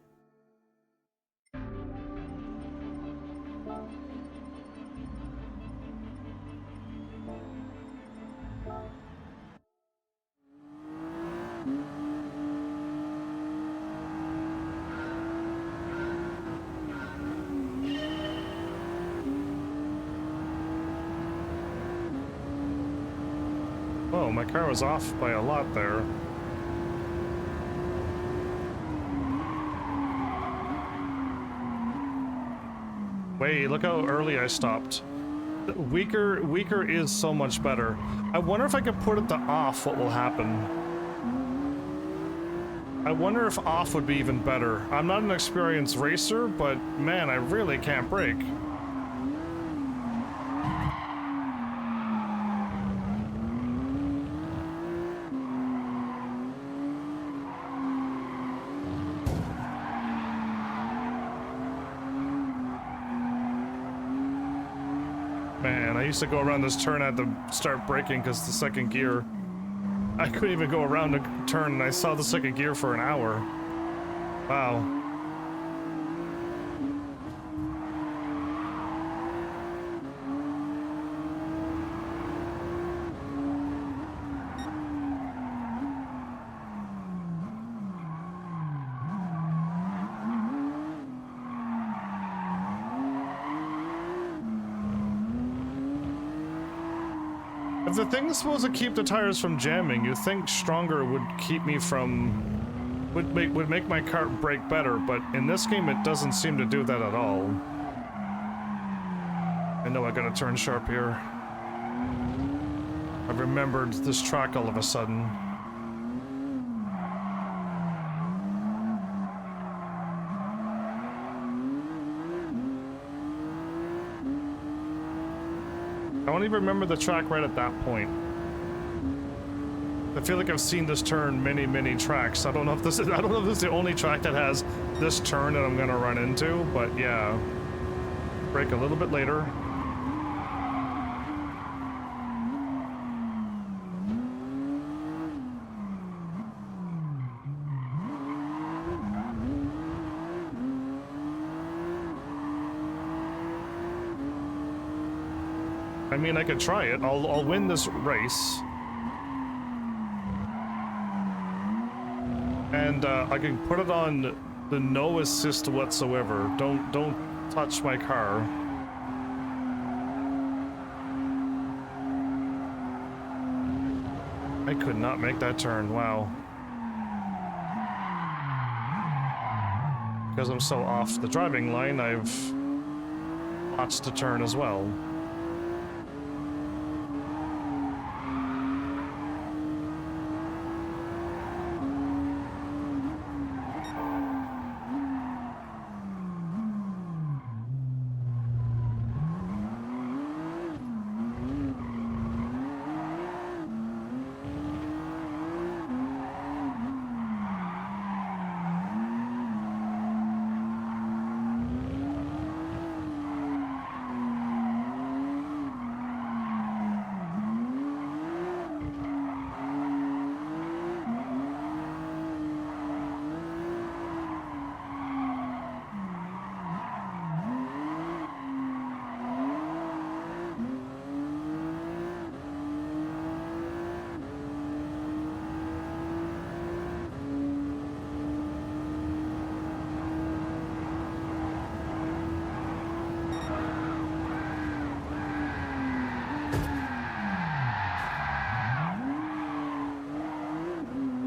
Speaker 1: Oh, my car was off by a lot there. Wait, look how early I stopped. Weaker is so much better. I wonder if I could put it to off, what will happen. I wonder if off would be even better. I'm not an experienced racer, but man, I really can't brake. Man, I used to go around this turn, I had to start braking because the second gear. I couldn't even go around a turn and I saw the second gear for an hour. Wow. If the thing is supposed to keep the tires from jamming, you think stronger would keep me from... would make my car brake better, but in this game it doesn't seem to do that at all. I know I gotta turn sharp here. I remembered this track all of a sudden. I don't even remember the track right at that point. I feel like I've seen this turn many tracks. I don't know if this is the only track that has this turn that I'm gonna run into, but yeah. Brake a little bit later. I mean, I could try it. I'll win this race. And I can put it on the no assist whatsoever. Don't touch my car. I could not make that turn. Wow. Because I'm so off the driving line, I've botched the turn as well.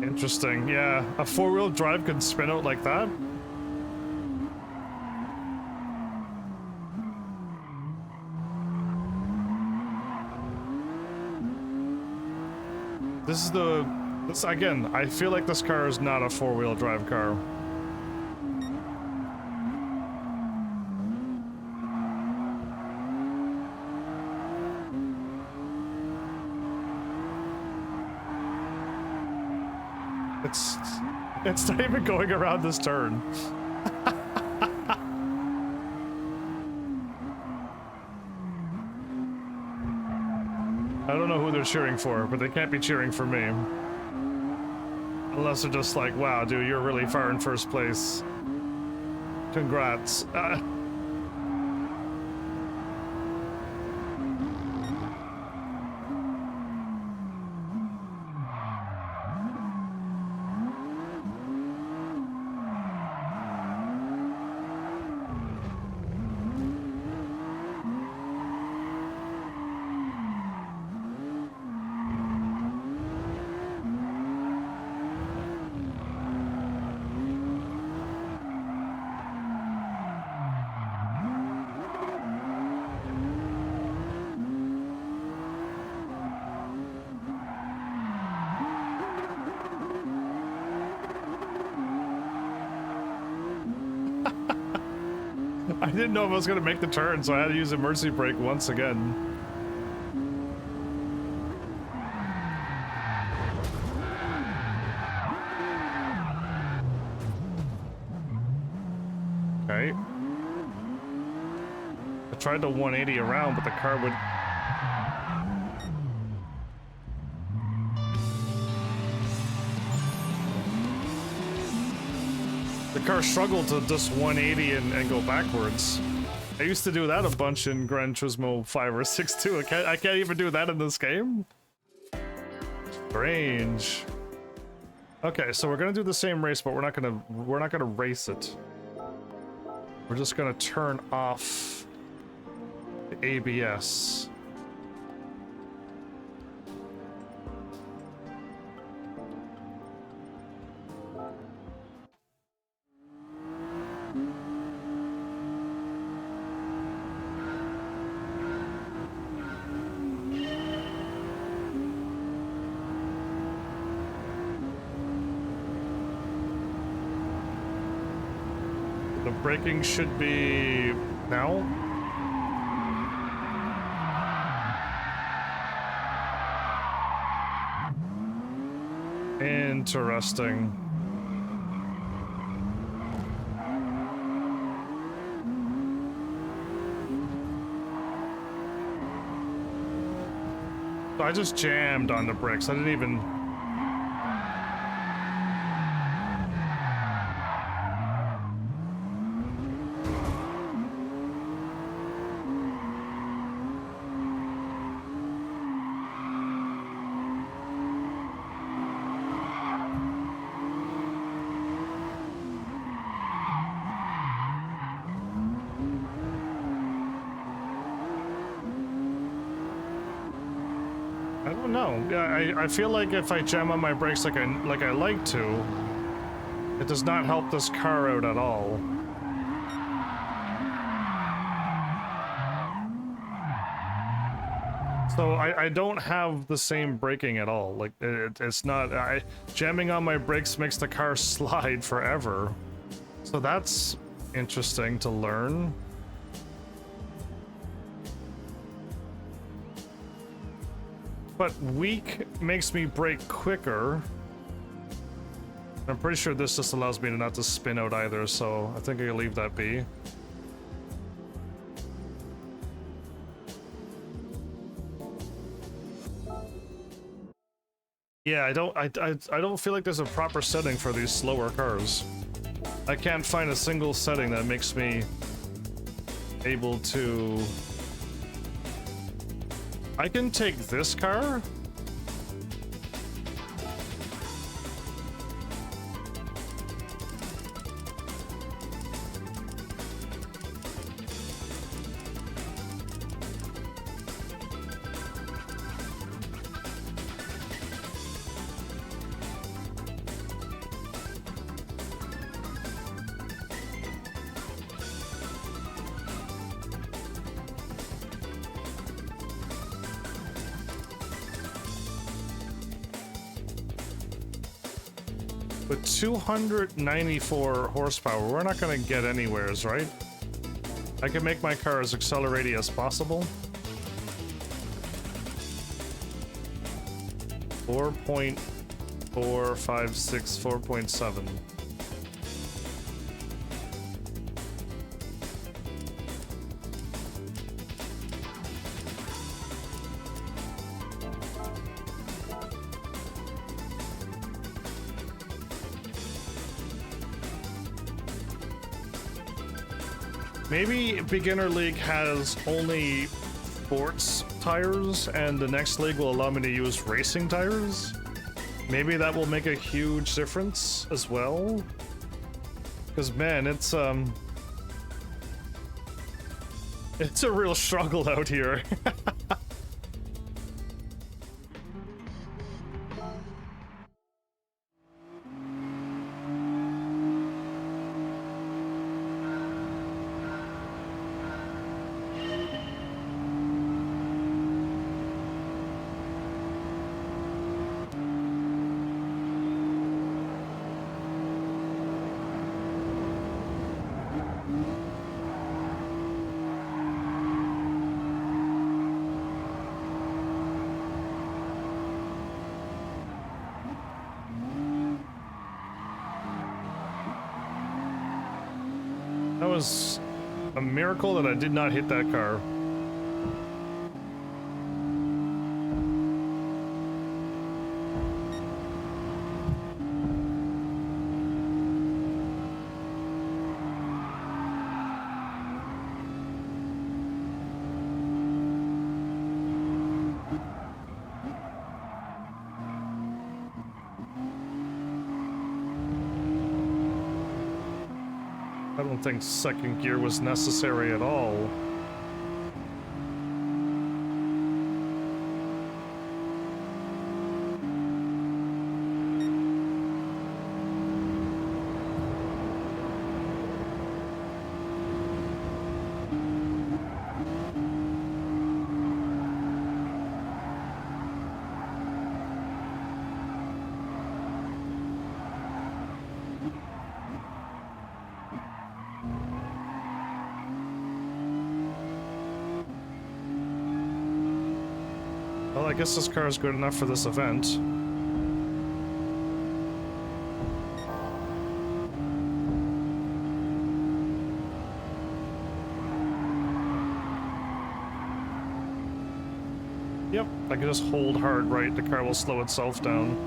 Speaker 1: Interesting, yeah. A four-wheel drive can spin out like that? This again, I feel like this car is not a four-wheel drive car. It's not even going around this turn. I don't know who they're cheering for, but they can't be cheering for me. Unless they're just like, wow, dude, you're really far in first place. Congrats. I didn't know if I was gonna make the turn, so I had to use a mercy brake once again. Okay. I tried the 180 around, but the car would... The car struggled to just 180 and go backwards. I used to do that a bunch in Gran Turismo 5 or 6 too. I can't even do that in this game? Strange. Okay, so we're gonna do the same race, but we're not gonna race it. We're just gonna turn off the ABS. Braking should be now. Interesting. I just jammed on the brakes. I didn't even... Yeah, I feel like if I jam on my brakes like I like to, it does not help this car out at all. So I don't have the same braking at all. Like it's not. Jamming on my brakes makes the car slide forever. So that's interesting to learn. But weak makes me brake quicker. I'm pretty sure this just allows me to not to spin out either, so I think I can leave that be. Yeah, I don't feel like there's a proper setting for these slower cars. I can't find a single setting that makes me able to... I can take this car. With 294 horsepower, we're not gonna get anywheres, right? I can make my car as accelerating as possible. 4.456, 4.7. Maybe Beginner League has only sports tires and the next league will allow me to use racing tires. Maybe that will make a huge difference as well. Because man, it's a real struggle out here. That was a miracle that I did not hit that car. I don't think second gear was necessary at all. Well, I guess this car is good enough for this event. Yep, I can just hold hard right, the car will slow itself down.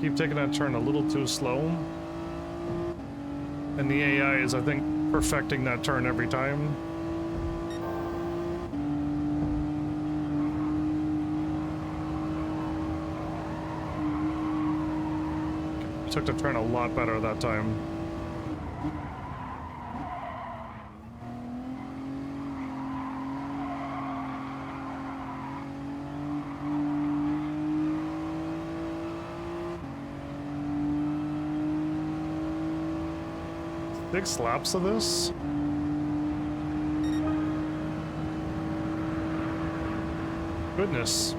Speaker 1: Keep taking that turn a little too slow. And the AI is, I think, perfecting that turn every time. Took the turn a lot better that time. Big slaps of this. Goodness.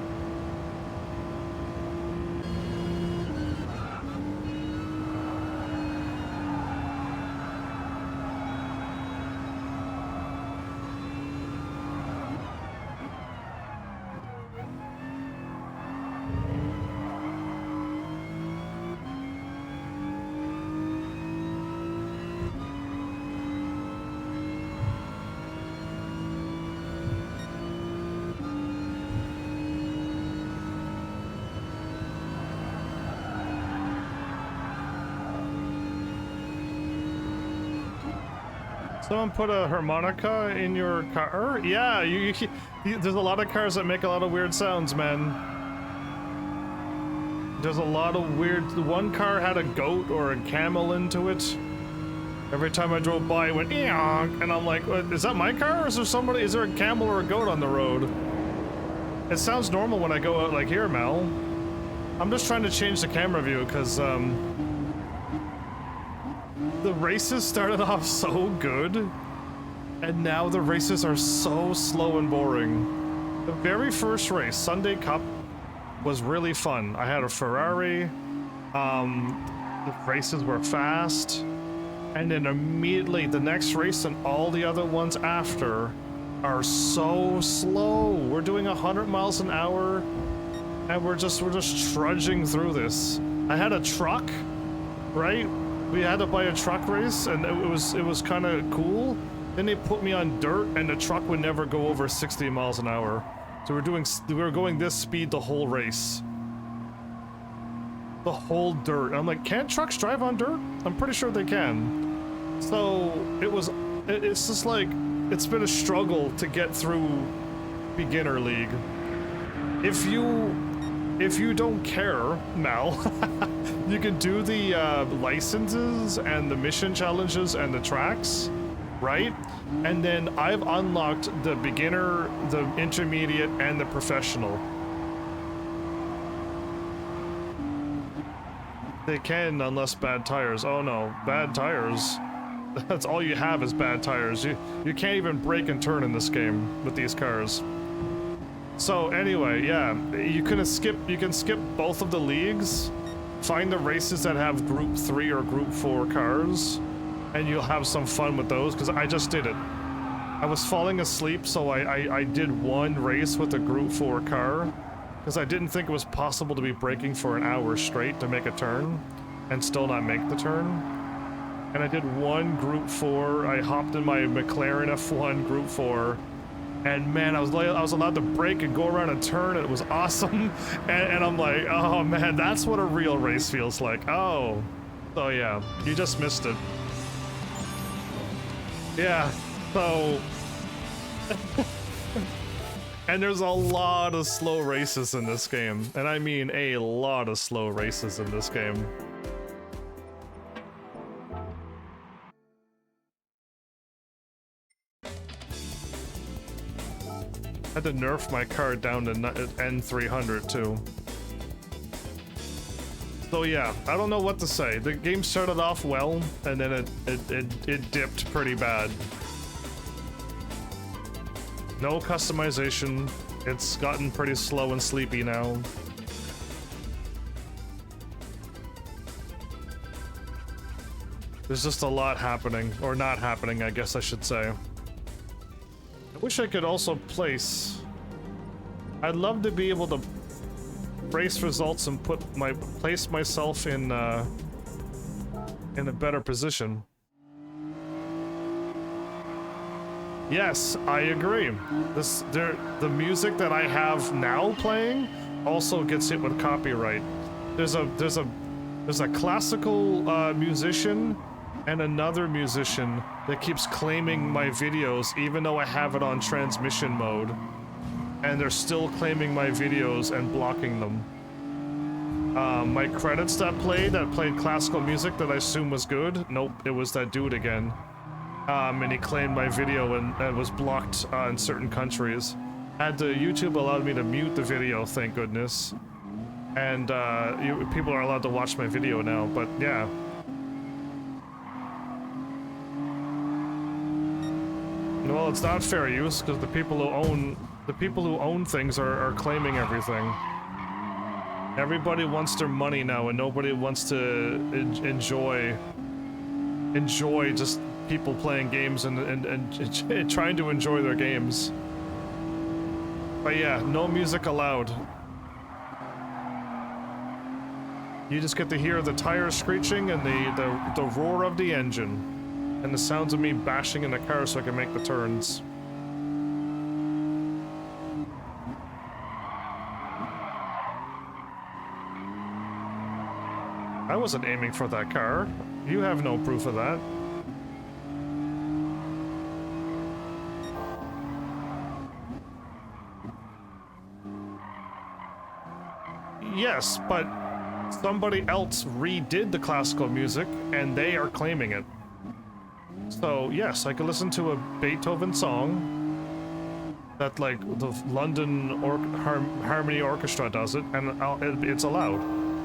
Speaker 1: Someone put a harmonica in your car? Yeah, there's a lot of cars that make a lot of weird sounds, man. There's a lot of weird... One car had a goat or a camel into it. Every time I drove by, it went, "Eonk," and I'm like, is that my car, or is there somebody... Is there a camel or a goat on the road? It sounds normal when I go out like here, Mel. I'm just trying to change the camera view, because, the races started off so good, and now the races are so slow and boring. The very first race, Sunday Cup, was really fun. I had a Ferrari, the races were fast, and then immediately the next race and all the other ones after are so slow. We're doing 100 miles an hour, and we're just trudging through this. I had a truck, right? We had to buy a truck race, and it was kind of cool. Then they put me on dirt, and the truck would never go over 60 miles an hour. So we were going this speed the whole race. The whole dirt. And I'm like, can't trucks drive on dirt? I'm pretty sure they can. So it's just like, it's been a struggle to get through beginner league. If you don't care, Mal, you can do the licenses and the mission challenges and the tracks, right? And then I've unlocked the beginner, the intermediate, and the professional. They can, unless bad tires. Oh no, bad tires. That's all you have is bad tires. You can't even brake and turn in this game with these cars. So anyway, yeah, you can skip both of the leagues, find the races that have group 3 or group 4 cars, and you'll have some fun with those, because I just did it. I was falling asleep, so I did one race with a group 4 car, because I didn't think it was possible to be braking for an hour straight to make a turn, and still not make the turn. And I did one group 4, I hopped in my McLaren F1 group 4, and man, I was allowed to brake and go around and turn, and it was awesome. And I'm like, oh man, that's what a real race feels like. Oh yeah, you just missed it. Yeah, so... And there's a lot of slow races in this game, and I mean a lot of slow races in this game. I had to nerf my car down to N300 too. So yeah, I don't know what to say. The game started off well, and then it dipped pretty bad. No customization. It's gotten pretty slow and sleepy now. There's just a lot happening, or not happening, I guess I should say. I wish I could also place... I'd love to be able to race results and place myself in a better position. Yes, I agree. The music that I have now playing also gets hit with copyright. There's a classical musician and another musician that keeps claiming my videos even though I have it on transmission mode. And they're still claiming my videos and blocking them. My credits that played classical music that I assume was good. Nope, it was that dude again. And he claimed my video and was blocked in certain countries. YouTube allowed me to mute the video, thank goodness. And people are allowed to watch my video now, but yeah. Well, it's not fair use, because the people who own things are claiming everything. Everybody wants their money now, and nobody wants to enjoy just people playing games and trying to enjoy their games. But yeah, no music allowed. You just get to hear the tires screeching and the roar of the engine. And the sounds of me bashing in the car so I can make the turns. I wasn't aiming for that car. You have no proof of that. Yes, but somebody else redid the classical music, and they are claiming it. So, yes, I could listen to a Beethoven song that, like, the London Harmony Orchestra does it, and it's allowed.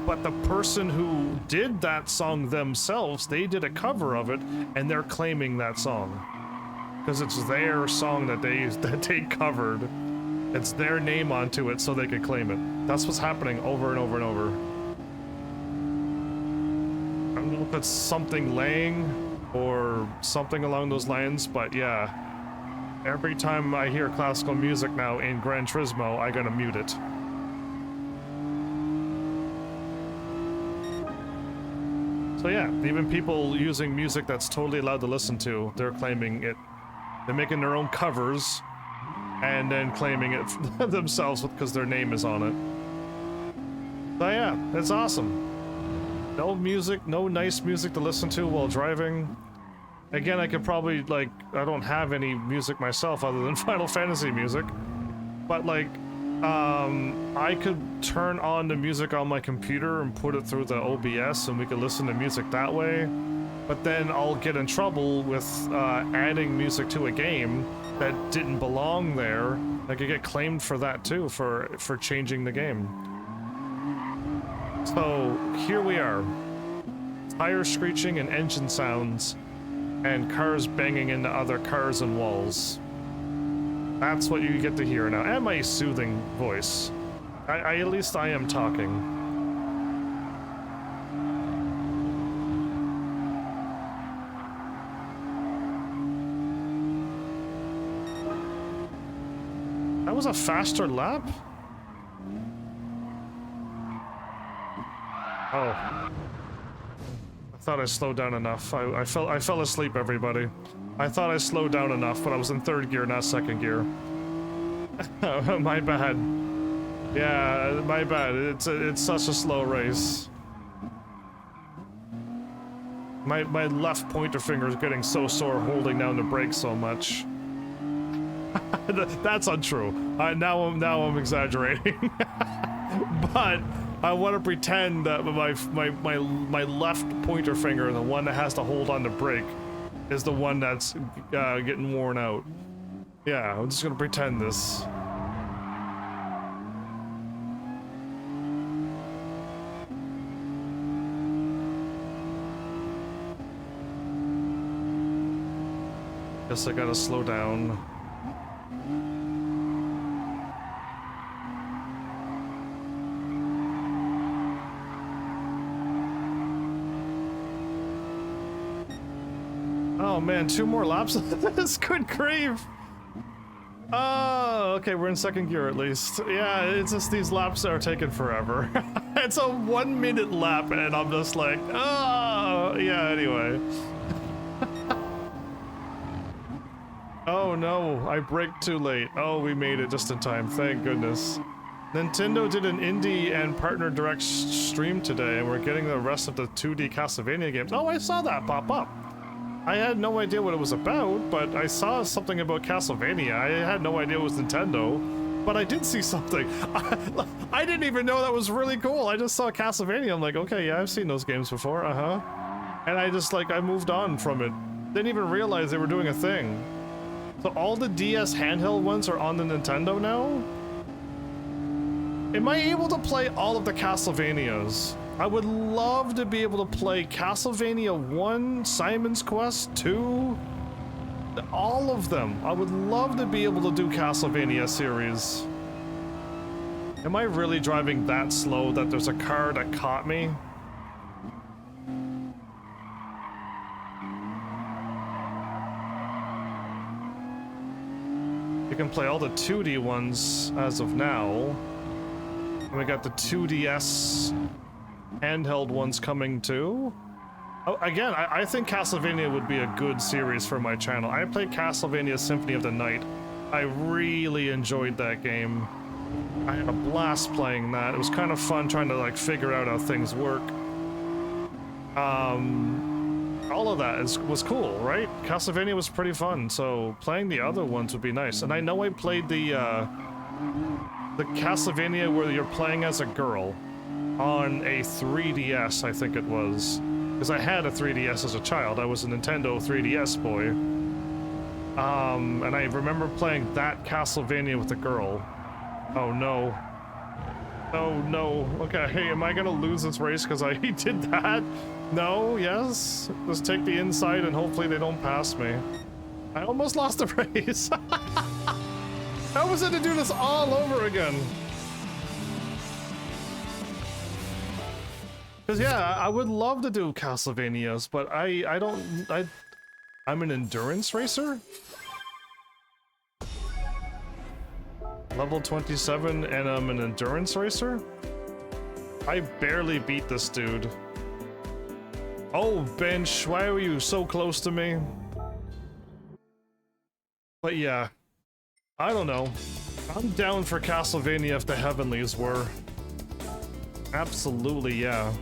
Speaker 1: But the person who did that song themselves, they did a cover of it, and they're claiming that song. Because it's their song that they covered. It's their name onto it, so they could claim it. That's what's happening over and over and over. I don't know if it's something Lang or something along those lines, but yeah. Every time I hear classical music now in Gran Turismo, I gotta mute it. So yeah, even people using music that's totally allowed to listen to, they're claiming it. They're making their own covers and then claiming it themselves because their name is on it. So yeah, it's awesome. No music, no nice music to listen to while driving. Again, I could probably, like, I don't have any music myself other than Final Fantasy music. But, like, I could turn on the music on my computer and put it through the OBS and we could listen to music that way. But then I'll get in trouble with adding music to a game that didn't belong there. I could get claimed for that too, for changing the game. So here we are. Tire screeching and engine sounds and cars banging into other cars and walls. That's what you get to hear now. And my soothing voice. At least I am talking. That was a faster lap? Oh. I thought I slowed down enough. I fell asleep, everybody. I thought I slowed down enough, but I was in third gear, not second gear. My bad. Yeah, my bad. It's such a slow race. My left pointer finger is getting so sore holding down the brake so much. That's untrue. Now I'm exaggerating. But I want to pretend that my left pointer finger, the one that has to hold on the brake, is the one that's getting worn out. Yeah, I'm just gonna pretend this. Guess I gotta slow down. Oh man, 2 more laps of this? Good grief! Oh, okay, we're in second gear at least. Yeah, it's just these laps are taking forever. It's a 1 minute lap and I'm just like, oh, yeah, anyway. Oh no, I braked too late. Oh, we made it just in time, thank goodness. Nintendo did an indie and partner direct stream today and we're getting the rest of the 2D Castlevania games. Oh, I saw that pop up. I had no idea what it was about, but I saw something about Castlevania. I had no idea it was Nintendo, but I did see something. I didn't even know that was really cool. I just saw Castlevania. I'm like, okay, yeah, I've seen those games before, And I just, like, I moved on from it. Didn't even realize they were doing a thing. So all the DS handheld ones are on the Nintendo now? Am I able to play all of the Castlevanias? I would love to be able to play Castlevania 1, Simon's Quest 2, all of them. I would love to be able to do Castlevania series. Am I really driving that slow that there's a car that caught me? You can play all the 2D ones as of now. And we got the 2DS handheld ones coming too. Oh, again, I think Castlevania would be a good series for my channel. I played Castlevania Symphony of the Night. I really enjoyed that game. I had a blast playing that. It was kind of fun trying to like figure out how things work. All of that was cool, right? Castlevania was pretty fun, so playing the other ones would be nice. And I know I played the Castlevania where you're playing as a girl. on a 3DS, I think it was. Because I had a 3DS as a child. I was a Nintendo 3DS boy. And I remember playing that Castlevania with a girl. Oh no. Oh no. Okay, hey, am I gonna lose this race because I did that? No, yes. Just take the inside and hopefully they don't pass me. I almost lost the race. How was it to do this all over again? Because yeah, I would love to do Castlevanias, but I'm an endurance racer? Level 27 and I'm an endurance racer? I barely beat this dude. Oh, Bench, why were you so close to me? But yeah, I don't know. I'm down for Castlevania if the Heavenlies were. Absolutely, yeah.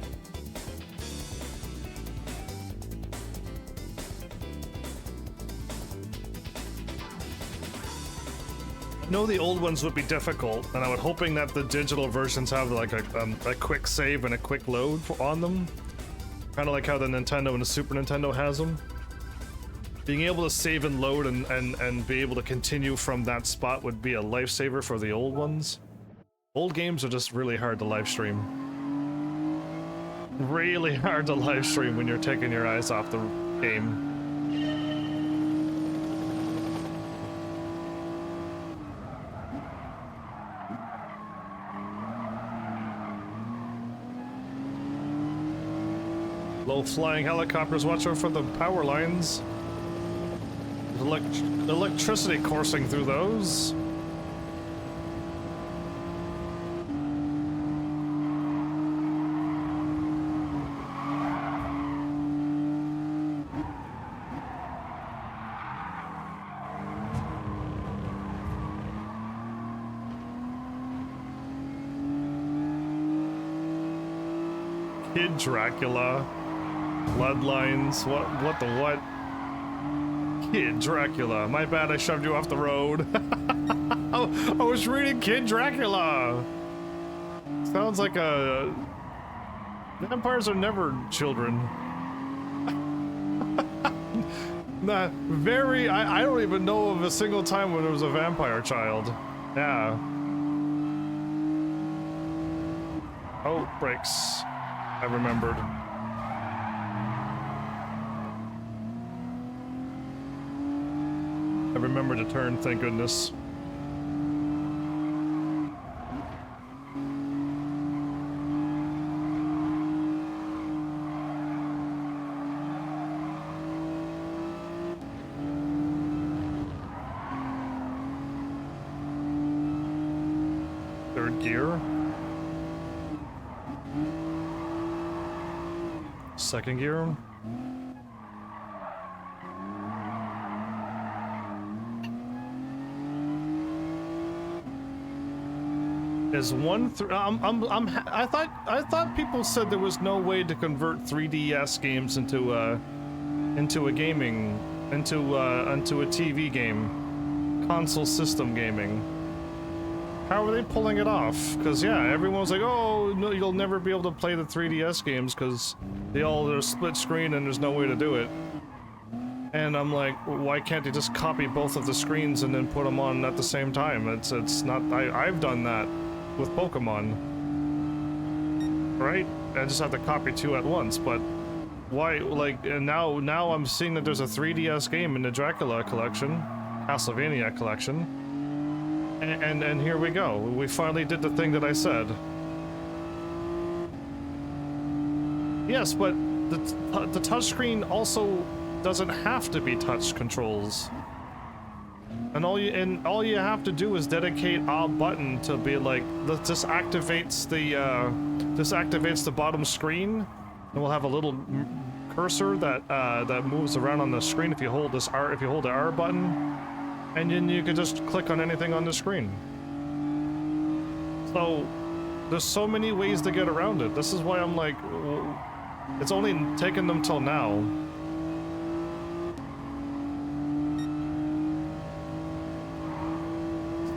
Speaker 1: I know the old ones would be difficult, and I was hoping that the digital versions have like a quick save and a quick load on them. Kind of like how the Nintendo and the Super Nintendo has them. Being able to save and load and be able to continue from that spot would be a lifesaver for the old ones. Old games are just really hard to live stream. Really hard to live stream when you're taking your eyes off the game. Low-flying helicopters, watch out for the power lines. Electricity coursing through those. Kid Dracula. Bloodlines, what the what? Kid Dracula. My bad, I shoved you off the road. I was reading Kid Dracula. Sounds like a... Vampires are never children. Nah, very... I don't even know of a single time when there was a vampire child. Yeah. Oh, brakes. I remembered. I remember to turn, thank goodness. Third gear. Second gear. Is one I thought people said there was no way to convert 3DS games into a TV game, console system gaming. How are they pulling it off? Because yeah, everyone's like, oh no, you'll never be able to play the 3DS games because they're split screen and there's no way to do it. And I'm like, why can't they just copy both of the screens and then put them on at the same time? It's not. I've done that with Pokemon, right? I just have to copy two at once, but why, like, and now I'm seeing that there's a 3DS game in the Dracula collection, Castlevania collection, and here we go. We finally did the thing that I said. Yes, but the touchscreen also doesn't have to be touch controls. And all you have to do is dedicate a button to be like, this activates the bottom screen, and we'll have a little cursor that moves around on the screen if you hold the R button, and then you can just click on anything on the screen. So there's so many ways to get around it. This is why I'm like, it's only taken them till now.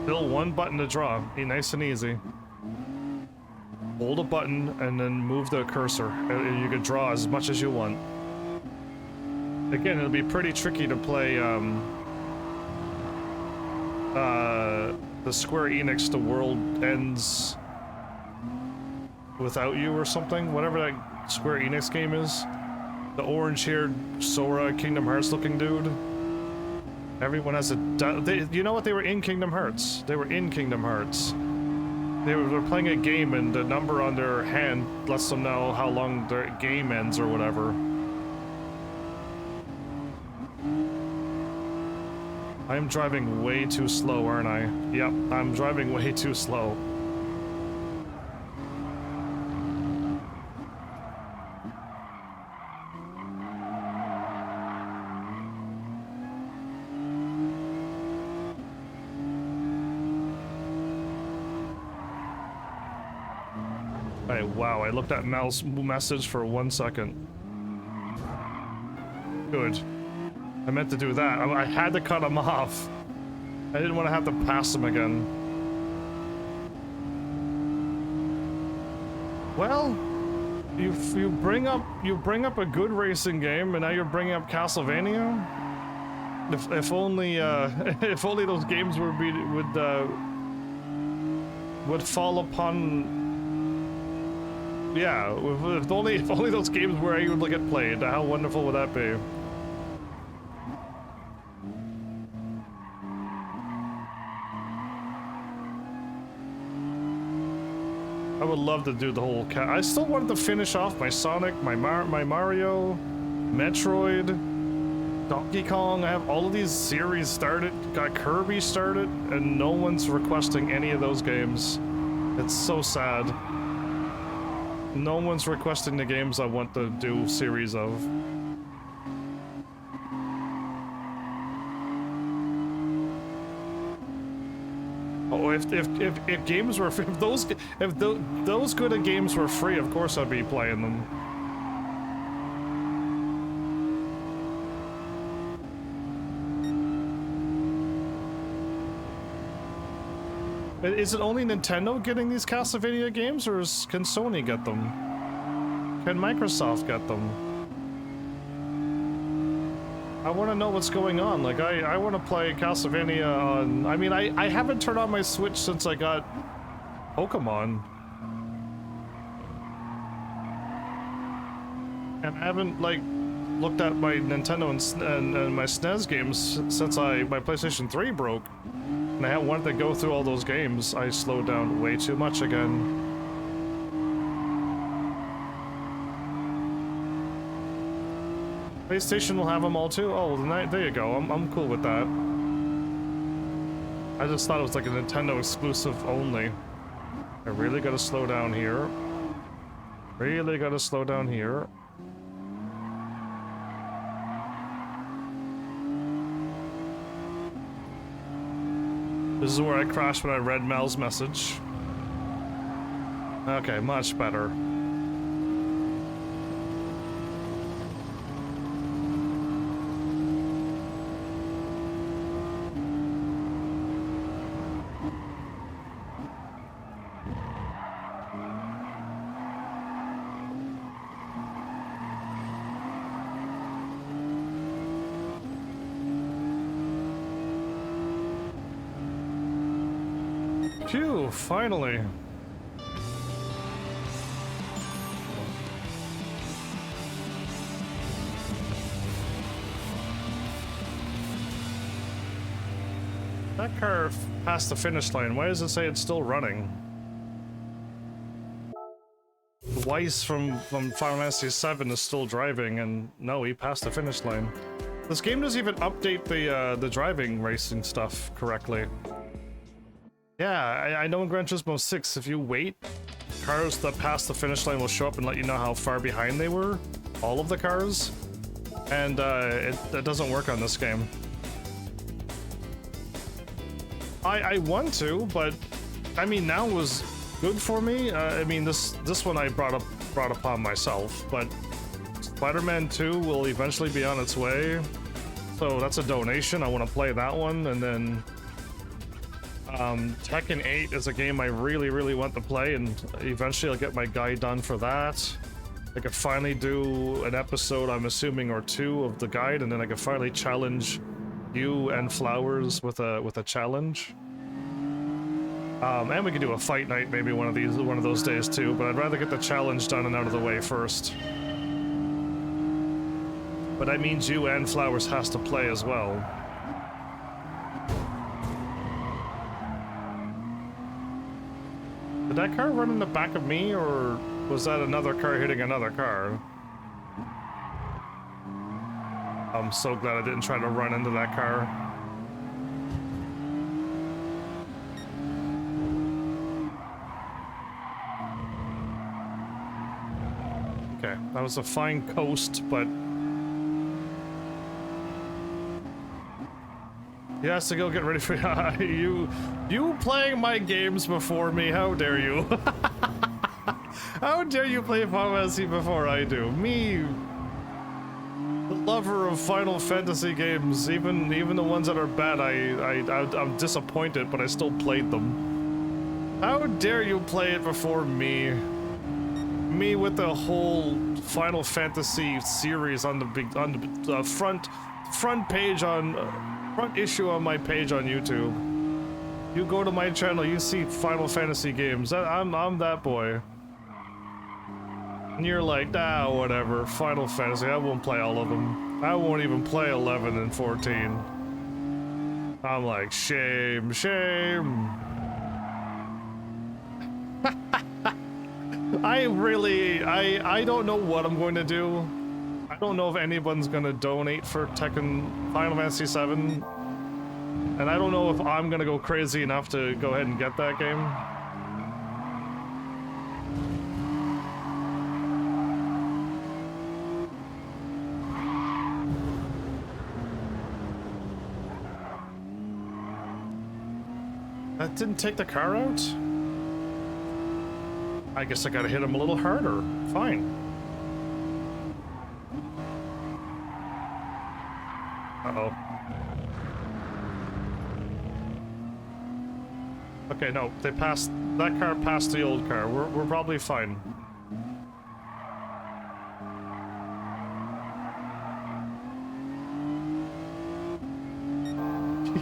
Speaker 1: Still one button to draw. Be nice and easy. hold a button and then move the cursor. You can draw as much as you want. Again, it'll be pretty tricky to play the Square Enix The World Ends Without You or something, whatever that Square Enix game is. The orange-haired Sora Kingdom Hearts looking dude. Everyone has a... you know what? They were in Kingdom Hearts. They were in Kingdom Hearts. They were playing a game and the number on their hand lets them know how long their game ends or whatever. I am driving way too slow, aren't I? Yep, I'm driving way too slow. Hey, wow, I looked at Mel's message for 1 second. Good. I meant to do that. I had to cut him off. I didn't want to have to pass him again. Well, you bring up a good racing game, and now you're bringing up Castlevania. If only if only those games would fall upon. Yeah, if only those games were able to get played. How wonderful would that be? I would love to do the whole I still wanted to finish off my Sonic, my Mario, Metroid, Donkey Kong. I have all of these series started, got Kirby started, and no one's requesting any of those games. It's so sad. No one's requesting the games I want to do series of. Oh, if games were if those good of games were free, of course I'd be playing them. Is it only Nintendo getting these Castlevania games, or can Sony get them? Can Microsoft get them? I want to know what's going on. Like, I want to play Castlevania on... I mean, I haven't turned on my Switch since I got Pokemon. And I haven't, like, looked at my Nintendo and my SNES games since my PlayStation 3 broke. And I wanted to go through all those games. I slowed down way too much again. PlayStation will have them all too? Oh, well, there you go. I'm cool with that. I just thought it was like a Nintendo exclusive only. I really gotta slow down here. Really gotta slow down here. This is where I crashed when I read Mel's message. Okay, much better. Phew, finally. That car passed the finish line. Why does it say it's still running? Weiss from Final Fantasy VII is still driving, and no, he passed the finish line. This game doesn't even update the driving racing stuff correctly. Yeah, I know in Gran Turismo 6, if you wait, cars that pass the finish line will show up and let you know how far behind they were. All of the cars. And it doesn't work on this game. I want to, but I mean, now was good for me. I mean, this one I brought upon myself, but Spider-Man 2 will eventually be on its way. So that's a donation. I want to play that one, and then Tekken 8 is a game I really, really want to play, and eventually I'll get my guide done for that. I could finally do an episode, I'm assuming, or two of the guide, and then I could finally challenge you and Flowers with a challenge. And we could do a fight night maybe one of those days too, but I'd rather get the challenge done and out of the way first. But that means you and Flowers has to play as well. Did that car run in the back of me, or was that another car hitting another car? I'm so glad I didn't try to run into that car. Okay, that was a fine coast, but... He has to go get ready for you playing my games before me. How dare you? How dare you play Final Fantasy before I do? Me, the lover of Final Fantasy games, even the ones that are bad, I'm disappointed, but I still played them. How dare you play it before me? Me with the whole Final Fantasy series on the front page on. Front issue on my page on YouTube. You go to my channel, you see Final Fantasy games. I'm that boy. And you're like, ah, whatever. Final Fantasy, I won't play all of them. I won't even play 11 and 14. I'm like, shame, shame. I don't know what I'm going to do. I don't know if anyone's gonna donate for Tekken Final Fantasy 7, and I don't know if I'm gonna go crazy enough to go ahead and get that game. That didn't take the car out? I guess I gotta hit him a little harder. Fine. Uh-oh. Okay, no, they passed, that car passed the old car. We're probably fine.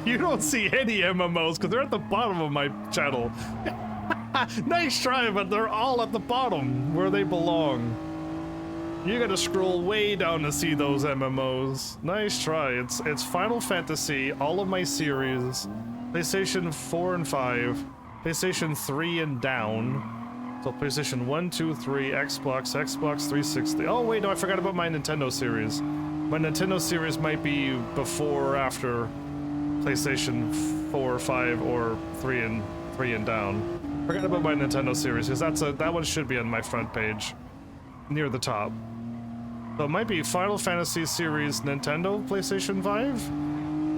Speaker 1: You don't see any MMOs because they're at the bottom of my channel. Nice try, but they're all at the bottom where they belong. You gotta scroll way down to see those MMOs. Nice try. It's Final Fantasy, all of my series, PlayStation 4 and 5, PlayStation 3 and down. So PlayStation 1, 2, 3, Xbox 360. Oh wait, no, I forgot about my Nintendo series. My Nintendo series might be before or after PlayStation 4, 5, or 3 and down. Forgot about my Nintendo series, because that one should be on my front page. Near the top. So it might be Final Fantasy series Nintendo PlayStation 5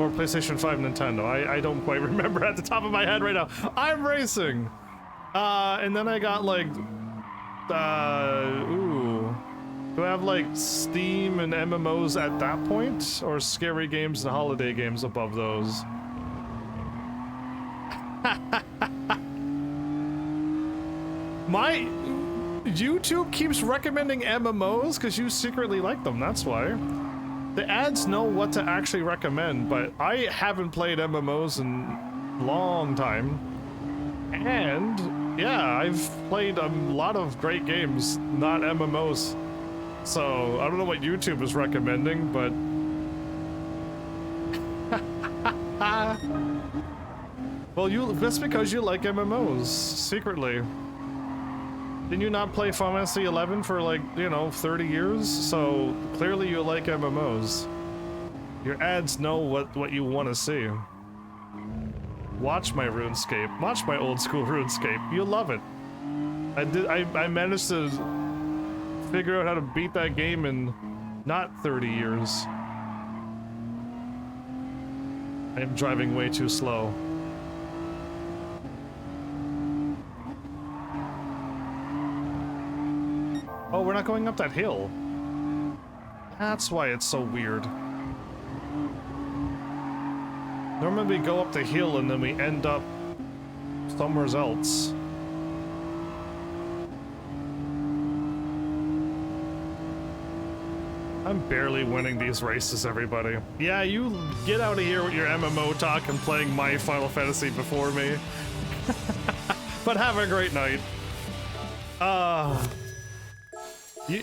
Speaker 1: or PlayStation 5 Nintendo. I don't quite remember at the top of my head right now. I'm racing. And then I got like ooh. Do I have like Steam and MMOs at that point, or scary games and holiday games above those? My YouTube keeps recommending MMOs because you secretly like them, that's why. The ads know what to actually recommend, but I haven't played MMOs in a long time. And yeah, I've played a lot of great games, not MMOs. So I don't know what YouTube is recommending, but well, that's because you like MMOs secretly. Didn't you not play Final Fantasy 11 for like, you know, 30 years? So clearly you like MMOs. Your ads know what you want to see. Watch my RuneScape. Watch my old school RuneScape. You'll love it. I managed to figure out how to beat that game in not 30 years. I am driving way too slow. Oh, we're not going up that hill. That's why it's so weird. Normally we go up the hill and then we end up somewhere else. I'm barely winning these races, everybody. Yeah, you get out of here with your MMO talk and playing my Final Fantasy before me. But have a great night.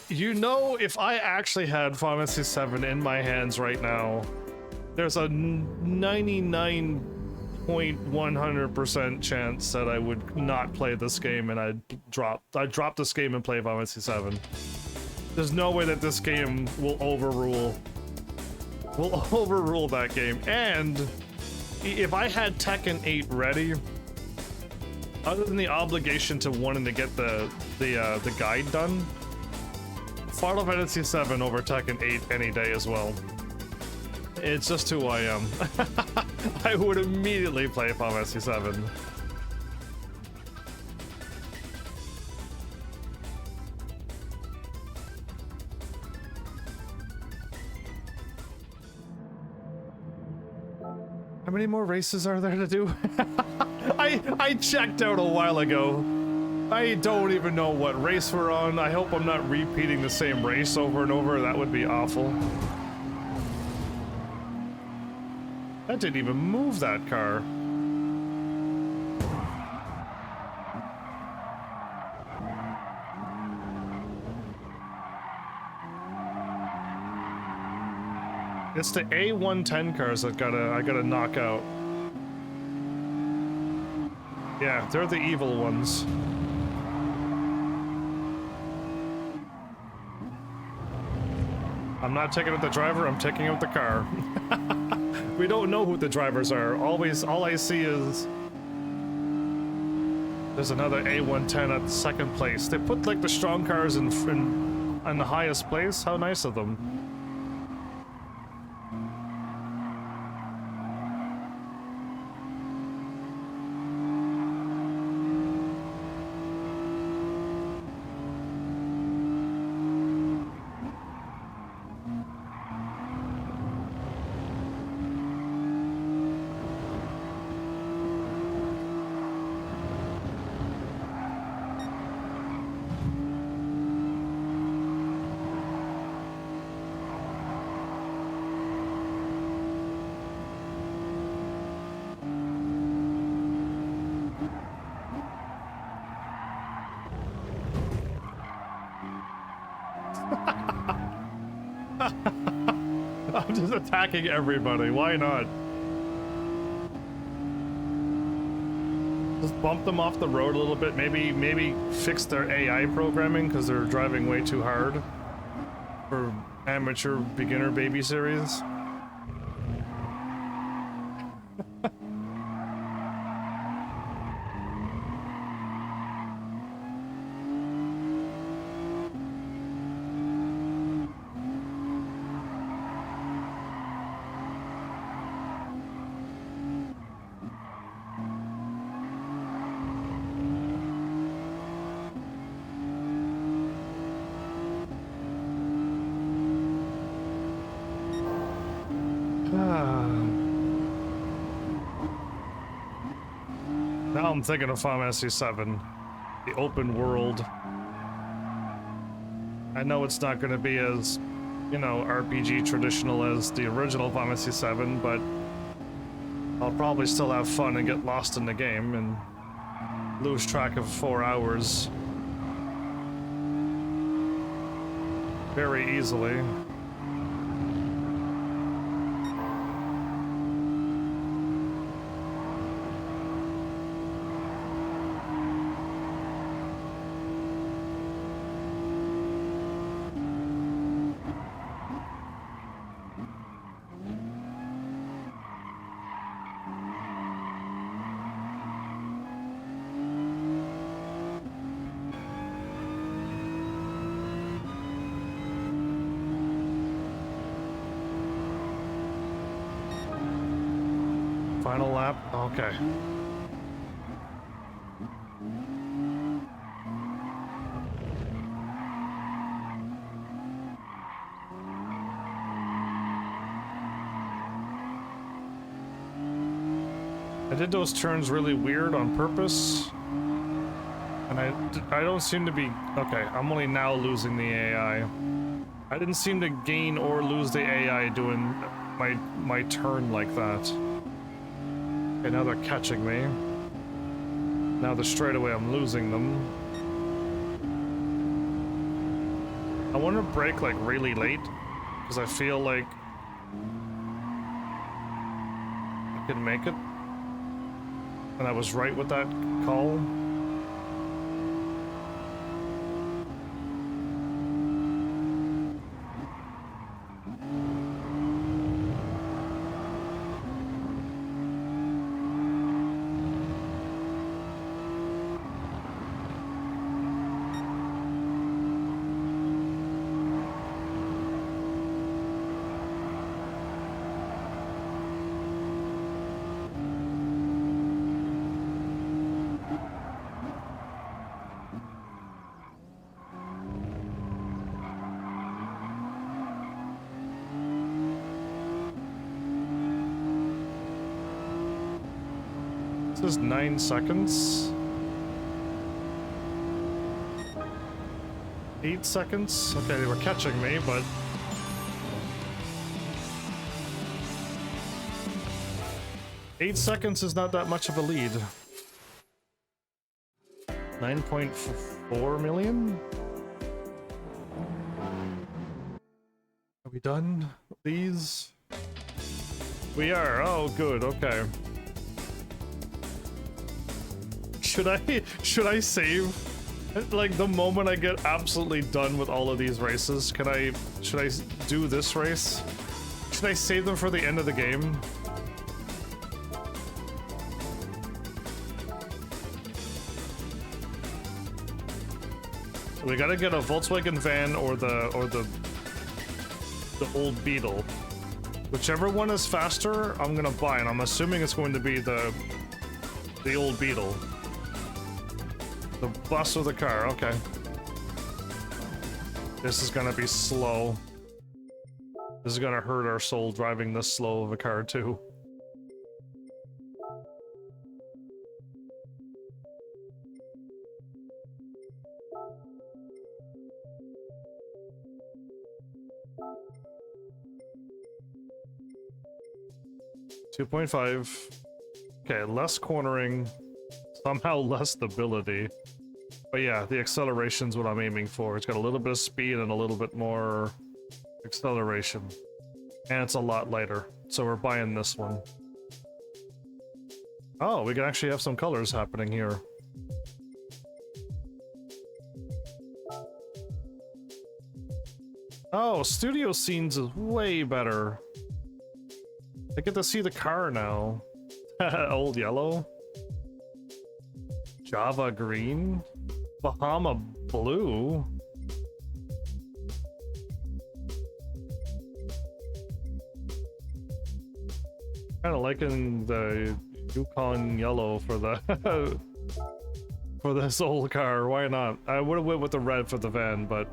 Speaker 1: You know, if I actually had Final Fantasy 7 in my hands right now, there's a 99.100% chance that I would not play this game and I'd drop this game and play Final Fantasy 7. There's no way that this game will overrule that game. And if I had Tekken 8 ready, other than the obligation to wanting to get the guide done, Final Fantasy 7 over Tekken 8 any day as well. It's just who I am. I would immediately play Final Fantasy 7. How many more races are there to do? I checked out a while ago. I don't even know what race we're on. I hope I'm not repeating the same race over and over. That would be awful. That didn't even move that car. It's the A110 cars that I gotta knock out. Yeah, they're the evil ones. I'm not taking out the driver, I'm taking out the car. We don't know who the drivers are. All I see is there's another A110 at second place. They put like the strong cars in the highest place. How nice of them. I'm just attacking everybody. Why not? Just bump them off the road a little bit. Maybe fix their AI programming because they're driving way too hard for amateur beginner baby series. Now I'm thinking of Final Fantasy 7, the open world. I know it's not going to be as, you know, RPG traditional as the original Final Fantasy 7, but I'll probably still have fun and get lost in the game and lose track of 4 hours very easily. Final lap? Okay. I did those turns really weird on purpose. And I don't seem to be... Okay, I'm only now losing the AI. I didn't seem to gain or lose the AI doing my turn like that. Okay, now they're catching me. Now the straightaway I'm losing them. I want to brake like really late, because I feel like I can make it. And I was right with that call. This is 9 seconds. 8 seconds? Okay, they were catching me, but... Eight seconds is not that much of a lead. 9.4 million? Are we done with these? We are. Oh, good. Okay. Should I save? Like, the moment I get absolutely done with all of these races, should I do this race? Should I save them for the end of the game? We gotta get a Volkswagen van or the old Beetle. Whichever one is faster, I'm gonna buy, and I'm assuming it's going to be the old Beetle. The bus or the car, okay. This is gonna be slow. This is gonna hurt our soul driving this slow of a car too. .5. Okay, less cornering. Somehow less stability. But yeah, the acceleration's what I'm aiming for. It's got a little bit of speed and a little bit more acceleration. And it's a lot lighter. So we're buying this one. Oh, we can actually have some colors happening here. Oh, studio scenes is way better. I get to see the car now. Old yellow. Java green. Bahama blue. Kind of liking the Yukon yellow for the for this old car. Why not? I would have went with the red for the van, but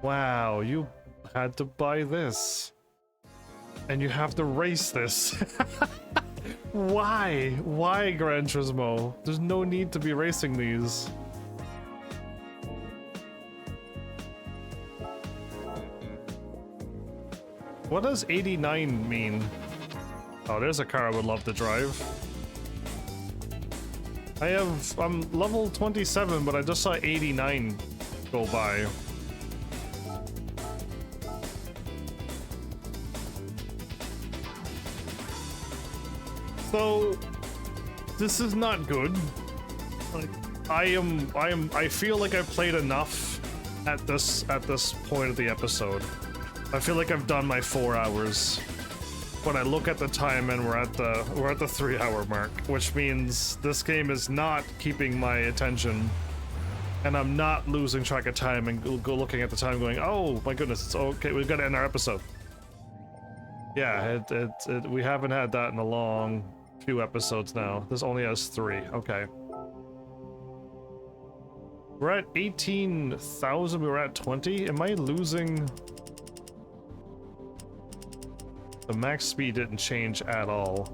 Speaker 1: wow, you had to buy this. And you have to race this. Why? Why, Gran Turismo? There's no need to be racing these. What does 89 mean? Oh, there's a car I would love to drive. I'm level 27, but I just saw 89 go by. So, this is not good. Like, I feel like I've played enough at this point of the episode. I feel like I've done my 4 hours. When I look at the time and we're at the 3-hour mark, which means this game is not keeping my attention. And I'm not losing track of time and go looking at the time going, oh my goodness, it's okay, we've got to end our episode. Yeah, we haven't had that in a long few episodes now. This only has 3. Okay. We're at 18,000. We were at 20. Am I losing The max speed didn't change at all.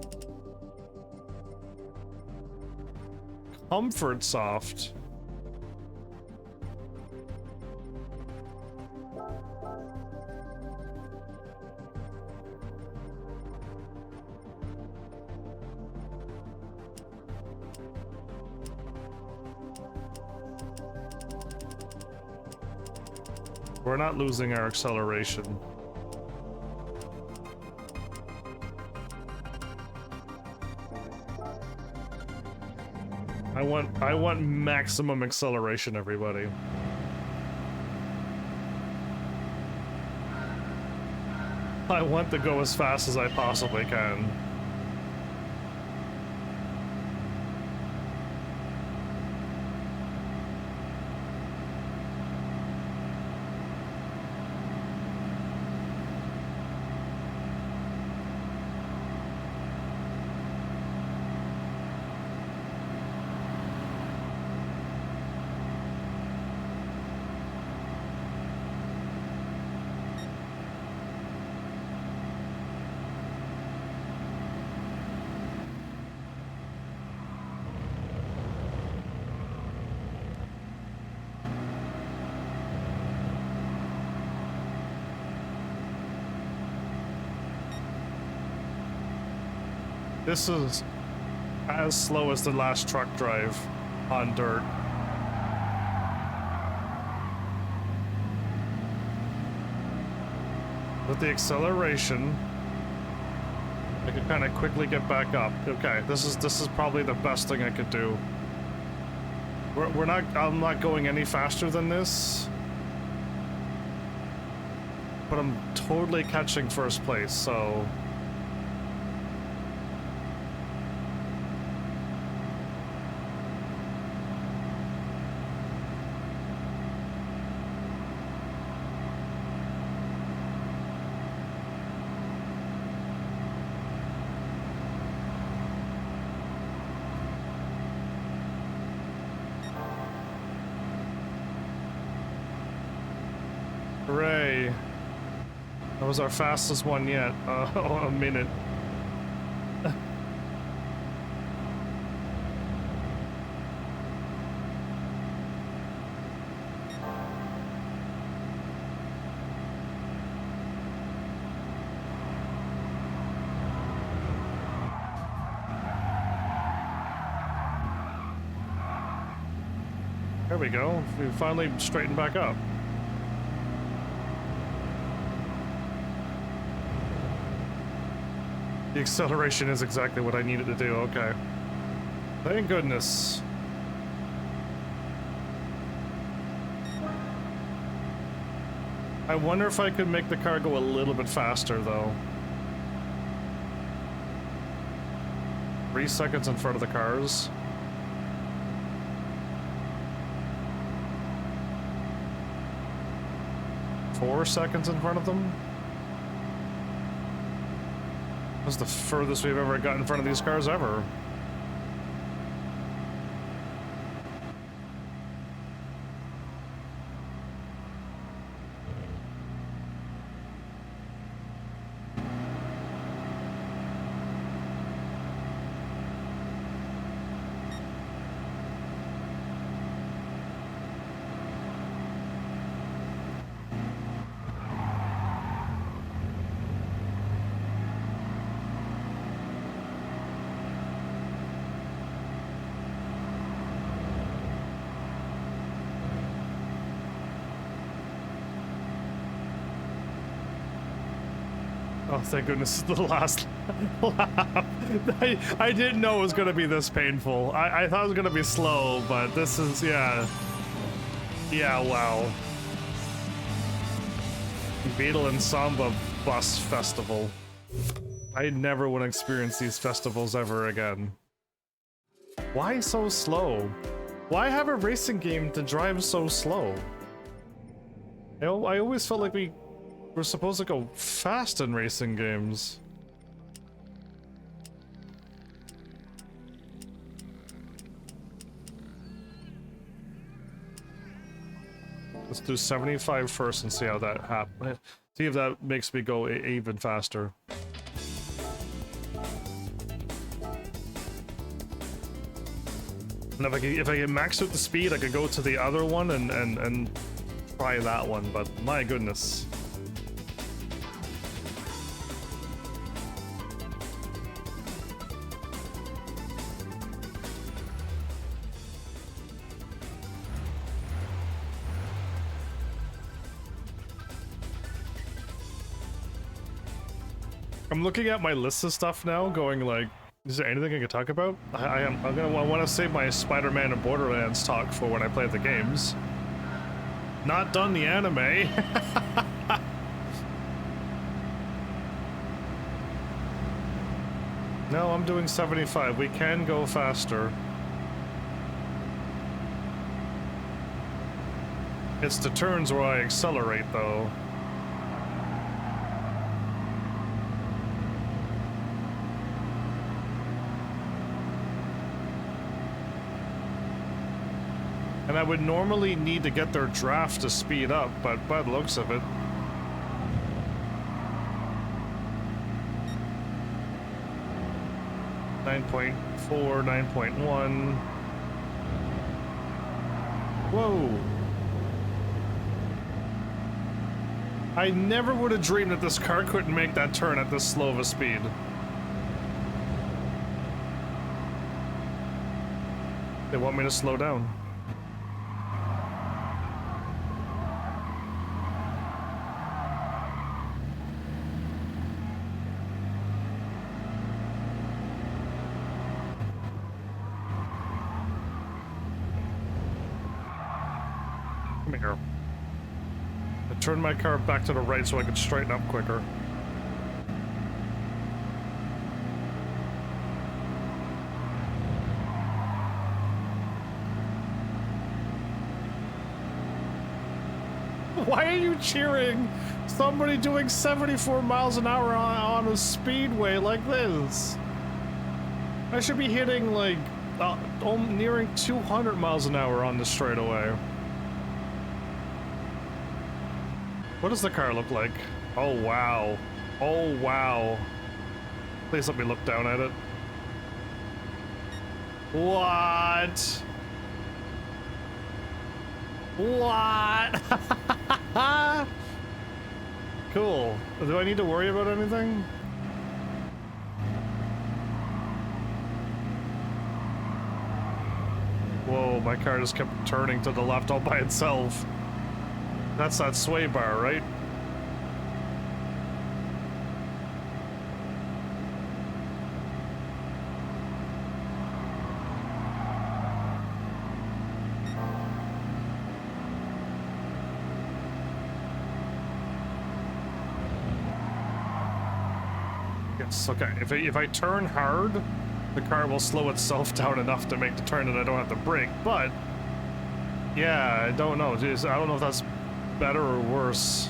Speaker 1: Comfort soft. We're not losing our acceleration. I want maximum acceleration, everybody. I want to go as fast as I possibly can. This is as slow as the last truck drive on dirt. With the acceleration, I could kind of quickly get back up. Okay, this is probably the best thing I could do. I'm not going any faster than this, but I'm totally catching first place, so. Hooray. That was our fastest one yet. A minute. There we go. We finally straightened back up. The acceleration is exactly what I needed to do, okay. Thank goodness. I wonder if I could make the car go a little bit faster, though. 3 seconds in front of the cars. Four seconds in front of them? That's the furthest we've ever got in front of these cars ever. Oh, thank goodness, the last lap. I didn't know it was going to be this painful. I thought it was going to be slow, but this is, yeah. Yeah, wow. Beetle and Samba Bus Festival. I never want to experience these festivals ever again. Why so slow? Why have a racing game to drive so slow? I always felt like we're supposed to go fast in racing games. Let's do 75 first and see how that happens. See if that makes me go even faster. And if I can max out the speed, I could go to the other one and try that one, but my goodness. I'm looking at my list of stuff now, going like, is there anything I can talk about? I want to save my Spider-Man and Borderlands talk for when I play the games. Not done the anime. No, I'm doing 75. We can go faster. It's the turns where I accelerate, though. And I would normally need to get their draft to speed up, but by the looks of it. .4, 9.1. Whoa. I never would have dreamed that this car couldn't make that turn at this slow of a speed. They want me to slow down. Come here. I turned my car back to the right so I could straighten up quicker. Why are you cheering somebody doing 74 miles an hour on a speedway like this? I should be hitting like nearing 200 miles an hour on this straightaway. What does the car look like? Oh wow. Oh wow. Please let me look down at it. What? What? Cool. Do I need to worry about anything? Whoa, my car just kept turning to the left all by itself. That's that sway bar, right? Yes, okay. If I turn hard, the car will slow itself down enough to make the turn that I don't have to brake, but yeah, I don't know. Jeez, I don't know if that's better or worse.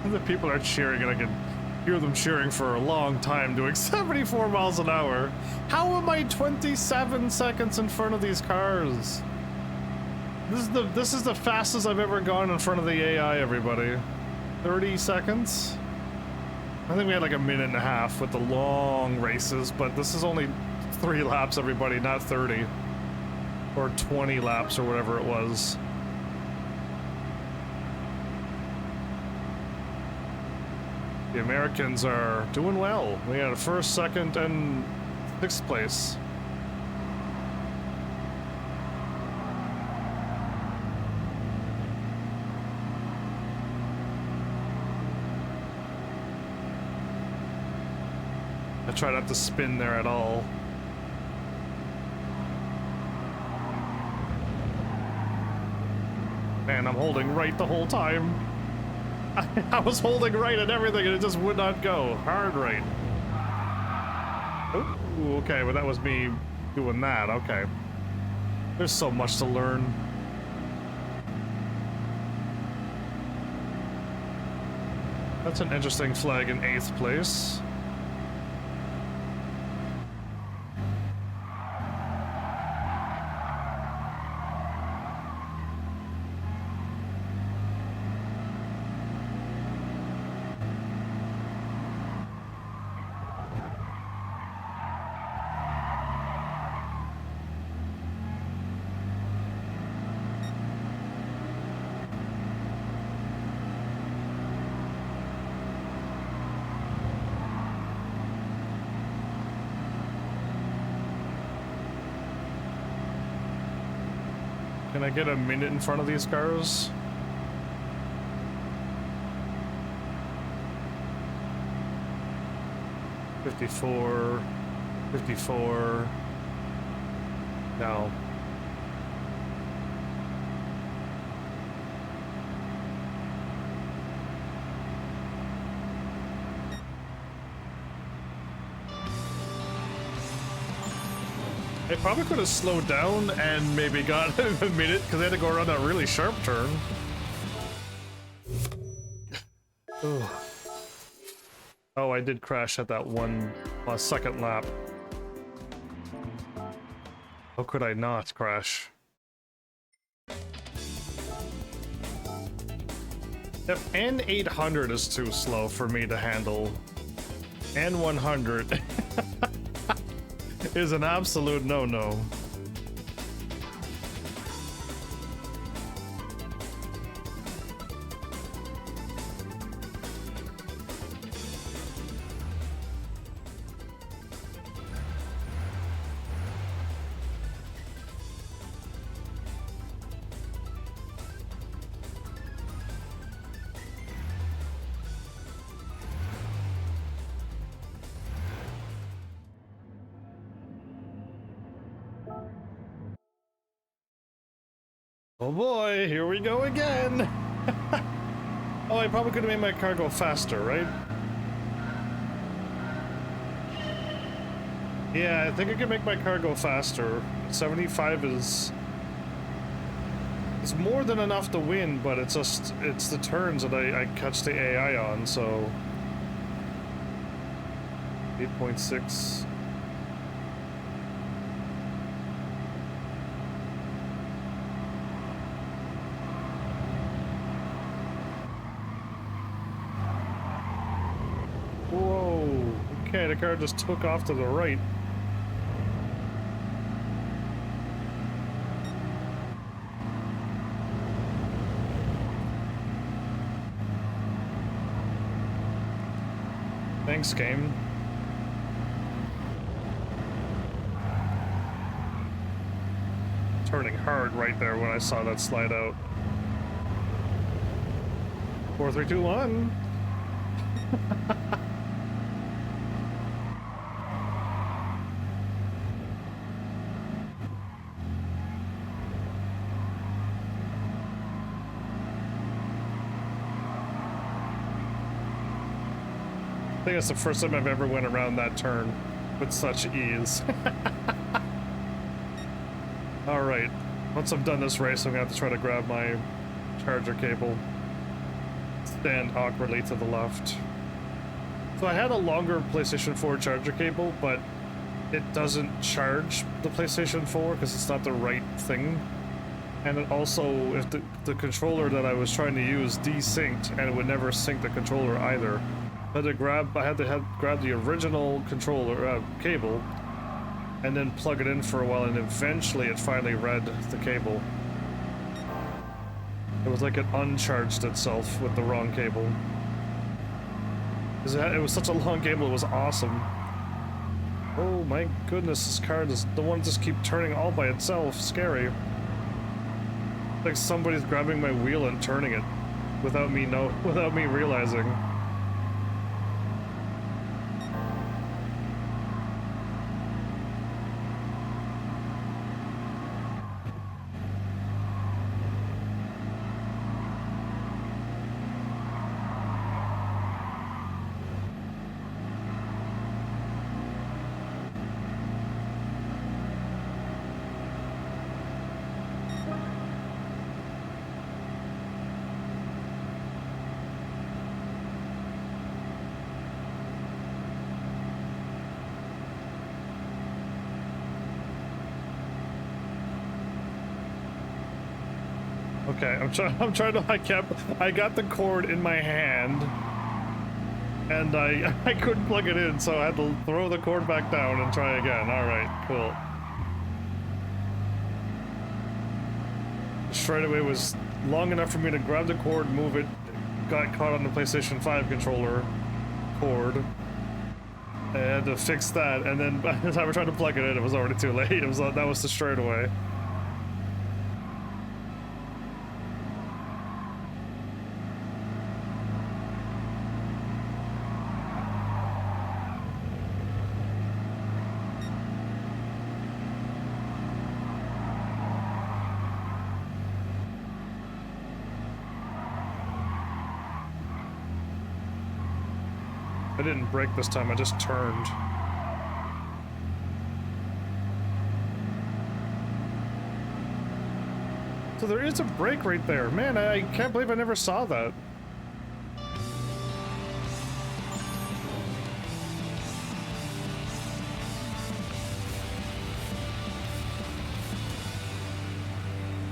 Speaker 1: The people are cheering and I can hear them cheering for a long time doing 74 miles an hour. How am I 27 seconds in front of these cars? This is the fastest I've ever gone in front of the AI, everybody. 30 seconds? I think we had like a minute and a half with the long races, but this is only 3 laps, everybody, not 30. Or 20 laps or whatever it was. The Americans are doing well. We had a first, second, and 6th place. I try not to spin there at all. Man, I'm holding right the whole time. I was holding right and everything and it just would not go. Hard right. Oop. Ooh, okay, but that was me doing that. Okay. There's so much to learn. That's an interesting flag in 8th place. Can I get a minute in front of these cars? $54, $54. No. I probably could have slowed down and maybe got a minute because I had to go around that really sharp turn. Oh, I did crash at that one second lap. How could I not crash? If N800 is too slow for me to handle, N100 is an absolute no-no. Oh boy, here we go again! Oh, I probably could have made my car go faster, right? Yeah, I think I can make my car go faster. 75 is... It's more than enough to win, but it's just... It's the turns that I catch the AI on, so... 8.6... Okay, the car just took off to the right. Thanks, game. Turning hard right there when I saw that slide out. 4, 3, 2, 1. I think it's the first time I've ever went around that turn with such ease. Alright, once I'm done this race, I'm gonna have to try to grab my charger cable. Stand awkwardly to the left. So I had a longer PlayStation 4 charger cable, but it doesn't charge the PlayStation 4 because it's not the right thing. And it also, if the controller that I was trying to use desynced, and it would never sync the controller either. I had to grab the original controller cable and then plug it in for a while, and eventually it finally read the cable. It was like it uncharged itself with the wrong cable. It was such a long cable, it was awesome. Oh my goodness, this car does the one just keep turning all by itself. Scary. Like somebody's grabbing my wheel and turning it without me realizing. Okay, I'm trying to, I got the cord in my hand, and I couldn't plug it in, so I had to throw the cord back down and try again. Alright, cool. The straightaway was long enough for me to grab the cord, move it, got caught on the PlayStation 5 controller cord. I had to fix that, and then by the time I tried to plug it in, it was already too late. It was that was the straightaway. I didn't brake this time, I just turned. So there is a brake right there. Man, I can't believe I never saw that.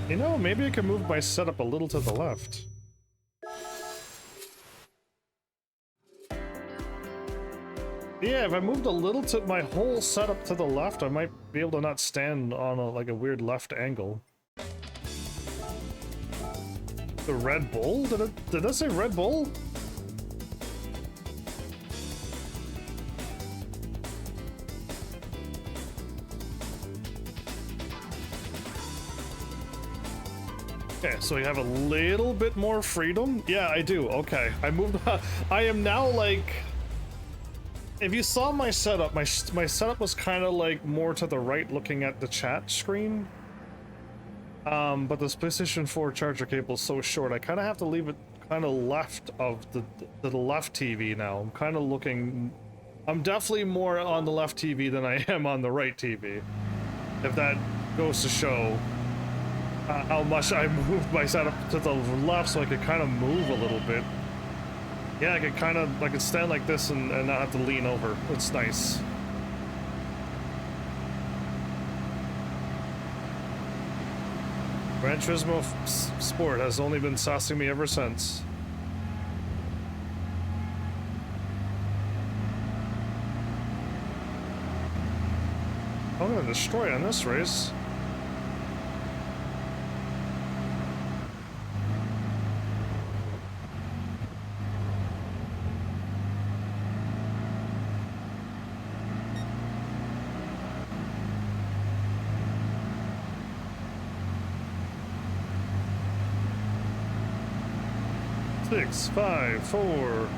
Speaker 1: You know, maybe I can move my setup a little to the left. Yeah, if I moved a little to my whole setup to the left, I might be able to not stand on like a weird left angle. The Red Bull? Did that say Red Bull? Okay, so you have a little bit more freedom? Yeah, I do. Okay, I moved. I am now like. If you saw my setup, my setup was kind of like more to the right looking at the chat screen. But this PlayStation 4 charger cable is so short, I kind of have to leave it kind of left of the left TV now. I'm kind of looking... I'm definitely more on the left TV than I am on the right TV. If that goes to show how much I moved my setup to the left so I could kind of move a little bit. Yeah, I could stand like this and not have to lean over. It's nice. Gran Turismo Sport has only been saucing me ever since. I'm gonna destroy on this race. Six, 5, 4,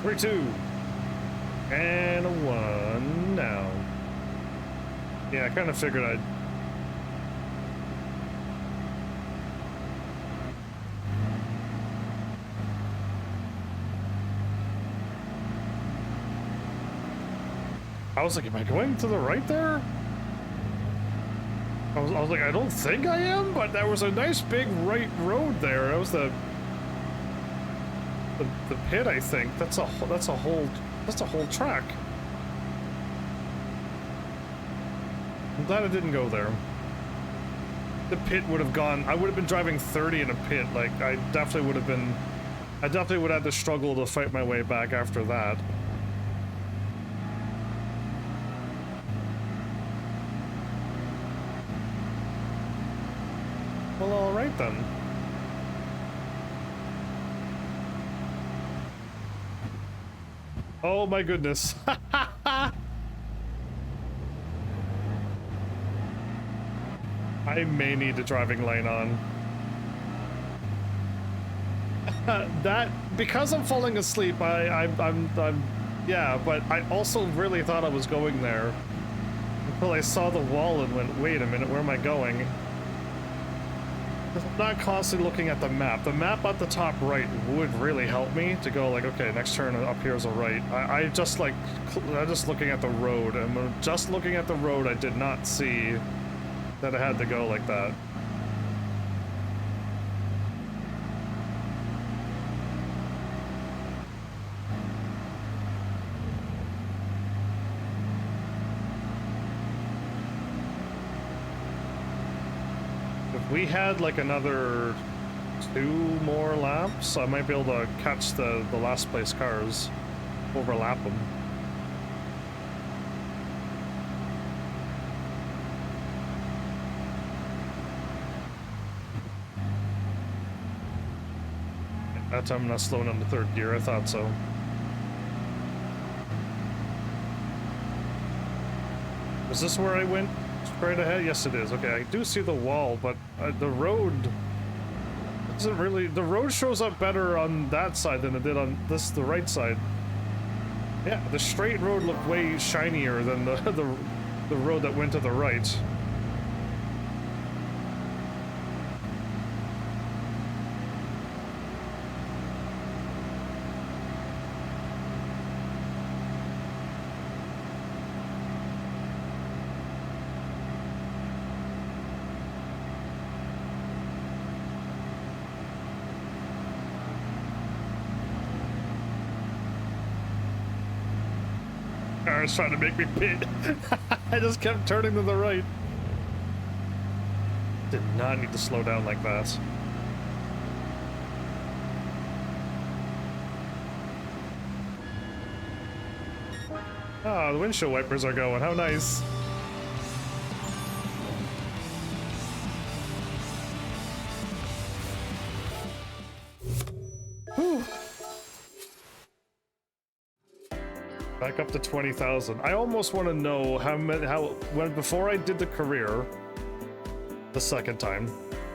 Speaker 1: 3, 2, and a 1 now. Yeah, I kind of figured I'd... I was like, am I going to the right there? I was like, I don't think I am, but there was a nice big right road there. That was the pit, I think. That's a whole track. I'm glad I didn't go there. The pit would have gone. I would have been driving 30 in a pit. Like I definitely would have had to struggle to fight my way back after that. Well, all right then. Oh my goodness. I may need a driving lane on. That, because I'm falling asleep, I'm yeah, but I also really thought I was going there until I saw the wall and went, wait a minute, where am I going? I'm not constantly looking at the map. The map at the top right would really help me to go like, okay, next turn up here is a right. I'm just looking at the road, and just looking at the road, I did not see that I had to go like that. we had like another 2 more laps, so I might be able to catch the last place cars, overlap them. That time I'm not slowing on the 3rd gear, I thought so. Is this where I went straight ahead? Yes, it is. Okay, I do see the wall, but the road isn't really... The road shows up better on that side than it did on the right side. Yeah, the straight road looked way shinier than the road that went to the right. Car's trying to make me pit. I just kept turning to the right. Did not need to slow down like that. Ah, the windshield wipers are going. How nice. Whew. Back up to 20,000. I almost want to know when before I did the career the second time,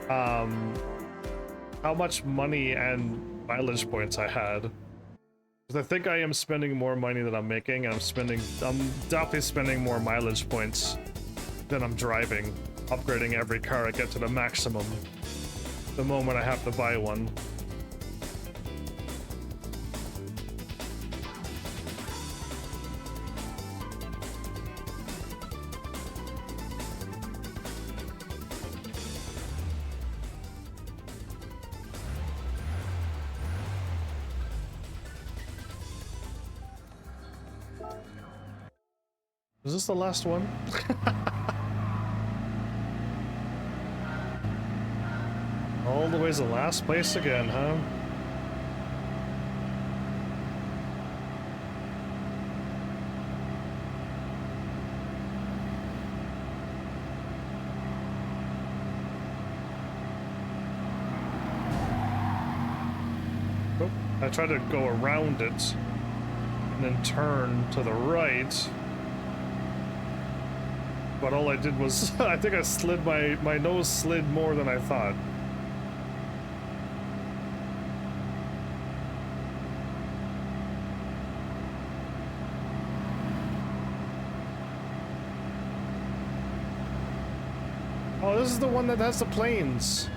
Speaker 1: how much money and mileage points I had. Because I think I am spending more money than I'm making, and I'm definitely spending more mileage points than I'm driving, upgrading every car I get to the maximum the moment I have to buy one. Is this the last one? All the way to the last place again, huh? Oh, I tried to go around it and then turn to the right. But all I did was, I think I slid my nose slid more than I thought. Oh, this is the one that has the planes.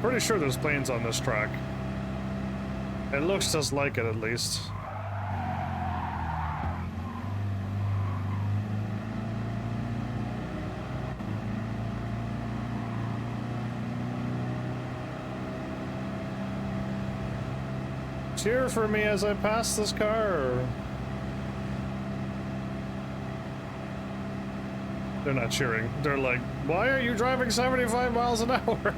Speaker 1: Pretty sure there's planes on this track. It looks just like it, at least. Cheer for me as I pass this car. They're not cheering. They're like, why are you driving 75 miles an hour?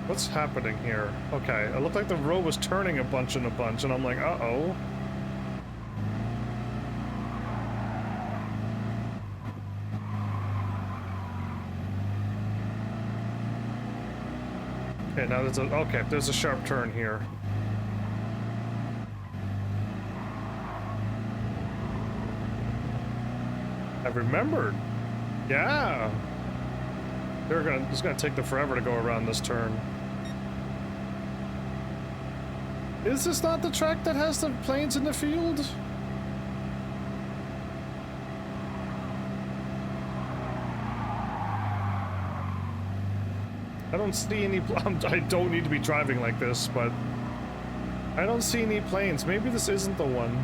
Speaker 1: What's happening here? Okay, it looked like the road was turning a bunch, and I'm like, uh-oh. Okay, now there's a sharp turn here. I remembered. Yeah. It's gonna take them forever to go around this turn. Is this not the track that has the planes in the field? I don't see any... I don't need to be driving like this, but... I don't see any planes. Maybe this isn't the one.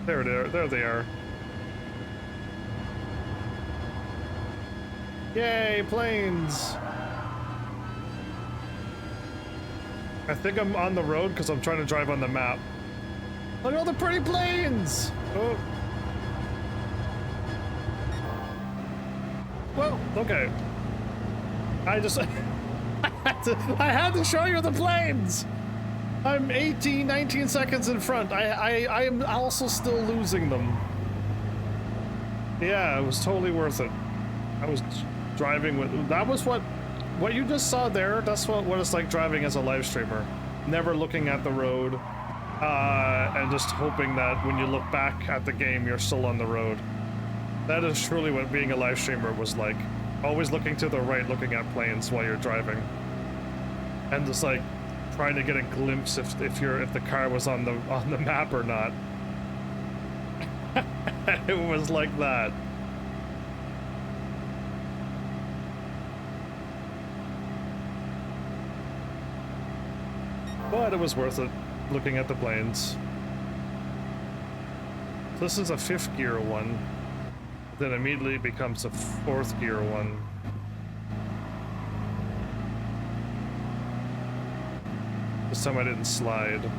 Speaker 1: There they are. There they are. Yay, planes! I think I'm on the road because I'm trying to drive on the map. Look at all the pretty planes! Oh. Well, okay. I just... I had to show you the planes! I'm 18, 19 seconds in front. I am also still losing them. Yeah, it was totally worth it. I was driving with... That was what you just saw there. That's what it's like driving as a live streamer. Never looking at the road. And just hoping that when you look back at the game, you're still on the road. That is truly what being a live streamer was like. Always looking to the right, looking at planes while you're driving. And just like... trying to get a glimpse if the car was on the map or not. It was like that. But it was worth it, looking at the planes. This is a 5th gear one, then immediately becomes a 4th gear one. This time I didn't slide.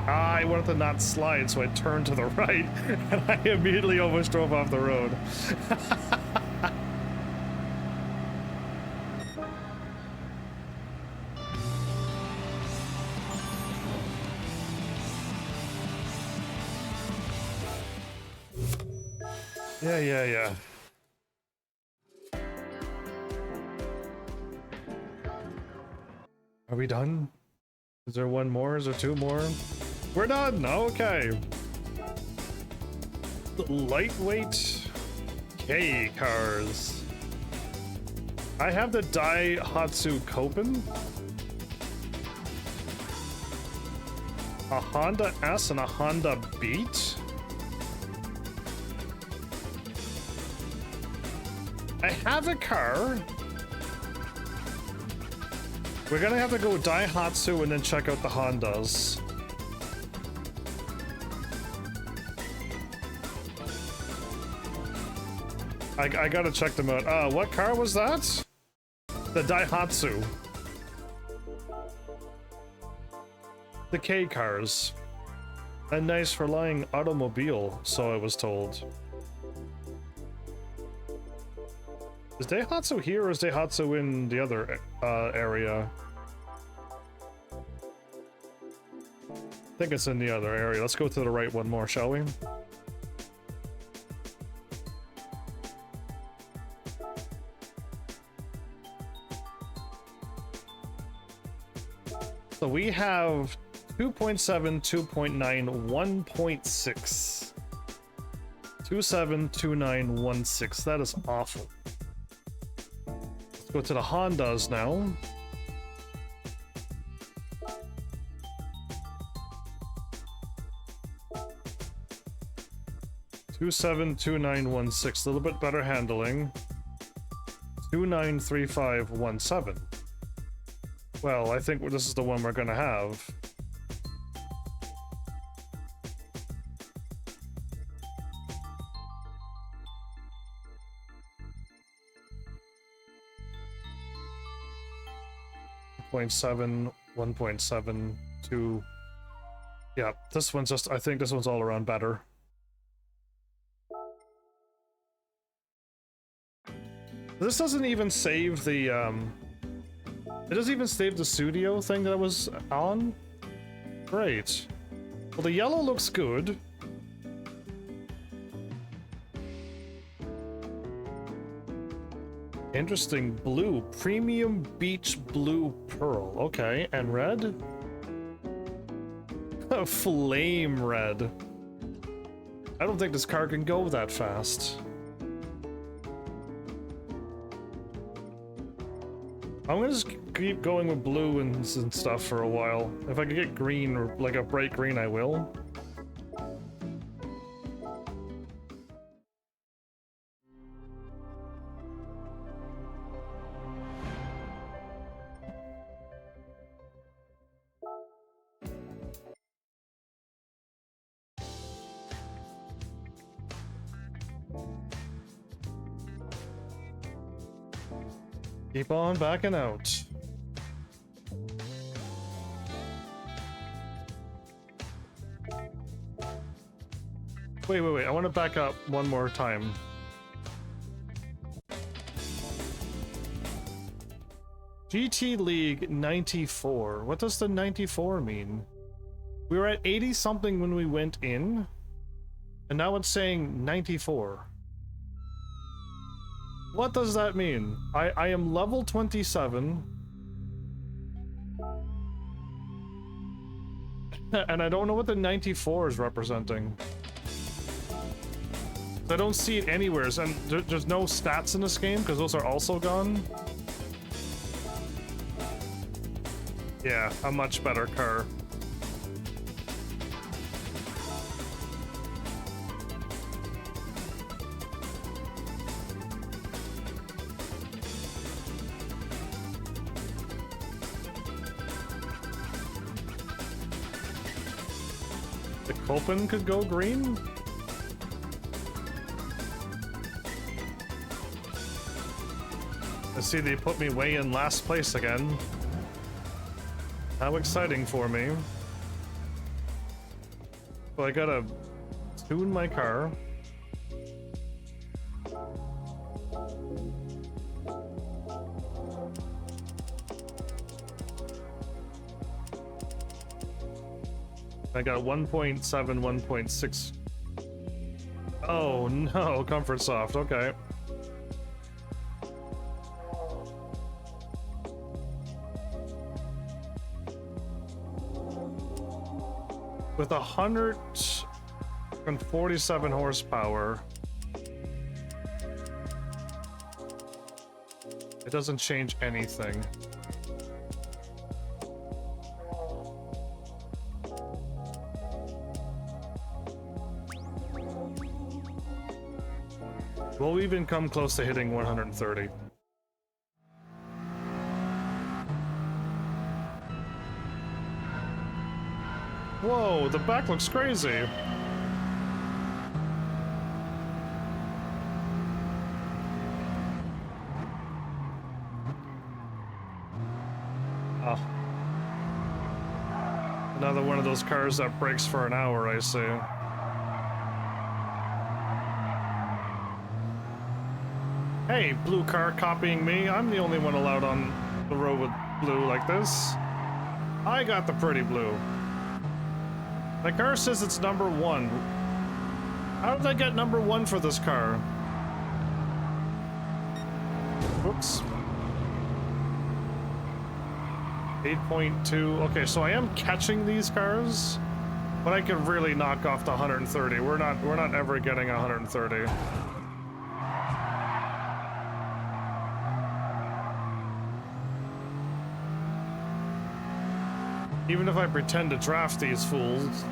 Speaker 1: I wanted to not slide, so I turned to the right, and I immediately almost drove off the road. Yeah. Are we done? Is there one more? Is there 2 more? We're done! Okay. The lightweight K cars. I have the Daihatsu Kopen, a Honda S, and a Honda Beat. I have a car. We're gonna have to go Daihatsu and then check out the Hondas. I gotta check them out. What car was that? The Daihatsu. The K cars. A nice flying automobile, so I was told. Is Daihatsu here or is Daihatsu in the other area? I think it's in the other area. Let's go to the right one more, shall we? So we have 2.7, 2.9, 1.6. 272916. That is awful. Let's go to the Hondas now. Two 272916, a little bit better handling. 293517. Well, I think this is the one we're gonna have. .7, 1.7, 2. Yeah, this one's just, I think this one's all around better. This doesn't even save the, it doesn't even save the studio thing that I was on? Great. Well, the yellow looks good. Interesting. Blue. Premium Beach Blue Pearl. Okay, and red? Flame red. I don't think this car can go that fast. I'm gonna just keep going with blue and stuff for a while. If I can get green, or like a bright green, I will. Keep on backing out. Wait. I want to back up one more time. GT League 94. What does the 94 mean? We were at 80 something when we went in, and now it's saying 94. What does that mean? I am level 27. And I don't know what the 94 is representing. I don't see it anywhere, and there's no stats in this game because those are also gone. Yeah, a much better car. The Copen could go green? I see they put me way in last place again. How exciting for me. Well, I gotta tune my car. I got 1.7, 1.6. Oh no, Comfort Soft, okay. With 147 horsepower, it doesn't change anything. Will we even come close to hitting 130? Whoa, the back looks crazy. Oh. Another one of those cars that brakes for an hour, I see. Hey, blue car copying me. I'm the only one allowed on the road with blue like this. I got the pretty blue. My car says it's number 1. How did I get number 1 for this car? Whoops. 8.2. Okay, so I am catching these cars, but I could really knock off the 130. We're not ever getting 130. Even if I pretend to draft these fools.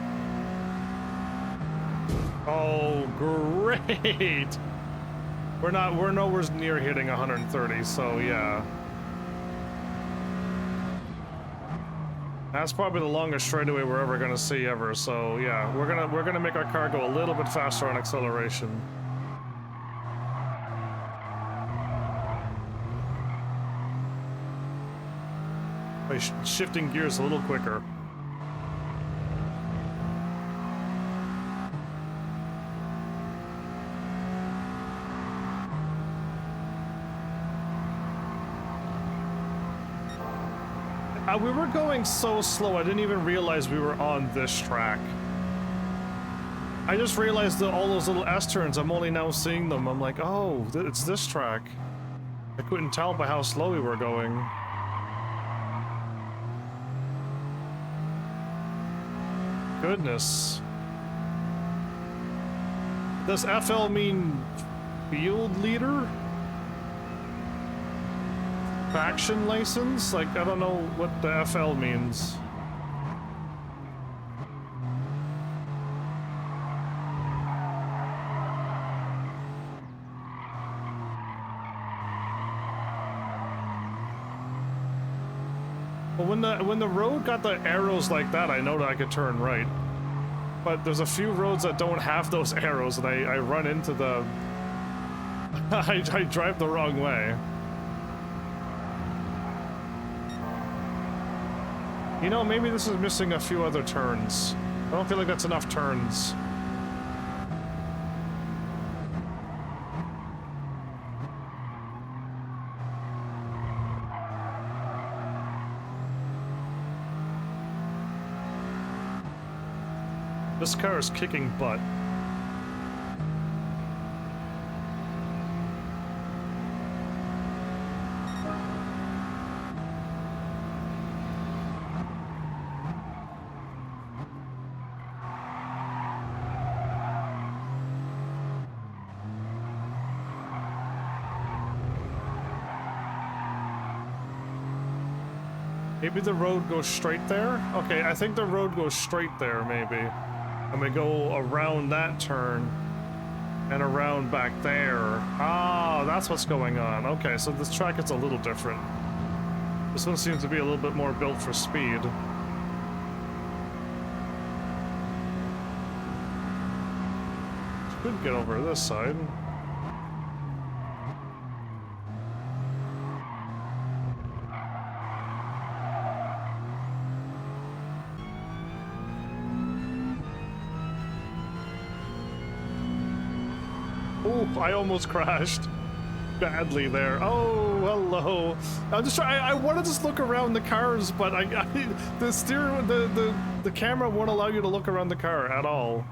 Speaker 1: Oh, great! We're nowhere near hitting 130, so yeah. That's probably the longest straightaway we're ever gonna see ever, so yeah, we're gonna make our car go a little bit faster on acceleration. By shifting gears a little quicker. We were going so slow, I didn't even realize we were on this track. I just realized that all those little S-turns, I'm only now seeing them. I'm like, oh, it's this track. I couldn't tell by how slow we were going. Goodness. Does FL mean field leader? Faction license? Like, I don't know what the FL means. Well, when the road got the arrows like that, I know that I could turn right. But there's a few roads that don't have those arrows, and I run into the... I drive the wrong way. You know, maybe this is missing a few other turns. I don't feel like that's enough turns. This car is kicking butt. Maybe the road goes straight there? Okay, I think the road goes straight there, maybe. And we go around that turn and around back there. Ah, that's what's going on. Okay, so this track is a little different. This one seems to be a little bit more built for speed. Should get over this side. I almost crashed badly there. Oh, hello. I'm just trying. I want to just look around the cars, but the camera won't allow you to look around the car at all.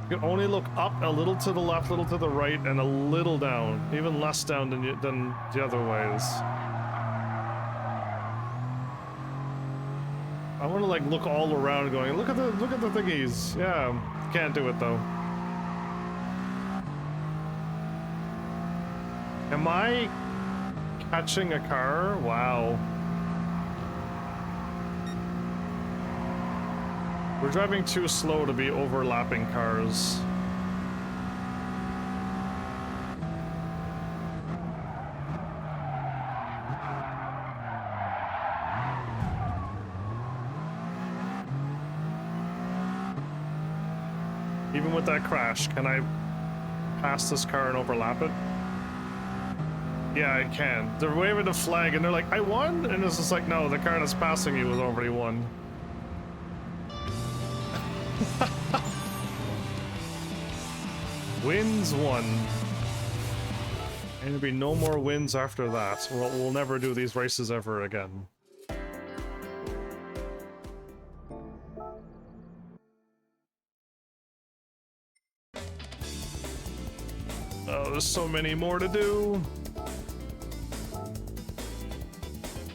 Speaker 1: You can only look up a little to the left, a little to the right, and a little down. Even less down than the other ways. I want to like look all around, going look at the thingies. Yeah, can't do it though. Am I catching a car? Wow. We're driving too slow to be overlapping cars. Even with that crash, can I pass this car and overlap it? Yeah, I can. They're waving the flag and they're like, I won? And it's just like, no, the car that's passing you has already won. Wins one. And there'll be no more wins after that. We'll never do these races ever again. Oh, there's so many more to do.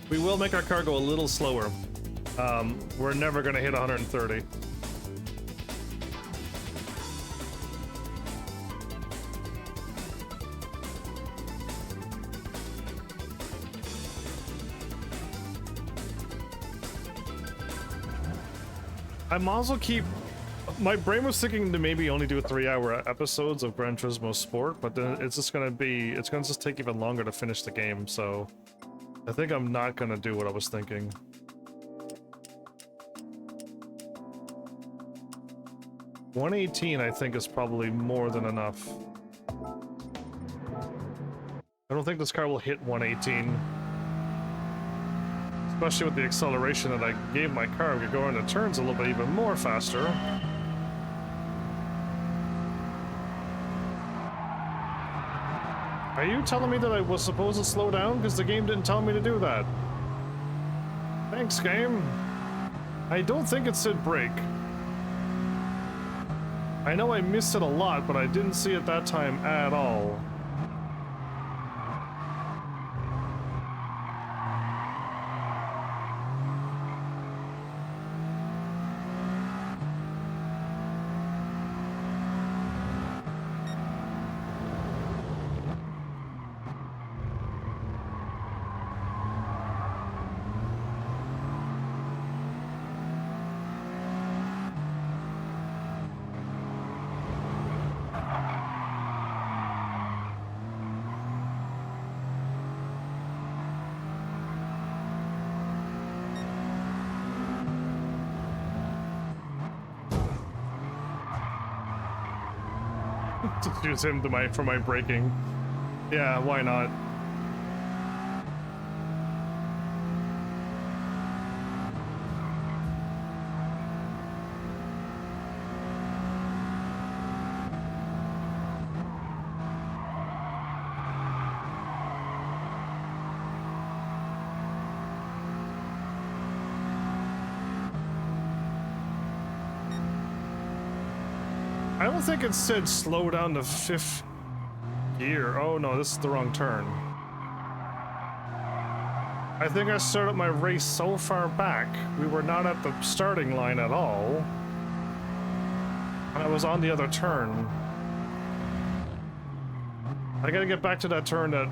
Speaker 1: We will make our car go a little slower. We're never gonna hit 130. I might as well keep... My brain was thinking to maybe only do 3-hour episodes of Gran Turismo Sport, but then it's just gonna just take even longer to finish the game, so... I think I'm not gonna do what I was thinking. $118, I think, is probably more than enough. I don't think this car will hit 118. Especially with the acceleration that I gave my car. We could go into turns a little bit even more faster. Are you telling me that I was supposed to slow down? Because the game didn't tell me to do that. Thanks, game. I don't think it said brake. I know I missed it a lot, but I didn't see it that time at all. Just use him for my braking. Yeah, why not? I don't think it said slow down to fifth gear. Oh no, this is the wrong turn. I think I started my race so far back, we were not at the starting line at all. And I was on the other turn. I gotta get back to that turn that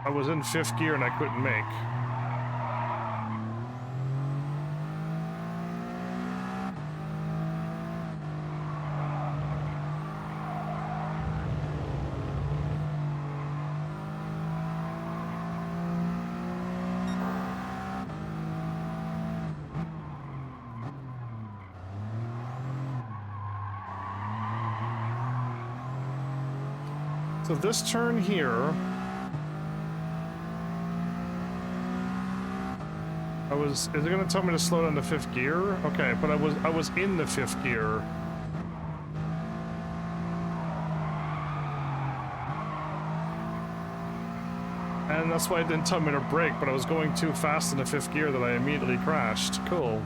Speaker 1: I was in fifth gear and I couldn't make. So this turn here, is it gonna tell me to slow down to fifth gear? Okay, but I was in the fifth gear. And that's why it didn't tell me to brake, but I was going too fast in the fifth gear that I immediately crashed. Cool.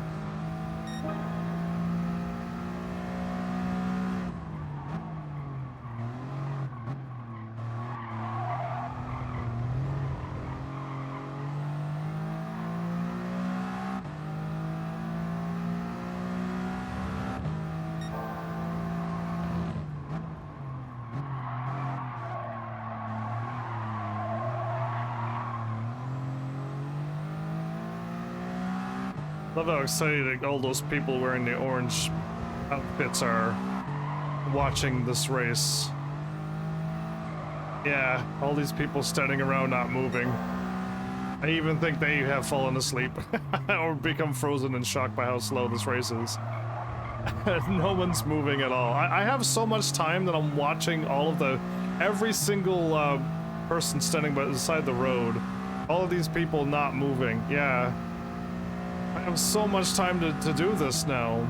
Speaker 1: Love how excited all those people wearing the orange outfits are watching this race. Yeah, all these people standing around not moving. I even think they have fallen asleep or become frozen in shock by how slow this race is. No one's moving at all. I have so much time that I'm watching all of every single person standing beside the road. All of these people not moving. Yeah. I have so much time to do this now.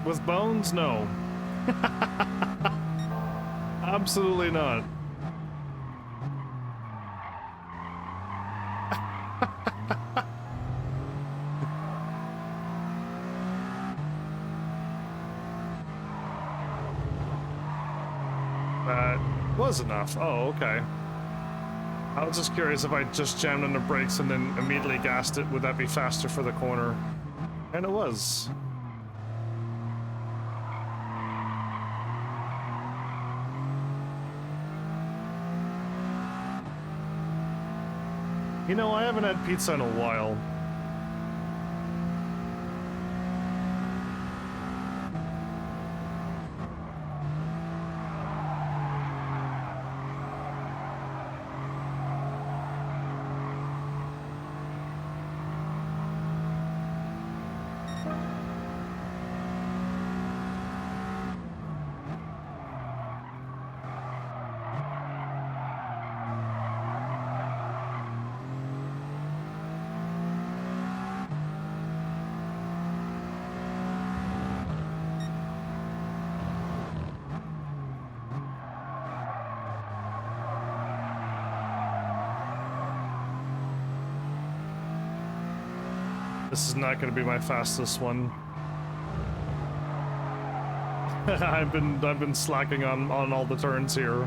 Speaker 1: With bones? No. Absolutely not. That was enough. Oh, okay. I was just curious if I just jammed on the brakes and then immediately gassed it, would that be faster for the corner? And it was. You know, I haven't had pizza in a while. This is not going to be my fastest one. I've been slacking on all the turns here.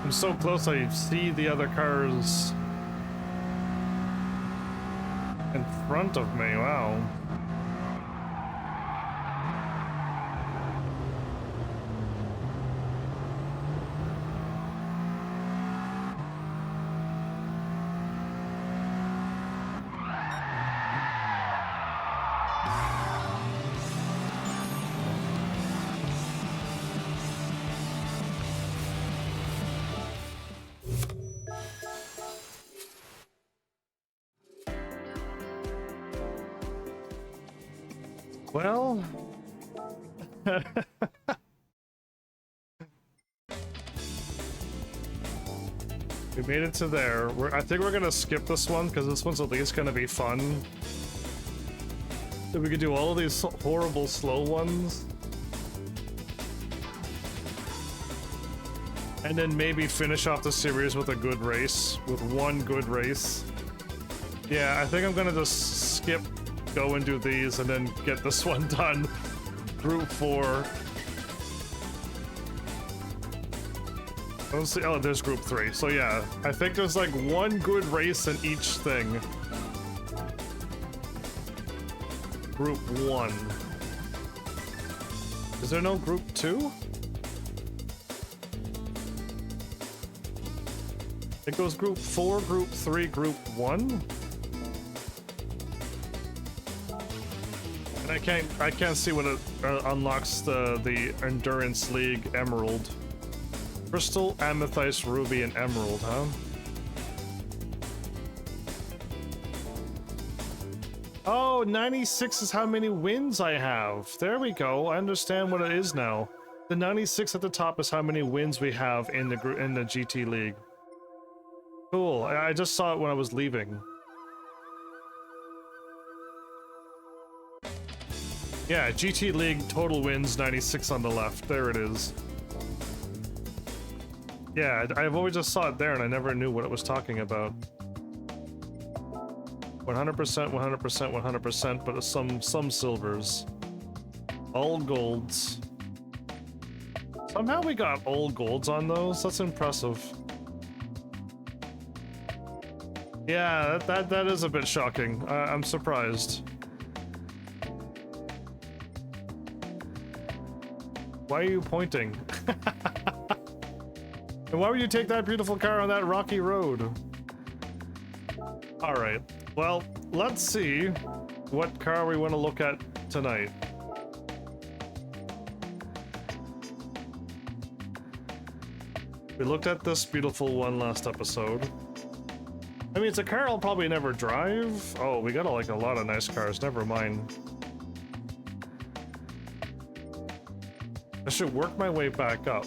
Speaker 1: I'm so close I see the other cars in front of me. Wow. Well... we made it to there. I think we're gonna skip this one, because this one's at least gonna be fun. So we could do all of these horrible slow ones. And then maybe finish off the series with a good race. With one good race. Yeah, I think I'm gonna just skip, go and do these, and then get this one done. Group 4. Let's see. Oh, there's group 3. So yeah, I think there's like one good race in each thing. Group 1. Is there no group 2? It goes group 4, group 3, group 1. And I can't see when it unlocks the Endurance League Emerald. Crystal, Amethyst, Ruby, and Emerald, huh? Oh, 96 is how many wins I have. There we go. I understand what it is now. The 96 at the top is how many wins we have in the GT League. Cool. I just saw it when I was leaving. Yeah, GT League total wins 96 on the left. There it is. Yeah, I've always just saw it there and I never knew what it was talking about. 100%, 100%, 100%, but some silvers. All golds. Somehow we got all golds on those. That's impressive. Yeah, that is a bit shocking. I'm surprised. Why are you pointing? And why would you take that beautiful car on that rocky road? Alright, well, let's see what car we want to look at tonight. We looked at this beautiful one last episode. I mean, it's a car I'll probably never drive. Oh, we got like a lot of nice cars, never mind. I should work my way back up.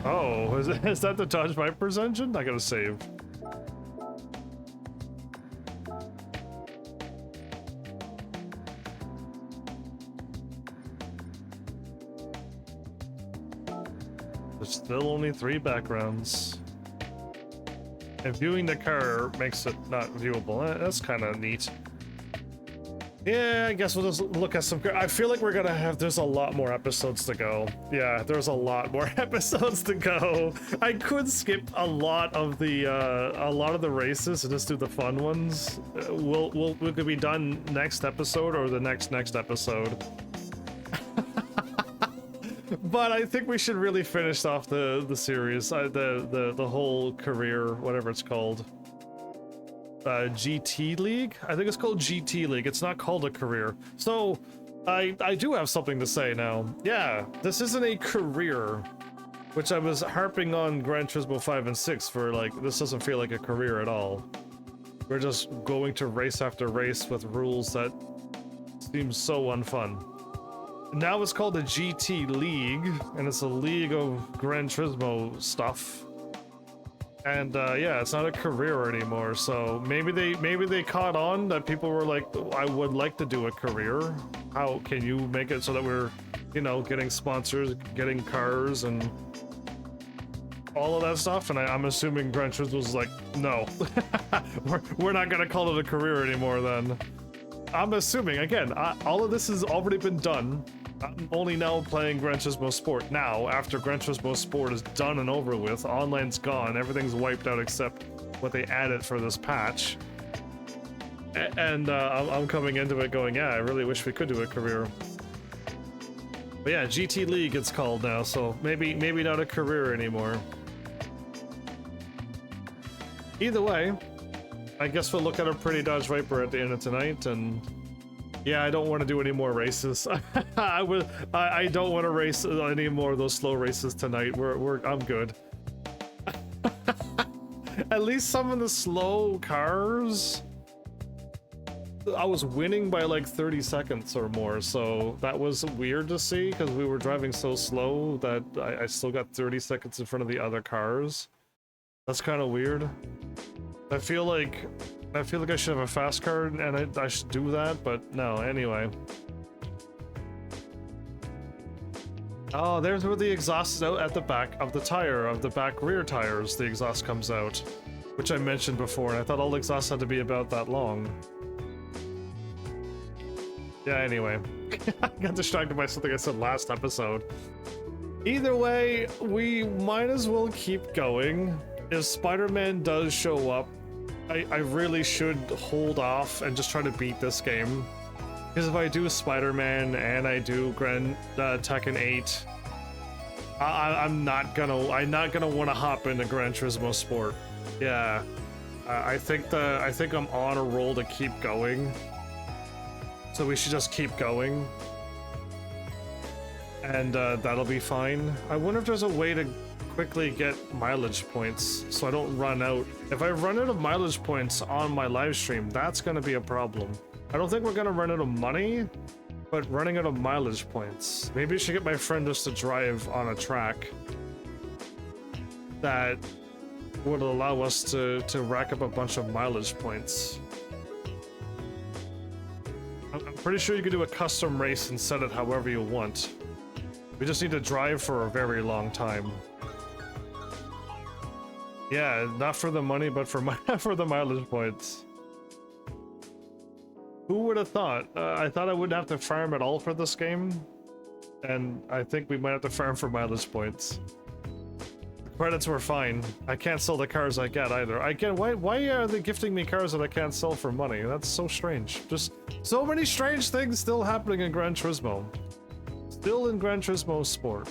Speaker 1: Oh, is that the Dodge Viper's engine? I gotta save. There's still only 3 backgrounds. And viewing the car makes it not viewable. That's kind of neat. Yeah, I guess we'll just look at some... I feel like we're gonna have... There's a lot more episodes to go. Yeah, there's a lot more episodes to go. I could skip a lot of the races and just do the fun ones. We could be done next episode or the next episode. But I think we should really finish off the series, the whole career, whatever it's called. GT League? I think it's called GT League. It's not called a career. So, I do have something to say now. Yeah, this isn't a career, which I was harping on Gran Turismo 5 and 6 for, like, this doesn't feel like a career at all. We're just going to race after race with rules that seem so unfun. Now it's called the GT League, and it's a league of Gran Turismo stuff. And yeah, it's not a career anymore, so maybe they caught on that people were like, I would like to do a career. How can you make it so that we're, you know, getting sponsors, getting cars, and all of that stuff? And I'm assuming Gran Turismo was like, no, we're not gonna call it a career anymore then. I'm assuming, again, all of this has already been done. I'm only now playing Gran Turismo Sport now, after Gran Turismo Sport is done and over with. Online's gone, everything's wiped out except what they added for this patch. And I'm coming into it going, yeah, I really wish we could do a career. But yeah, GT League it's called now, so maybe not a career anymore. Either way, I guess we'll look at a pretty Dodge Viper at the end of tonight, and Yeah, I don't want to do any more races. I don't want to race any more of those slow races tonight. I'm good. At least some of the slow cars, I was winning by like 30 seconds or more, so that was weird to see because we were driving so slow that I still got 30 seconds in front of the other cars. That's kind of weird. I feel like I should have a fast car and I should do that, but no, anyway. Oh, there's where the exhaust is out at the back of the tire, of the back rear tires, the exhaust comes out. Which I mentioned before, and I thought all exhausts had to be about that long. Yeah, anyway. I got distracted by something I said last episode. Either way, we might as well keep going. If Spider-Man does show up, I really should hold off and just try to beat this game. Because if I do Spider-Man and I do Tekken 8, I'm not gonna want to hop into Gran Turismo Sport. Yeah, I think I'm on a roll to keep going. So we should just keep going. And that'll be fine. I wonder if there's a way to quickly get mileage points so I don't run out. If I run out of mileage points on my live stream, that's gonna be a problem. I don't think we're gonna run out of money, but running out of mileage points. Maybe I should get my friend just to drive on a track that would allow us to rack up a bunch of mileage points. I'm pretty sure you can do a custom race and set it however you want. We just need to drive for a very long time. Yeah, not for the money, but for for the mileage points. Who would have thought? I thought I wouldn't have to farm at all for this game, and I think we might have to farm for mileage points. The credits were fine. I can't sell the cars I get either. Why are they gifting me cars that I can't sell for money? That's so strange. Just so many strange things still happening in Gran Turismo. Still in Gran Turismo Sport.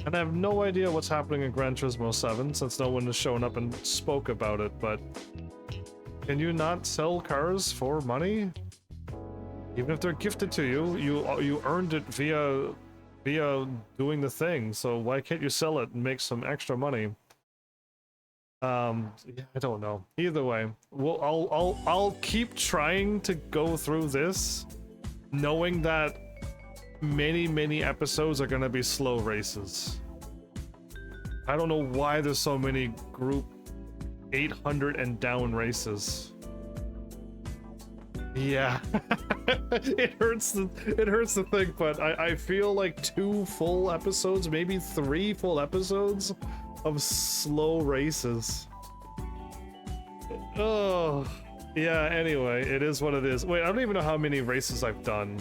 Speaker 1: And I have no idea what's happening in Gran Turismo 7 since no one has shown up and spoke about it, but can you not sell cars for money? Even if they're gifted to you, you earned it via doing the thing, so why can't you sell it and make some extra money? Yeah, I don't know. Either way, I'll keep trying to go through this, knowing that many episodes are gonna be slow races. I don't know why there's so many group 800 and down races. Yeah. it hurts to think, but I feel like 2 full episodes, maybe 3 full episodes of slow races. Oh yeah, anyway, it is what it is. Wait, I don't even know how many races I've done.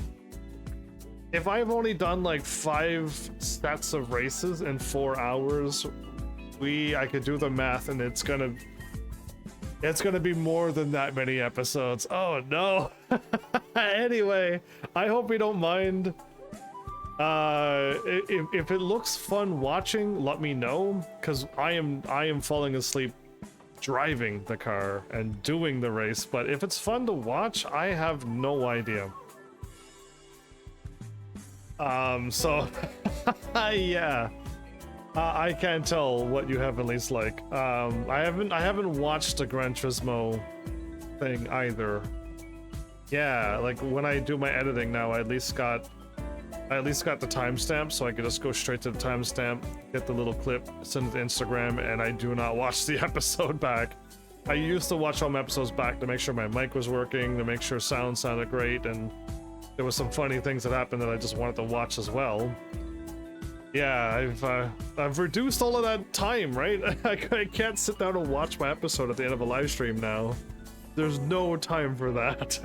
Speaker 1: If I've only done like 5 sets of races in 4 hours, I could do the math and it's gonna be more than that many episodes. Oh no. Anyway, I hope you don't mind. If it looks fun watching, let me know, because I am falling asleep driving the car and doing the race, but if it's fun to watch, I have no idea. So yeah, I can't tell what you have at least like. I haven't watched the Gran Turismo thing either. Yeah, like when I do my editing now, I at least got the timestamp, so I can just go straight to the timestamp, get the little clip, send it to Instagram, and I do not watch the episode back. I used to watch all my episodes back to make sure my mic was working, to make sure sound sounded great, and there was some funny things that happened that I just wanted to watch as well. Yeah, I've reduced all of that time, right? I can't sit down and watch my episode at the end of a live stream now. There's no time for that.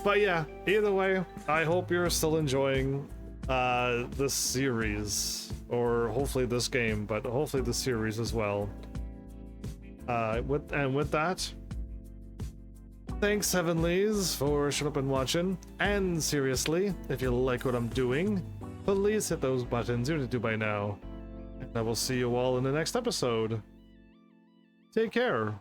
Speaker 1: But yeah, either way, I hope you're still enjoying this series, or hopefully this game, but hopefully the series as well. With that, thanks Heavenlies for showing up and watching, and seriously, if you like what I'm doing, please hit those buttons you need to do by now, and I will see you all in the next episode. Take care.